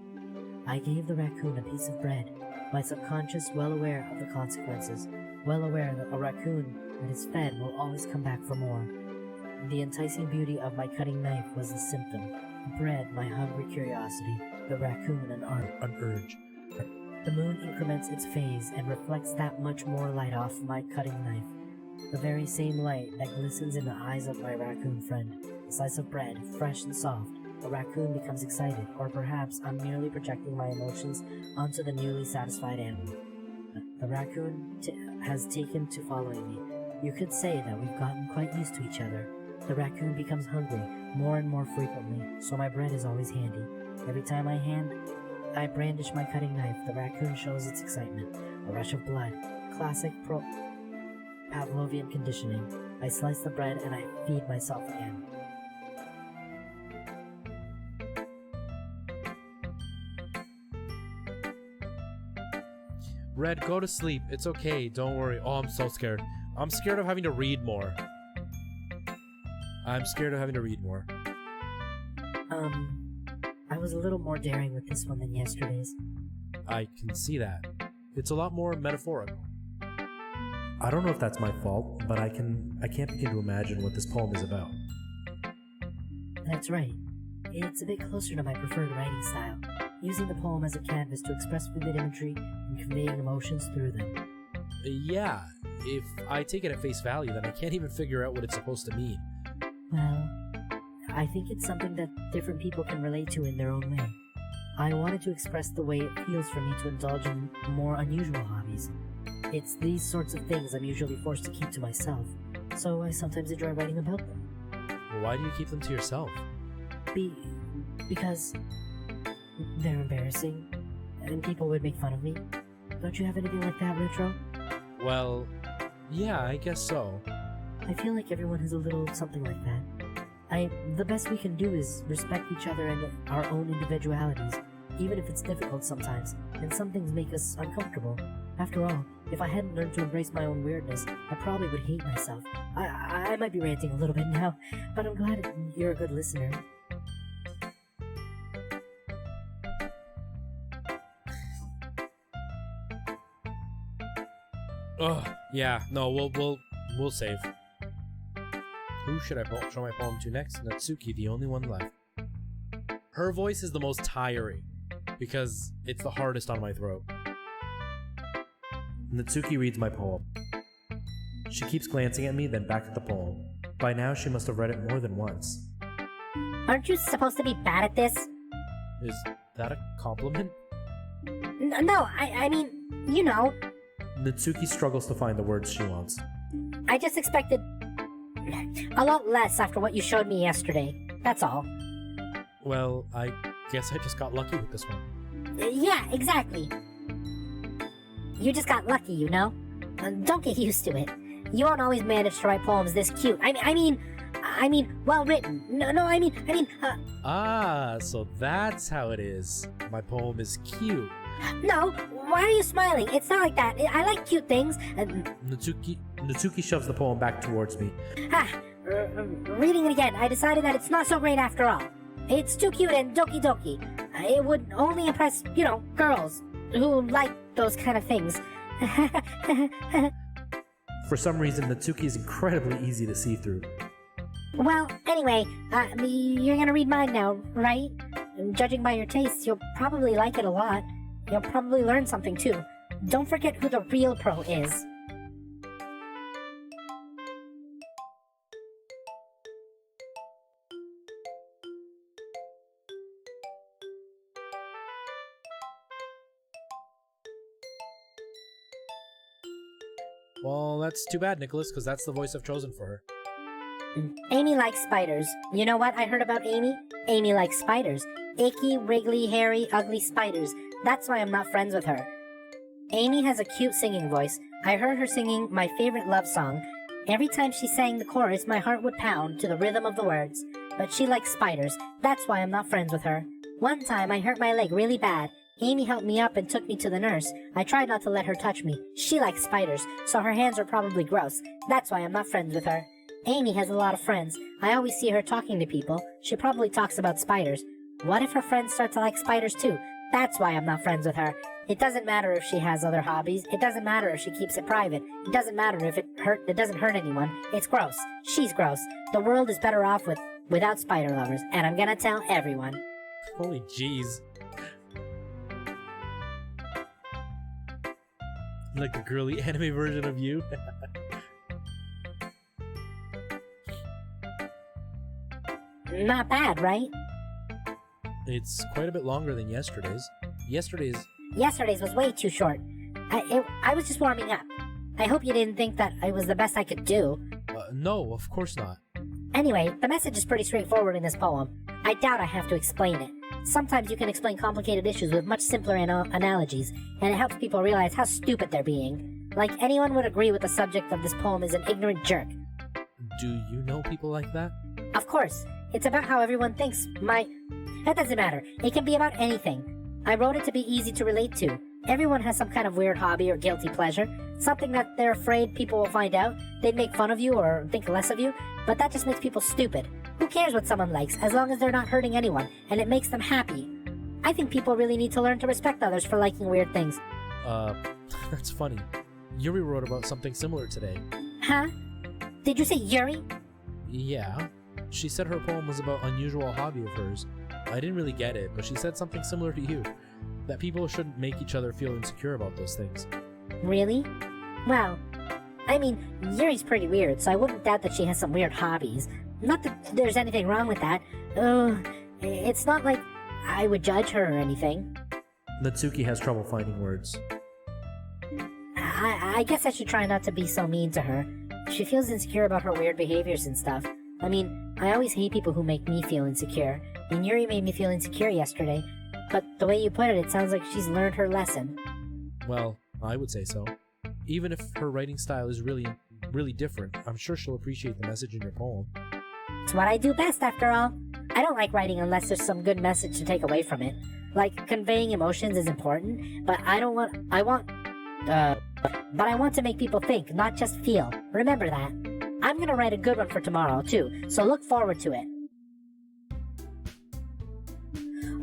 I gave the raccoon a piece of bread, my subconscious well aware of the consequences, well aware that a raccoon that is fed will always come back for more. The enticing beauty of my cutting knife was the symptom, the bread my hungry curiosity, the raccoon an urge. The moon increments its phase and reflects that much more light off my cutting knife. The very same light that glistens in the eyes of my raccoon friend. A slice of bread, fresh and soft. The raccoon becomes excited, or perhaps I'm merely projecting my emotions onto the newly satisfied animal. The raccoon has taken to following me. You could say that we've gotten quite used to each other. The raccoon becomes hungry more and more frequently, so my bread is always handy. Every time I brandish my cutting knife, the raccoon shows its excitement. A rush of blood. Classic Pavlovian conditioning. I slice the bread and I feed myself again. Red, go to sleep. It's okay. Don't worry. Oh, I'm so scared. I'm scared of having to read more. I'm scared of having to read more. I was a little more daring with this one than yesterday's. I can see that. It's a lot more metaphorical. I don't know if that's my fault, but I can't begin to imagine what this poem is about. That's right. It's a bit closer to my preferred writing style, using the poem as a canvas to express vivid imagery and conveying emotions through them. Yeah, if I take it at face value, then I can't even figure out what it's supposed to mean. Well, I think it's something that different people can relate to in their own way. I wanted to express the way it feels for me to indulge in more unusual hobbies. It's these sorts of things I'm usually forced to keep to myself, so I sometimes enjoy writing about them. Why do you keep them to yourself? Because they're embarrassing, and people would make fun of me. Don't you have anything like that, Retro? Well, yeah, I guess so. I feel like everyone has a little something like that. The best we can do is respect each other and our own individualities, even if it's difficult sometimes, and some things make us uncomfortable. After all, if I hadn't learned to embrace my own weirdness, I probably would hate myself. I might be ranting a little bit now, but I'm glad you're a good listener. Ugh, yeah, no, we'll save. Who should I show my poem to next? Natsuki, the only one left. Her voice is the most tiring, because it's the hardest on my throat. Natsuki reads my poem. She keeps glancing at me, then back at the poem. By now, she must have read it more than once. Aren't you supposed to be bad at this? Is that a compliment? No, I mean, you know, Natsuki struggles to find the words she wants. I just expected a lot less after what you showed me yesterday. That's all. Well, I guess I just got lucky with this one. Yeah, exactly. You just got lucky, you know? Don't get used to it. You won't always manage to write poems this cute. I mean, well written. Ah, so that's how it is. My poem is cute. No, why are you smiling? It's not like that. I like cute things. Natsuki shoves the poem back towards me. Reading it again, I decided that it's not so great after all. It's too cute and Doki Doki. It would only impress, girls who like those kind of things. For some reason, Natsuki is incredibly easy to see through. Well, anyway, you're gonna read mine now, right? Judging by your tastes, you'll probably like it a lot. You'll probably learn something too. Don't forget who the real pro is. Well, that's too bad, Nicholas, because that's the voice I've chosen for her. Amy likes spiders. You know what I heard about Amy? Amy likes spiders. Icky, wriggly, hairy, ugly spiders. That's why I'm not friends with her. Amy has a cute singing voice. I heard her singing my favorite love song. Every time she sang the chorus, my heart would pound to the rhythm of the words. But she likes spiders. That's why I'm not friends with her. One time I hurt my leg really bad. Amy helped me up and took me to the nurse. I tried not to let her touch me. She likes spiders, so her hands are probably gross. That's why I'm not friends with her. Amy has a lot of friends. I always see her talking to people. She probably talks about spiders. What if her friends start to like spiders too? That's why I'm not friends with her. It doesn't matter if she has other hobbies. It doesn't matter if she keeps it private. It doesn't matter if it doesn't hurt anyone. It's gross. She's gross. The world is better off without spider lovers, and I'm gonna tell everyone. Holy jeez. Like the girly anime version of you. Not bad, right? It's quite a bit longer than yesterday's. Yesterday's was way too short. I was just warming up. I hope you didn't think that it was the best I could do. No, of course not. Anyway, the message is pretty straightforward in this poem. I doubt I have to explain it. Sometimes you can explain complicated issues with much simpler analogies, and it helps people realize how stupid they're being. Like, anyone would agree with the subject of this poem is an ignorant jerk. Do you know people like that? Of course. It's about how everyone thinks That doesn't matter. It can be about anything. I wrote it to be easy to relate to. Everyone has some kind of weird hobby or guilty pleasure. Something that they're afraid people will find out. They'd make fun of you or think less of you, but that just makes people stupid. Who cares what someone likes, as long as they're not hurting anyone, and it makes them happy? I think people really need to learn to respect others for liking weird things. That's funny. Yuri wrote about something similar today. Huh? Did you say Yuri? Yeah. She said her poem was about unusual hobby of hers. I didn't really get it, but she said something similar to you. That people shouldn't make each other feel insecure about those things. Really? Well, I mean, Yuri's pretty weird, so I wouldn't doubt that she has some weird hobbies. Not that there's anything wrong with that. It's not like I would judge her or anything. Natsuki has trouble finding words. I guess I should try not to be so mean to her. She feels insecure about her weird behaviors and stuff. I mean, I always hate people who make me feel insecure, and Yuri made me feel insecure yesterday. But the way you put it, it sounds like she's learned her lesson. Well, I would say so. Even if her writing style is really, really different, I'm sure she'll appreciate the message in your poem. It's what I do best, after all. I don't like writing unless there's some good message to take away from it. Like, conveying emotions is important, but I want to make people think, not just feel. Remember that. I'm gonna write a good one for tomorrow, too, so look forward to it.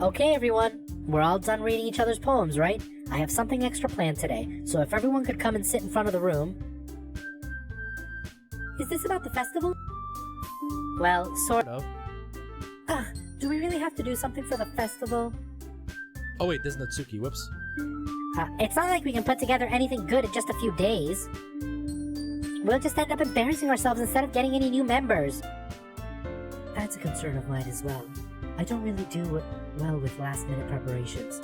Okay, everyone. We're all done reading each other's poems, right? I have something extra planned today, so if everyone could come and sit in front of the room... Is this about the festival? Well, sort of. Do we really have to do something for the festival? Oh wait, there's Natsuki. Whoops. It's not like we can put together anything good in just a few days. We'll just end up embarrassing ourselves instead of getting any new members. That's a concern of mine as well. I don't really do well with last-minute preparations.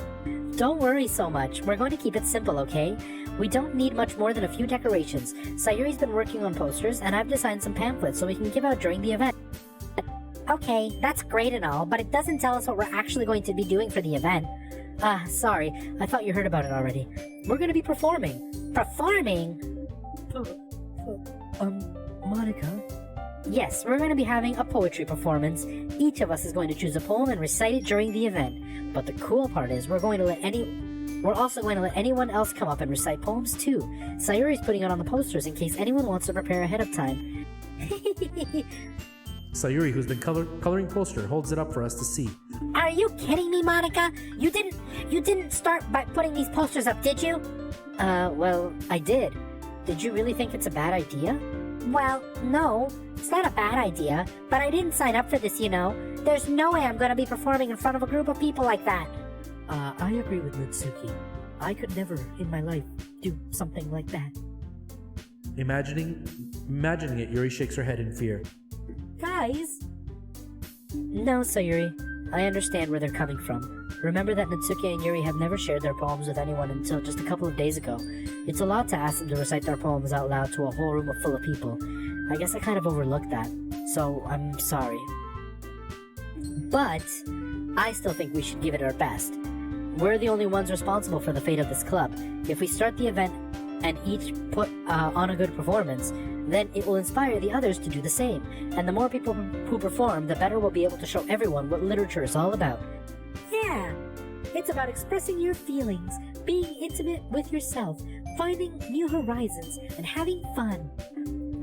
Don't worry so much. We're going to keep it simple, okay? We don't need much more than a few decorations. Sayuri's been working on posters, and I've designed some pamphlets so we can give out during the event. Okay, that's great and all, but it doesn't tell us what we're actually going to be doing for the event. Sorry. I thought you heard about it already. We're going to be performing. Performing? Monica? Yes, we're going to be having a poetry performance. Each of us is going to choose a poem and recite it during the event. But the cool part is we're also going to let anyone else come up and recite poems too. Sayuri's putting it on the posters in case anyone wants to prepare ahead of time. Sayuri, who's been coloring poster, holds it up for us to see. Are you kidding me, Monica? You didn't start by putting these posters up, did you? Well, I did. Did you really think it's a bad idea? Well, no, it's not a bad idea, but I didn't sign up for this, you know. There's no way I'm gonna be performing in front of a group of people like that. I agree with Natsuki. I could never, in my life, do something like that. Imagining it, Yuri shakes her head in fear. Guys! No, Sayuri. I understand where they're coming from. Remember that Natsuki and Yuri have never shared their poems with anyone until just a couple of days ago. It's a lot to ask them to recite their poems out loud to a whole room full of people. I guess I kind of overlooked that, so I'm sorry. But I still think we should give it our best. We're the only ones responsible for the fate of this club. If we start the event and each put on a good performance, then it will inspire the others to do the same. And the more people who perform, the better we'll be able to show everyone what literature is all about. Yeah! It's about expressing your feelings, being intimate with yourself, finding new horizons, and having fun.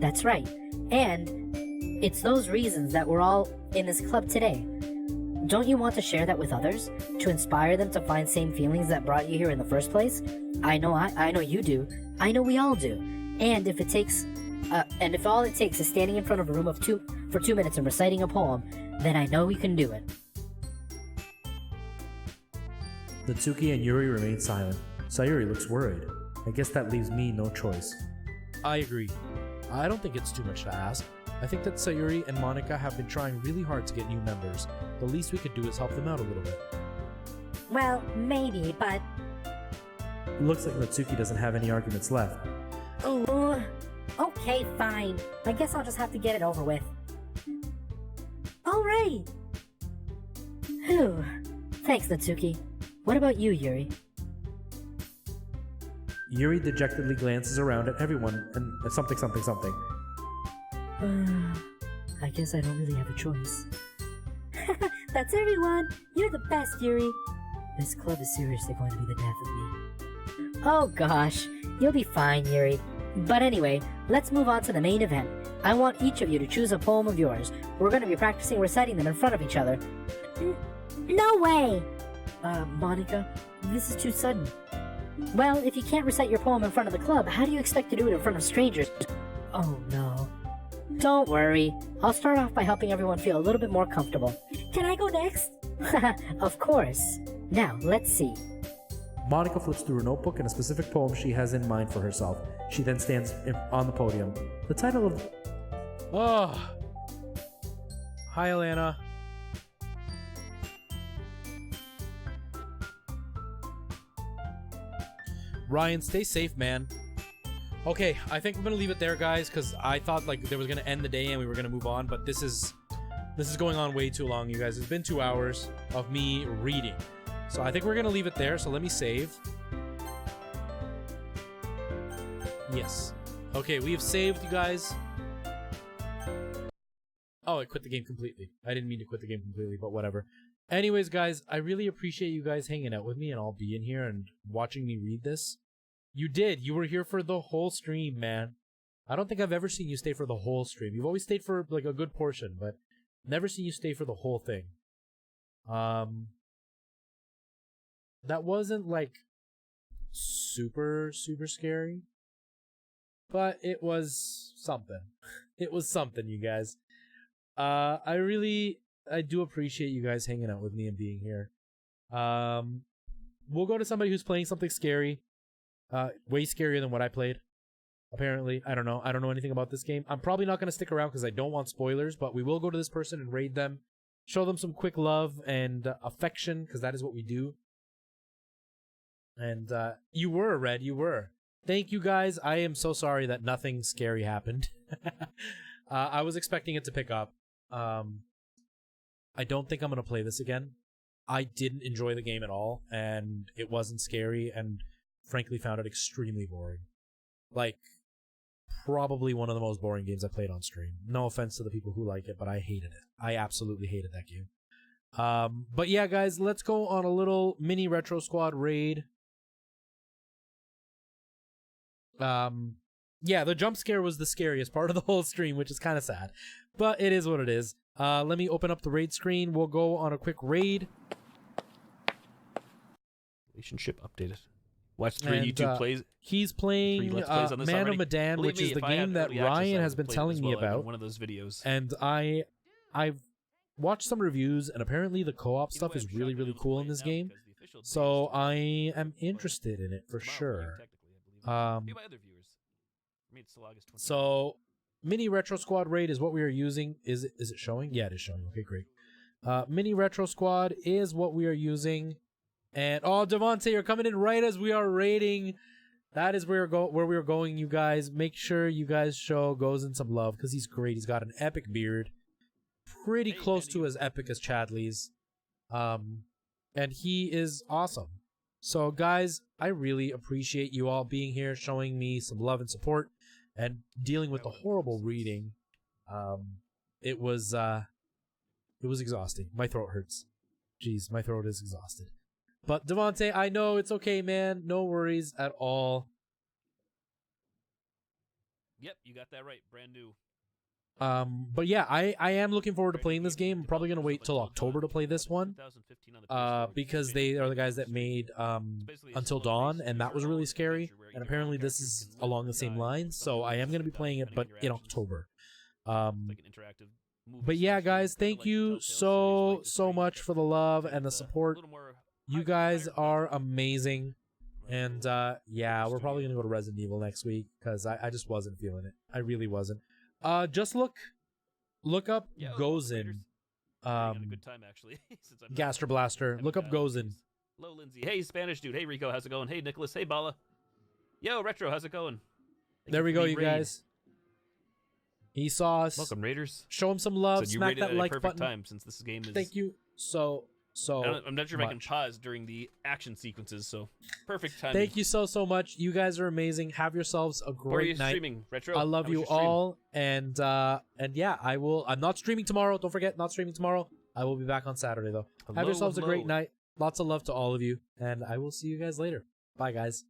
That's right. And it's those reasons that we're all in this club today. Don't you want to share that with others? To inspire them to find same feelings that brought you here in the first place? I know you do. I know we all do. And if all it takes is standing in front of a room for 2 minutes and reciting a poem, then I know we can do it. Natsuki and Yuri remain silent. Sayuri looks worried. I guess that leaves me no choice. I agree. I don't think it's too much to ask. I think that Sayuri and Monica have been trying really hard to get new members. The least we could do is help them out a little bit. Well, maybe, but... It looks like Natsuki doesn't have any arguments left. Oh, okay, fine. I guess I'll just have to get it over with. Alright! Phew. Thanks, Natsuki. What about you, Yuri? Yuri dejectedly glances around at everyone and something. I guess I don't really have a choice. That's everyone! You're the best, Yuri! This club is seriously going to be the death of me. Oh gosh, you'll be fine, Yuri. But anyway, let's move on to the main event. I want each of you to choose a poem of yours. We're going to be practicing reciting them in front of each other. No way! Monica, this is too sudden. Well, if you can't recite your poem in front of the club, how do you expect to do it in front of strangers? Oh no. Don't worry. I'll start off by helping everyone feel a little bit more comfortable. Can I go next? Of course. Now, let's see. Monica flips through a notebook and a specific poem she has in mind for herself. She then stands on the podium. The title of... Oh. Hi, Alana. Ryan, stay safe, man. Okay, I think I'm gonna leave it there, guys, because I thought like they was gonna end the day and we were gonna move on, but this is going on way too long, you guys. It's been 2 hours of me reading, so I think we're gonna leave it there. So let me save. Yes. Okay, we have saved, you guys. Oh, I quit the game completely. I didn't mean to quit the game completely, but whatever. Anyways, guys, I really appreciate you guys hanging out with me and all being here and watching me read this. You did. You were here for the whole stream, man. I don't think I've ever seen you stay for the whole stream. You've always stayed for like a good portion, but never seen you stay for the whole thing. That wasn't like super scary, but it was something. It was something, you guys. I do appreciate you guys hanging out with me and being here. We'll go to somebody who's playing something scary. Way scarier than what I played. Apparently. I don't know. I don't know anything about this game. I'm probably not going to stick around because I don't want spoilers, but we will go to this person and raid them. Show them some quick love and affection, because that is what we do. And you were, Red. You were. Thank you, guys. I am so sorry that nothing scary happened. I was expecting it to pick up. I don't think I'm going to play this again. I didn't enjoy the game at all, and it wasn't scary, and frankly found it extremely boring. Like, probably one of the most boring games I played on stream. No offense to the people who like it, but I hated it. I absolutely hated that game. But yeah, guys, let's go on a little mini Retro Squad raid. Yeah, the jump scare was the scariest part of the whole stream, which is kind of sad. But it is what it is. Let me open up the raid screen. We'll go on a quick raid. Relationship updated. Watch 3 YouTube plays. He's playing Man of Medan, which is the game that Ryan has been telling me about. One of those videos. And I've watched some reviews, and apparently the co-op stuff is really, really cool in this game. So I am interested in it for sure. So Mini Retro Squad raid is what we are using. Is it showing? Yeah, it is showing. Okay, great. Mini Retro Squad is what we are using. And oh, Devontae, you're coming in right as we are raiding. That is where we are going, you guys. Make sure you guys show Gozen some love because he's great. He's got an epic beard, pretty close to as epic as Chadley's, and he is awesome. So, guys, I really appreciate you all being here, showing me some love and support, and dealing with the horrible reading. It was exhausting. My throat hurts. Jeez, my throat is exhausted. But Devontae, I know it's okay, man. No worries at all. Yep, you got that right. Brand new. But yeah, I am looking forward to playing this game. I'm probably gonna wait till October to play this one. Because they are the guys that made Until Dawn, and that was really scary. And apparently this is along the same lines, so I am gonna be playing it, but in October. But yeah, guys, thank you so much for the love and the support. You guys are amazing. And yeah, we're probably gonna go to Resident Evil next week because I just wasn't feeling it. I really wasn't. Just look up Gozen. Gaster Blaster. Look up Gozen. Hello, Lindsay. Hey, Spanish dude. Hey, Rico. How's it going? Hey, Nicholas. Hey, Bala. Yo, Retro. How's it going? There we go, you guys. He saw us. Welcome, Raiders. Show him some love. Smack that like button. Time since this game is. Thank you so I'm not sure if I can pause during the action sequences, so perfect time. Thank you so much. You guys are amazing. Have yourselves a great night. Streaming, Retro? I love you all, and yeah, I'm not streaming tomorrow. Don't forget, not streaming tomorrow. I will be back on Saturday though. Have yourselves a great night. Lots of love to all of you, and I will see you guys later. Bye, guys.